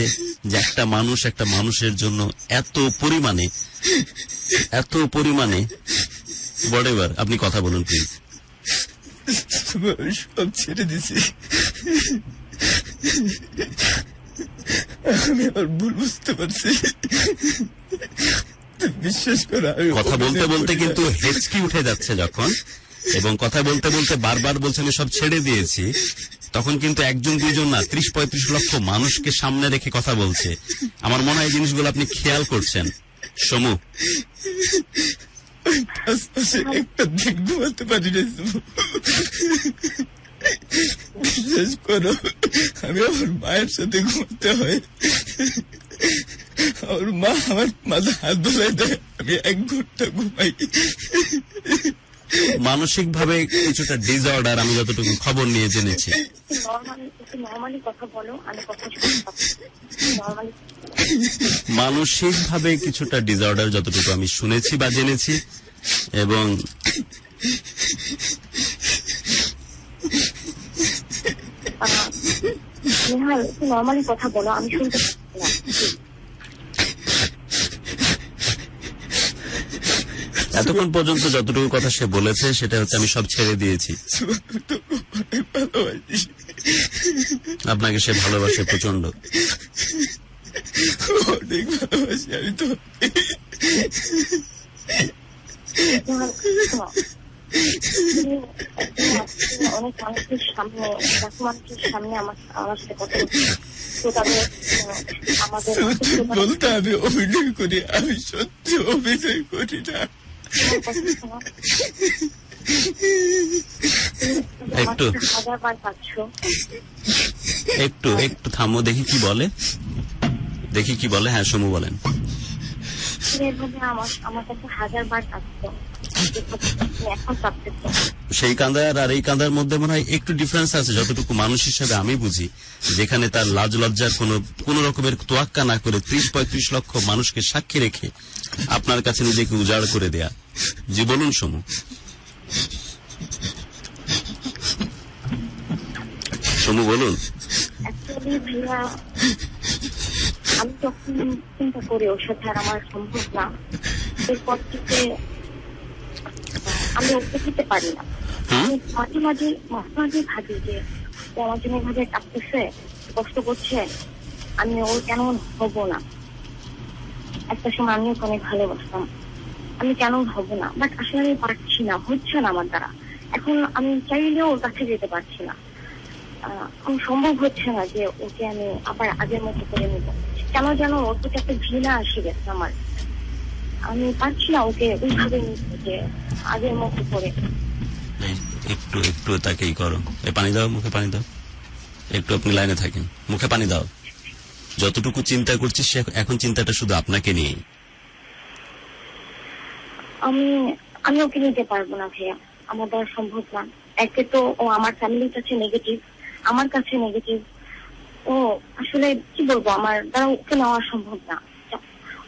যে একটা মানুষের জন্য এত পরিমাণে বড়েবার। আপনি কথা বলুন প্লিজ। সব ছেড়ে দিছি, আমি আমার ভুল বুঝতে পারছি। বিশ্বাস করো, কথা বলতে বলতে কিন্তু হেঁচকি উঠে যাচ্ছে যখন, এবং কথা বলতে বলতে বারবার বলছে আমি সব ছেড়ে দিয়েছি, তখন কিন্তু একজন দুইজন না 30-35 লক্ষ মানুষকে সামনে রেখে কথা বলছে। আমার মনে হয় জিনিসগুলো আপনি খেয়াল করছেন। সমু, একটা দিন ঘুমাতে পারি না। বিশ্বাস করো, আমি আমার মায়ের সাথে ঘুমাতে হয়। আমার মা আমার মাথা হাত ধরে দেয়, আমি 1 ঘন্টা ঘুমাই। মানসিক ভাবে কিছুটা ডিসঅর্ডার, আমি যতটুকু খবর নিয়ে জেনেছি। মানসিক ভাবে কিছুটা ডিসঅর্ডার যতটুকু আমি শুনেছি বা জেনেছি। এবং নর্মালি কথা বলো, আমি শুনতে পাচ্ছি না। এতক্ষণ পর্যন্ত যতটুকু কথা সে বলেছে সেটা হচ্ছে আমি সব ছেড়ে দিয়েছি। আপনাকে সে ভালোবাসে প্রচন্ড, অনেক ভালোবাসি আমি তো। অনেক মানুষের সামনে আমার সাথে কথা তো তাদের আমাদের বলতে আমি অভিনয় করি, আমি সত্যি অভিনয় করি না। একটু থামো, দেখি কি বলে। হ্যাঁ সমু বলেন। আমার কাছে 1000বার কাঁদতো, সেই কাঁদার আর এই কাঁদার মধ্যে মনে হয় একটু ডিফারেন্স আছে, যতটুকু মানুষ হিসেবে আমি বুঝি। যেখানে তার লাজ লজ্জার কোন রকমের তোয়াক্কা না করে 30-35 লক্ষ মানুষকে সাক্ষী রেখে আপনার কাছে নিজেকে উজাড় করে দেয়া। জি বলুন সমু। সমু বলুন। আমি যখন চিন্তা করি ওর সাথে আর আমার সম্ভব না, এরপর থেকে আমি ওকে দিতে পারি না। মাঝে মাঝে ভাবি যে ও আমার জন্য এভাবে কাঁদতেছে, কষ্ট করছে, আমি ওর কেন হবো না। একটা সময় আমিও অনেক ভালোবাসতাম, আমি কেন হবো না, বাট আসলে আমি পারছি না, হচ্ছে না আমার দ্বারা। এখন আমি চাইলেও ওর কাছে যেতে পারছি না, সম্ভব হচ্ছে না যে ওকে আমি আবার আগের মতো করে নিব। কেন যেন ওর প্রতি একটা ঘৃণা আসে গেছে আমার, আমি পারছি না ওকে ওইভাবে নিতে যে আগের মতো করে। একটু তাকেই করো, পানি দাও, মুখে পানি দাও। একটু আপনি লাইনে থাকেন, মুখে পানি দাও। যতটুকু চিন্তা করছিস এখন চিন্তাটা শুধু আপনাকে নিয়ে। আমি ওকে নিতে পারবো না ভাইয়া, আমার দ্বারা সম্ভব না। একে তো ও আমার ফ্যামিলির কাছে নেগেটিভ, আমার কাছে নেগেটিভ। ও আসলে কি বলবো, আমার দ্বারা ওকে নেওয়া সম্ভব না,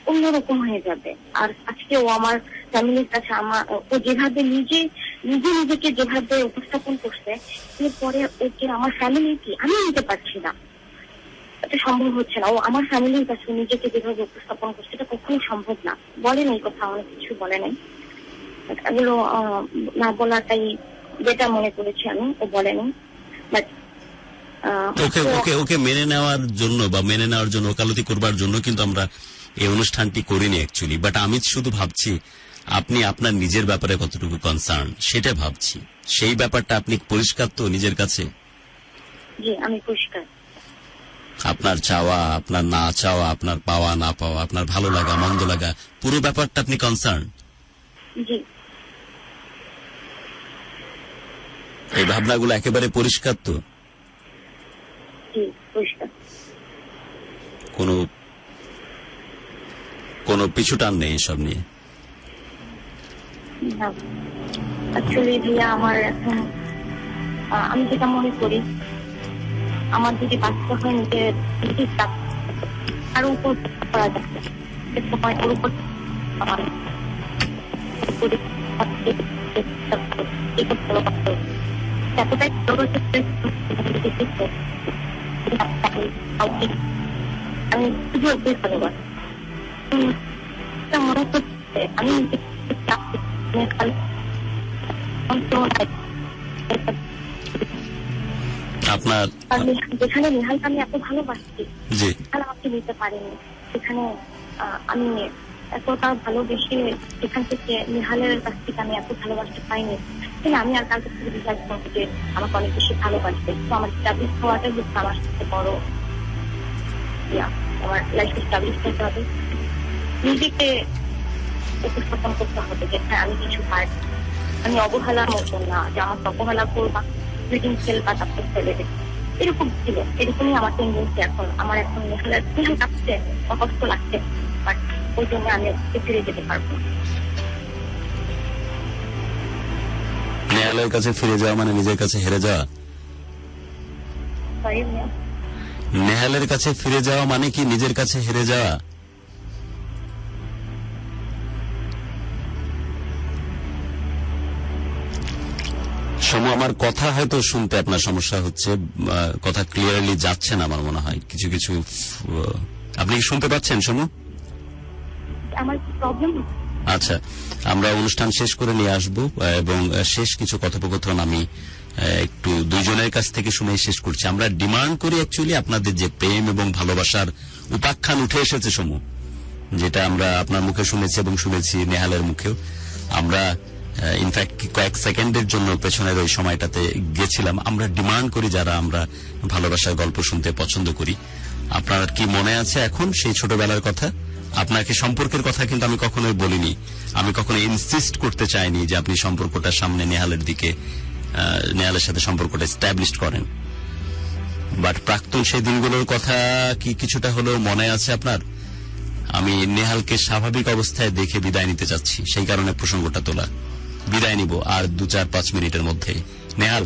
অন্যরকম হয়ে যাবে। আর আজকে ও আমার ফ্যামিলির কাছে ও যেভাবে নিজেকে যেভাবে উপস্থাপন করছে, এরপরে ওকে আমার ফ্যামিলি কি আমি নিতে পারছি না, এটা সম্ভব হচ্ছে না। ও আমার ফ্যামিলির কাছে নিজেকে যেভাবে উপস্থাপন করছে এটা কখনোই সম্ভব না। বলে নাই কথা, অনেক কিছু বলে নাই, এগুলো না বলাটাই যেটা মনে করেছি আমি, ও বলেনি। বাট ওকে মেনে নেওয়ার জন্য বা মেনে নেওয়ার জন্য ওকালতি করবার জন্য কিন্তু আমরা এই অনুষ্ঠানটি করিনি অ্যাকচুয়ালি। বাট আমি শুধু ভাবছি আপনি আপনার নিজের ব্যাপারে কতটুকু কনসার্ন সেটা ভাবছি। সেই ব্যাপারটা আপনি পরিষ্কার তো নিজের কাছে? জি, আমি পরিষ্কার। আপনার চাওয়া, আপনার না চাওয়া, আপনার পাওয়া না পাওয়া, আপনার ভালো লাগা মন্দ লাগা, পুরো ব্যাপারটা আপনি কনসার্ন? জি। এই ভাবনাগুলো একেবারে পরিষ্কার তো? জি, পরিষ্কার। কোনো পিছুটান নেই এসব নিয়ে? না, অ্যাকচুয়ালি ভাইয়া আমার এখন আমি যেটা মনে করি, আমার যদি বাচ্চা হয় নিজের তার উপর করা যাচ্ছে, ওর উপর আমার এতটাই আমি শুধু ওকে ভালোবাসি। মনে করছে আমি আপনার যেখানে নেহালকে আমি এত ভালোবাসছি, সেখানে আমাকে নিতে পারেনি। সেখানে আমি এতটা ভালোবেসে সেখান থেকে নেহালের কাছ থেকে আমি এত ভালোবাসতে পাইনি। কিন্তু আমি আর কার কাছ থেকে বিশ্বাস করবো যে আমাকে অনেক বেশি ভালোবাসবে। তো আমার স্টাবলিশ হওয়াটাই হচ্ছে আমার সাথে বড়, আমার লাইফে স্টাবলিশ হতে হবে, নিজেকে উপস্থাপন করতে হবে যে হ্যাঁ আমি কিছু পারি, আমি অবহেলার মতন না যে আমাকে অবহেলা করবা, ব্রিডিং সেল বা তারপর ফেলে দেবে, এরকম ছিল। এরকমই আমার টেন্ডেন্সি এখন। আমার এখন নেহাল কাঁপছে, কষ্ট লাগছে, বাট ওই জন্য আমি ফিরে যেতে পারবো। নেহালের কাছে ফিরে যাওয়া মানে নিজের কাছে হেরে যাওয়া? নেহালের কাছে ফিরে যাওয়া মানে কি নিজের কাছে হেরে যাওয়া? সময় আমার কথা হয়তো শুনতে আপনার সমস্যা হচ্ছে, কথা ক্লিয়ারলি যাচ্ছে না আমার মনে হয়। কিছু কিছু আপনি কি শুনতে পাচ্ছেন সমু? আমার প্রবলেম। আচ্ছা, আমরা অনুষ্ঠান শেষ করে নিয়ে আসবো এবং শেষ কিছু কথোপকথন আমি একটু দুইজনের কাছ থেকে শুনে শেষ করছি। আমরা ডিমান্ড করি অ্যাকচুয়ালি আপনাদের যে প্রেম এবং ভালোবাসার উপাখ্যান উঠে এসেছে সমু, যেটা আমরা আপনার মুখে শুনেছি এবং শুনেছি নেহালের মুখেও। আমরা ইনফ্যাক্ট কয়েক সেকেন্ডের জন্য পেছনের ওই সময়টাতে গেছিলাম। আমরা ডিমান্ড করি যারা আমরা ভালোবাসার গল্প শুনতে পছন্দ করি, আপনার কি মনে আছে এখন সেই ছোটবেলার কথা? আপনাকে সম্পর্কের কথা কিন্তু আমি কখনোই বলিনি, আমি কখনো ইনসিস্ট করতে চাইনি যে আপনি সম্পর্কটা সামনে নেহালের সাথে সম্পর্কটা এস্টাবলিশ করেন। বাট প্রাক্তন সেই দিনগুলোর কথা কি কিছুটা হলেও মনে আছে আপনার? আমি নেহালকে স্বাভাবিক অবস্থায় দেখে বিদায় নিতে চাচ্ছি, সেই কারণে প্রসঙ্গটা তোলা। বিদায় নিব আর 2-4-5 মিনিটের মধ্যেই। নেহাল,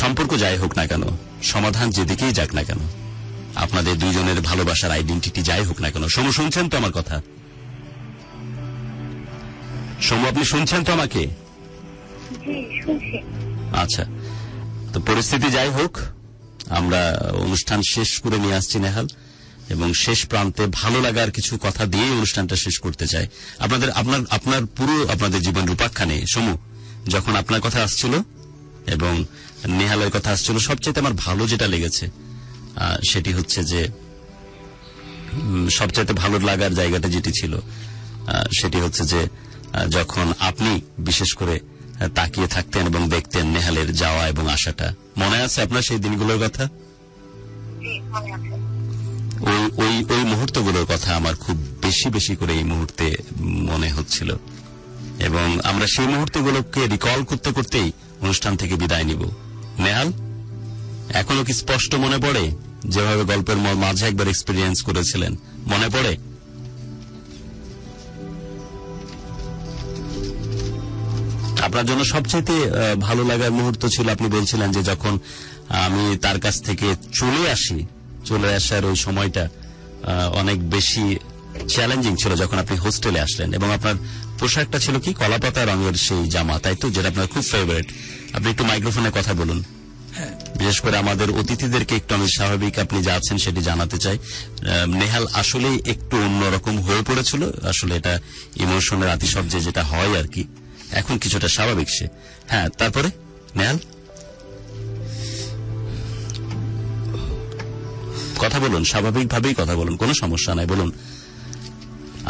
সম্পর্ক যাই হোক না কেন, সমাধান যেদিকেই যাক না কেন, আপনাদের দুইজনের ভালোবাসার আইডেন্টিটি যাই হোক না কেন, সমু শুনছেন তো আমার কথা? সমু, আপনি শুনছেন তো আমাকে? আচ্ছা, তো পরিস্থিতি যাই হোক, আমরা অনুষ্ঠান শেষ করে নিয়ে আসছি নেহাল, এবং শেষ প্রান্তে ভালো লাগার কিছু কথা দিয়ে অনুষ্ঠানটা শেষ করতে চাই। আপনার পুরো আপনাদের জীবনের উপাখ্যানে সমু, যখন আপনার কথা আসছিল এবং নেহালের কথা আসছিল, সবচেয়ে আমার ভালো যেটা লেগেছে সেটি হচ্ছে যে সবচেয়ে ভালো লাগার জায়গাটা যেটি ছিল সেটি হচ্ছে যে যখন আপনি বিশেষ করে তাকিয়ে থাকতেন এবং দেখতেন নেহালের যাওয়া এবং আসাটা। মনে আছে আপনার সেই দিনগুলোর কথা? ওই মুহূর্তগুলোর কথা আমার খুব বেশি বেশি করে এই মুহূর্তে মনে হচ্ছিল, এবং আমরা সেই মুহূর্তগুলোকে রিকল করতে করতেই অনুষ্ঠান থেকে বিদায় নিব। নেহাল, এখনো কি স্পষ্ট মনে পড়ে যেভাবে গল্পের মাঝে একবার এক্সপেরিয়েন্স করেছিলেন? মনে পড়ে? আপনার জন্য সবচেয়ে ভালো লাগার মুহূর্ত ছিল, আপনি বলছিলেন যে যখন আমি তার কাছ থেকে চলে আসার ওই সময়টা অনেক বেশি চ্যালেঞ্জিং ছিল যখন আপনি হোস্টেলে আসলেন, এবং আপনার পোশাকটা ছিল কি কলাপাতা রঙের সেই জামা, তাই তো, যেটা আপনার খুব ফেভারিট। আপনি একটু মাইক্রোফোনে কথা বলুন। বিশেষ করে আমাদের অতিথিদেরকে একটু আমি স্বাভাবিক আপনি যা আছেন সেটি জানাতে চাই। নেহাল আসলেই একটু অন্যরকম হয়ে পড়েছিল, আসলে এটা ইমোশনের আতিশয্যে যেটা হয় আর কি, এখন কিছুটা স্বাভাবিক সে। হ্যাঁ, তারপরে নেহাল কথা বলুন, স্বাভাবিকভাবেই কথা বলুন, কোনো সমস্যা নাই, বলুন।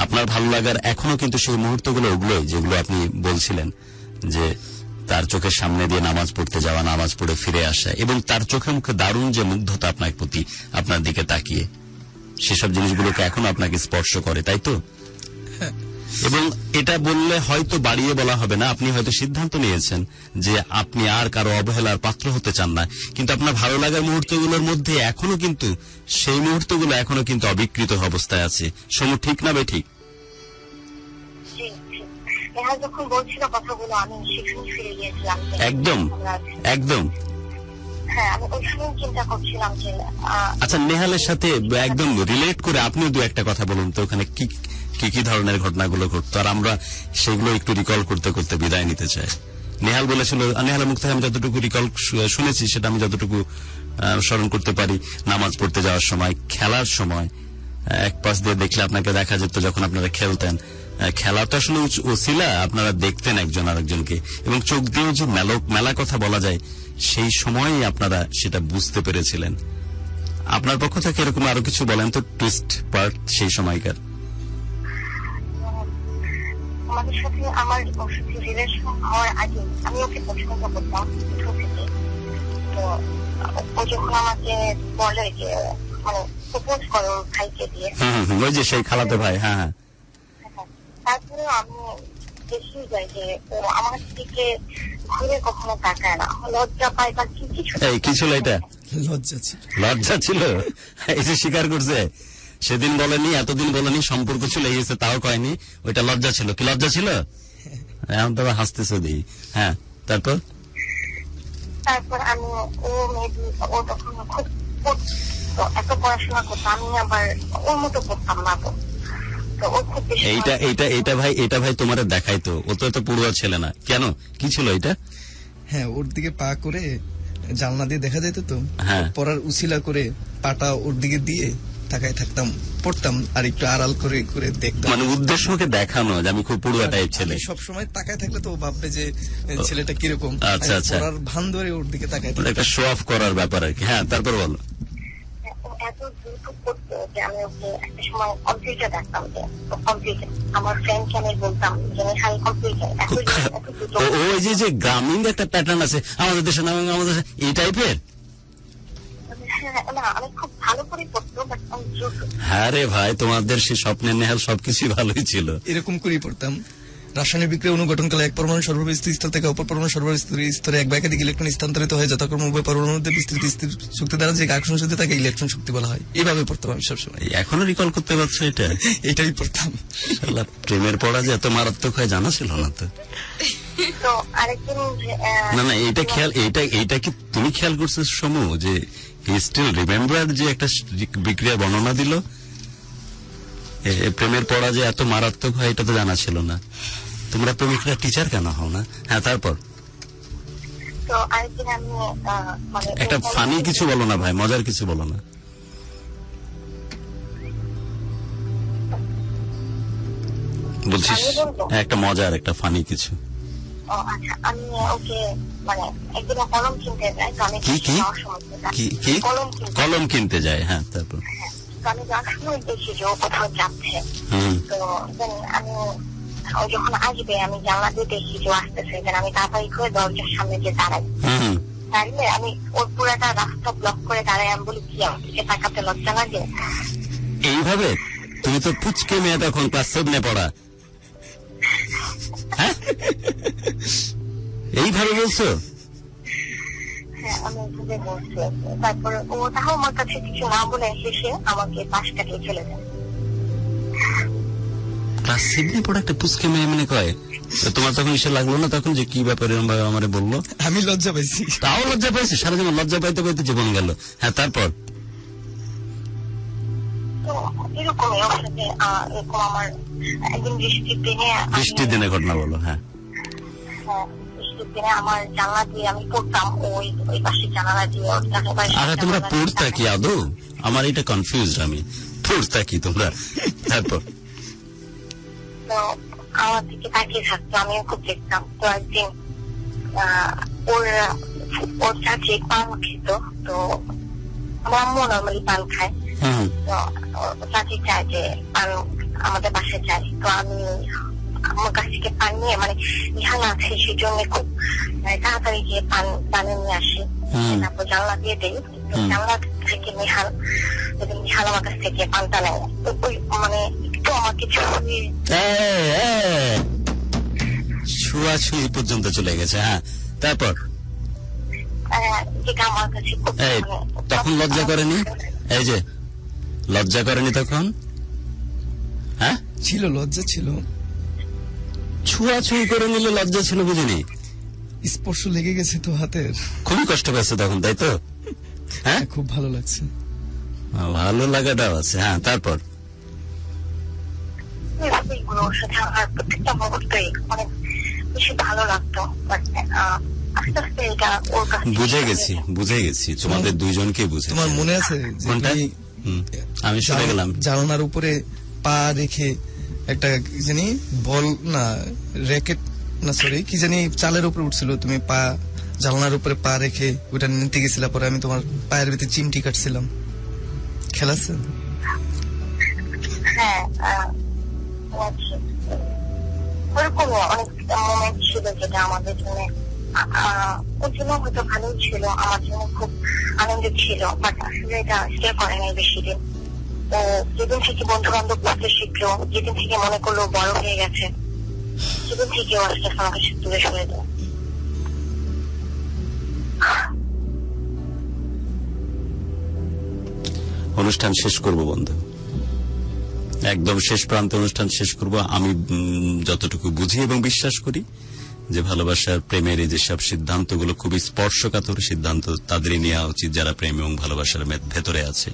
আপনার ভালো লাগার এখনো কিন্তু সেই মুহূর্তগুলো ওগুলোই যেগুলো আপনি বলছিলেন, যে তার চোখের সামনে দিয়ে নামাজ পড়তে যাওয়া, নামাজ পড়ে ফিরে আসা, এবং তার চোখে মুখে দারুণ যে মুগ্ধতা আপনার প্রতি, আপনার দিকে তাকিয়ে, সেসব জিনিসগুলোকে এখনো আপনাকে স্পর্শ করে, তাই তো? এবং এটা বললে হয়তো বাড়িয়ে বলা হবে না, আপনি হয়তো সিদ্ধান্ত নিয়েছেন যে আপনি আর কারো অবহেলার পাত্র হতে চান না, কিন্তু আপনার ভালো লাগার মুহূর্তগুলোর মধ্যে এখনো কিন্তু সেই মুহূর্তগুলো এখনো কিন্তু অবিকৃত অবস্থায় আছে। সমু, ঠিক না বেঠিক? যখন বলছিল কথাগুলো আমি সেখানে ফিরে গিয়েছিলাম। একদম একদম। হ্যাঁ, আমি ওইখানেই চিন্তা করছিলাম যে আচ্ছা, নেহালের সাথে একদম রিলেট করে আপনিও দু একটা কথা বলুন তো, ওখানে কি কি ধরনের ঘটনাগুলো ঘটতো, আর আমরা সেগুলো একটু রিকল করতে করতে বিদায় নিতে চাই। নেহাল বলেছিল, নেহালের মুখ থেকে আমি যতটুকু রিকল শুনেছি সেটা আমি যতটুকু স্মরণ করতে পারি, নামাজ পড়তে যাওয়ার সময়, খেলার সময় এক পাশ দিয়ে দেখলে আপনাকে দেখা যেত যখন আপনারা খেলতেন, খেলা তো আসলে ওসিলা, আপনারা দেখতেন একজন আরেকজনকে, এবং চোখ দিয়ে যে মেলা কথা বলা যায় সেই সময়ই আপনারা সেটা বুঝতে পেরেছিলেন। আপনার পক্ষ থেকে এরকম আরো কিছু বলেন তো, টুইস্ট পার্ট সেই সময়কার। আমাদের সাথে আমার রিলেশন হওয়ার আগে আমি ওকে পছন্দ করতাম ছোট থেকে। তো ও যখন আমাকে বলে যে মানে প্রপোজ করো ভাইকে দিয়ে, ওই যে সেই খালাতো ভাই, হ্যাঁ হ্যাঁ, তারপরে আমি দেখি যাই যে ও আমার দিকে ঘুরে কখনো তাকায় না, লজ্জা পায় বা কিছু। কি ছিল এটা? লজ্জা ছিল। এই যে স্বীকার করছে, সেদিন বলেনি, এতদিন বলেনি, সম্পর্ক চলে গেছে তাও কয়নি, ওইটা লজ্জা ছিল। কি লজ্জা ছিল? এখন তো হাসতেছে দিই। হ্যাঁ, তারপর আমি ও তখন খুব এত পড়াশোনা করতো, আমি আবার ওর মতো করতাম না। তো এইটা ভাই তোমার দেখাইতো, ও তো এত পড়ুয়া ছেলে না। কেন, কি ছিল এটা? হ্যাঁ, ওর দিকে পা করে জানলা দিয়ে দেখা যেত তো, হ্যাঁ, পড়ার উছিলা করে পাটা ওর দিকে দিয়ে তাকায় থাকতাম, পড়তাম, আর একটু আড়াল করে করে দেখতাম, মানে উদ্দেশ্যকে দেখানো যে আমি খুব পড়ুয়া টাইপ ছেলে। সবসময় তাকায় থাকলে তো ও ভাববে যে ছেলেটা কিরকম। আচ্ছা আচ্ছা, পড়ার ভান ধরে ওর দিকে তাকায়, একটা শো অফ করার ব্যাপার আর কি। হ্যাঁ, তারপর বলো। এত দ্রুত করতো যে আমি ওকে একটা সময় কম্পিউটার দেখতাম, যে কম্পিউটার আমার ফ্রেন্ডকে আমি বলতাম যে আমি কম্পিউটার। ওই যে গ্রামীণ একটা প্যাটার্ন আছে আমাদের দেশে, আমাদের এই টাইপের। আমি খুব ভালো করে পড়তো, বাট হ্যাঁ রে ভাই, তোমাদের সেই স্বপ্নের নেহাল সবকিছুই ভালোই ছিল। এরকম করেই পড়তাম। রাসায়নিক বিক্রিয়া অনুঘটনকালে এক পরমাণু সর্ববিস্তৃত স্তর থেকে অপর পরমাণু সর্ববিস্তৃত স্তরে এক বা একাধিক ইলেকট্রন স্থানান্তরিত হয়ে যথাক্রমে উভয় পরমাণুর মধ্যে বিস্তৃত স্থির শক্তি দ্বারা যে আকর্ষণ শক্তি তাকে ইলেকট্রন শক্তি বলা হয়। এইভাবে পড়তাম আমি সবসময়। এখনো রিকল করতে পারছো এটা? এটাই পড়তাম। প্রেমের পড়া যে এত মারাত্মক হয় জানা ছিল না তো। না না, এইটা কি তুমি খেয়াল করছো সমু, যে স্টিল রিমেম্বার যে একটা বিক্রিয়া বর্ণনা দিল, প্রেমের পড়া যে এত মারাত্মক হয় এটা তো জানা ছিল না। তোমরা প্রেমিকরা টিচার কেন হও না? হ্যাঁ, তারপর একটা ফানি কিছু বলো না ভাই, মজার কিছু বলো না। বলছিস একটা মজার, একটা ফানি কিছু। আচ্ছা, আমি ওকে মানে একদিন কলম কিনতে যাই, তো আমি কলম কিনতে যাই। হ্যাঁ, তারপর আমি যাওয়ার সময় দেখি যে ও কোথাও যাচ্ছে। তো আমি ও যখন আসবে আমি জানলা দিয়ে দেখি যে আসতেছে, আমি তাড়াতাড়ি করে দরজার সামনে যে দাঁড়াই। দাঁড়িয়ে আমি ওর পুরাটা রাস্তা ব্লক করে দাঁড়াই। আমি বলি, কি আমার দিকে তাকাতে লজ্জা লাগে? এইভাবে তুমি তো পুচকে মেয়ে, তখন ক্লাস 7 পড়া। হ্যাঁ, এইভাবে বলছো? হ্যাঁ, আমি যে বলছে। তারপরে ও তাও আমার কাছে কিছু না বলে হেসে আমাকে পাশ কাটিয়ে চলে যায়। ক্লাস 7 পড়ে একটা পুচকে মেয়ে মনে কয়, তোমার তখন এসে লাগলো না তখন যে কি ব্যাপারে এরকম ভাবে আমারে বললো? আমি লজ্জা পাইছি। তাও লজ্জা পাইছে, সারা জীবন লজ্জা পাইতে পাইতে জীবন গেল। হ্যাঁ, তারপর? তো এরকমই ওর সাথে এরকম আমার একদিন বৃষ্টির দিনে ঘটনা বলো। হ্যাঁ, বৃষ্টির দিনে আমার জানলা দিয়ে আমি পড়তাম, ওই পাশে জানালা দিয়ে। আরে তোমরা পড়তা কি আদৌ? আমার এটা কনফিউজ, আমি পড়তা কি তোমরা? তারপর? তো আমার দিকে তাকিয়ে থাকতো, আমিও খুব দেখতাম। তো একদিন ওর চাচি পান খেত, তো আমার আম্মু নর্মালি পান খায়, তো চাচি চায় যে পান আমাদের বাসায় চাই। তো আমি আমার কাছ থেকে পান নিয়ে, মানে নিহাল আছে সেই জন্য খুব তাড়াতাড়ি গিয়ে পান নিয়ে আসি, তারপর জানলা দিয়ে দিই। জানলা থেকে নিহাল আমার কাছ থেকে পানটা নেয়, তো ওই মানে একটু আমাকে ছুঁয়াছুঁই পর্যন্ত চলে গেছে। হ্যাঁ, তারপর? যেটা আমার কাছে তখন লজ্জা করেনি? এই যে লজ্জা করেনি তখন? হ্যাঁ, ছিল, লজ্জা ছিল। ছুঁয়াছুঁই করে নিলে লজ্জা ছিল, বুঝিনি। স্পর্শ লেগে গেছে তো হাতের, খুবই কষ্ট পেয়েছে তখন, তাই তো? হ্যাঁ, খুব ভালো লাগছে। ভালো লাগাটাও আছে। হ্যাঁ, তারপর? ওর সাথে আমার প্রত্যেকটা মুহূর্তেই অনেক বেশি ভালো লাগতো। আস্তে আস্তে এটা ওর কাছে বুঝে গেছি তোমাদের দুইজনকে বুঝে। তোমার মনে আছে আমি শুনে গেলাম জানালার উপরে পা রেখে একটা কি জানি বল না র্যাকেট না সরি কি জানি চালের উপরে উঠছিল, তুমি পা জানালার উপরে পা রেখে ওটা নিতে গেছিলা, পরে আমি তোমার পায়ের ভিতরে চিমটি কাটছিলাম, খেলাছে? হ্যাঁ, ওরকম অনেক মোমেন্ট ছিল যেটা আমাদের জন্য, ওর জন্য হয়তো ভালোই ছিল, আমার জন্য খুব আনন্দের ছিল, বাট আসলে এটা স্টে করে নাই বেশি দিন। ও যেদিন থেকে বন্ধু বান্ধব করতে শিখলো, যেদিন থেকে মনে করলো বড় হয়ে গেছে, সেদিন থেকে ও আস্তে আস্তে আমাকে দূরে সরে দেয়। অনুষ্ঠান শেষ করব বন্ধু, একদম শেষ প্রান্তে অনুষ্ঠান শেষ করব। আমি যতটুকু বুঝি এবং বিশ্বাস করি যে ভালোবাসার প্রেমের এই যেসব সিদ্ধান্তগুলো খুবই স্পর্শকাতর সিদ্ধান্ত, তাদেরই নেওয়া উচিত যারা প্রেম এবং ভালোবাসার ভেতরে আছে।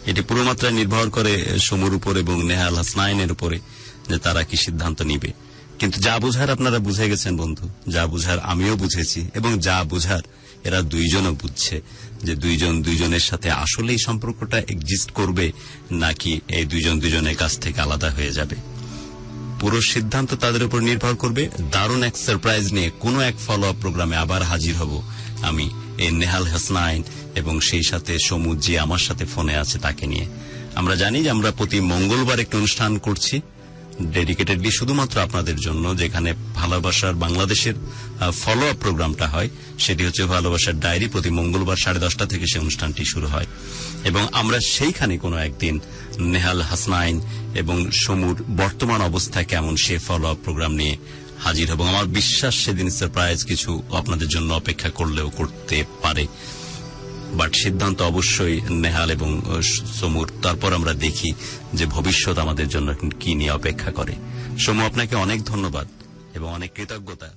এটি পুরো মাত্রায় নির্ভর করে সমুর উপর এবং নেহাল হাসনাইনের উপরে যে তারা কি সিদ্ধান্ত নিবে। কিন্তু যা বুঝার আপনারা বুঝে গেছেন বন্ধু, যা বুঝার আমিও বুঝেছি, এবং যা বুঝার এরা দুইজনও বুঝছে যে দুইজন দুইজনের সাথে আসলে এই সম্পর্কটা এক্সিস্ট করবে নাকি এই দুইজন দুইজনের কাছ থেকে আলাদা হয়ে যাবে। পুরো সিদ্ধান্ত তাদের উপর নির্ভর করবে। দারুণ এক সারপ্রাইজ নিয়ে কোনো এক ফলো আপ প্রোগ্রামে আবার হাজির হব আমি, এই নেহাল হাসনাইন এবং সেই সাথে সমুদ যে আমার সাথে ফোনে আছে তাকে নিয়ে। আমরা জানি যে আমরা প্রতি মঙ্গলবার একটা অনুষ্ঠান করছি ডেডিকেটেডলি শুধুমাত্র আপনাদের জন্য, যেখানে ভালোবাসার বাংলাদেশের ফলো আপ প্রোগ্রামটা হয়। সেটি হচ্ছে ভালোবাসার ডায়েরি। প্রতি মঙ্গলবার 10:30 থেকে সেই অনুষ্ঠানটি শুরু হয় এবং আমরা সেইখানে কোনো একদিন নেহাল হাসনাইন এবং সমুর বর্তমান অবস্থা কেমন সে ফলো আপ প্রোগ্রাম নিয়ে হাজির হব। আমার বিশ্বাস সেদিন সারপ্রাইজ কিছু আপনাদের জন্য অপেক্ষা করলেও করতে পারে, বাট সিদ্ধান্ত অবশ্যই নেহাল এবং সমুর। তারপর আমরা দেখি যে ভবিষ্যৎ আমাদের জন্য কি নিয়ে অপেক্ষা করে। সমু, আপনাকে অনেক ধন্যবাদ এবং অনেক কৃতজ্ঞতা।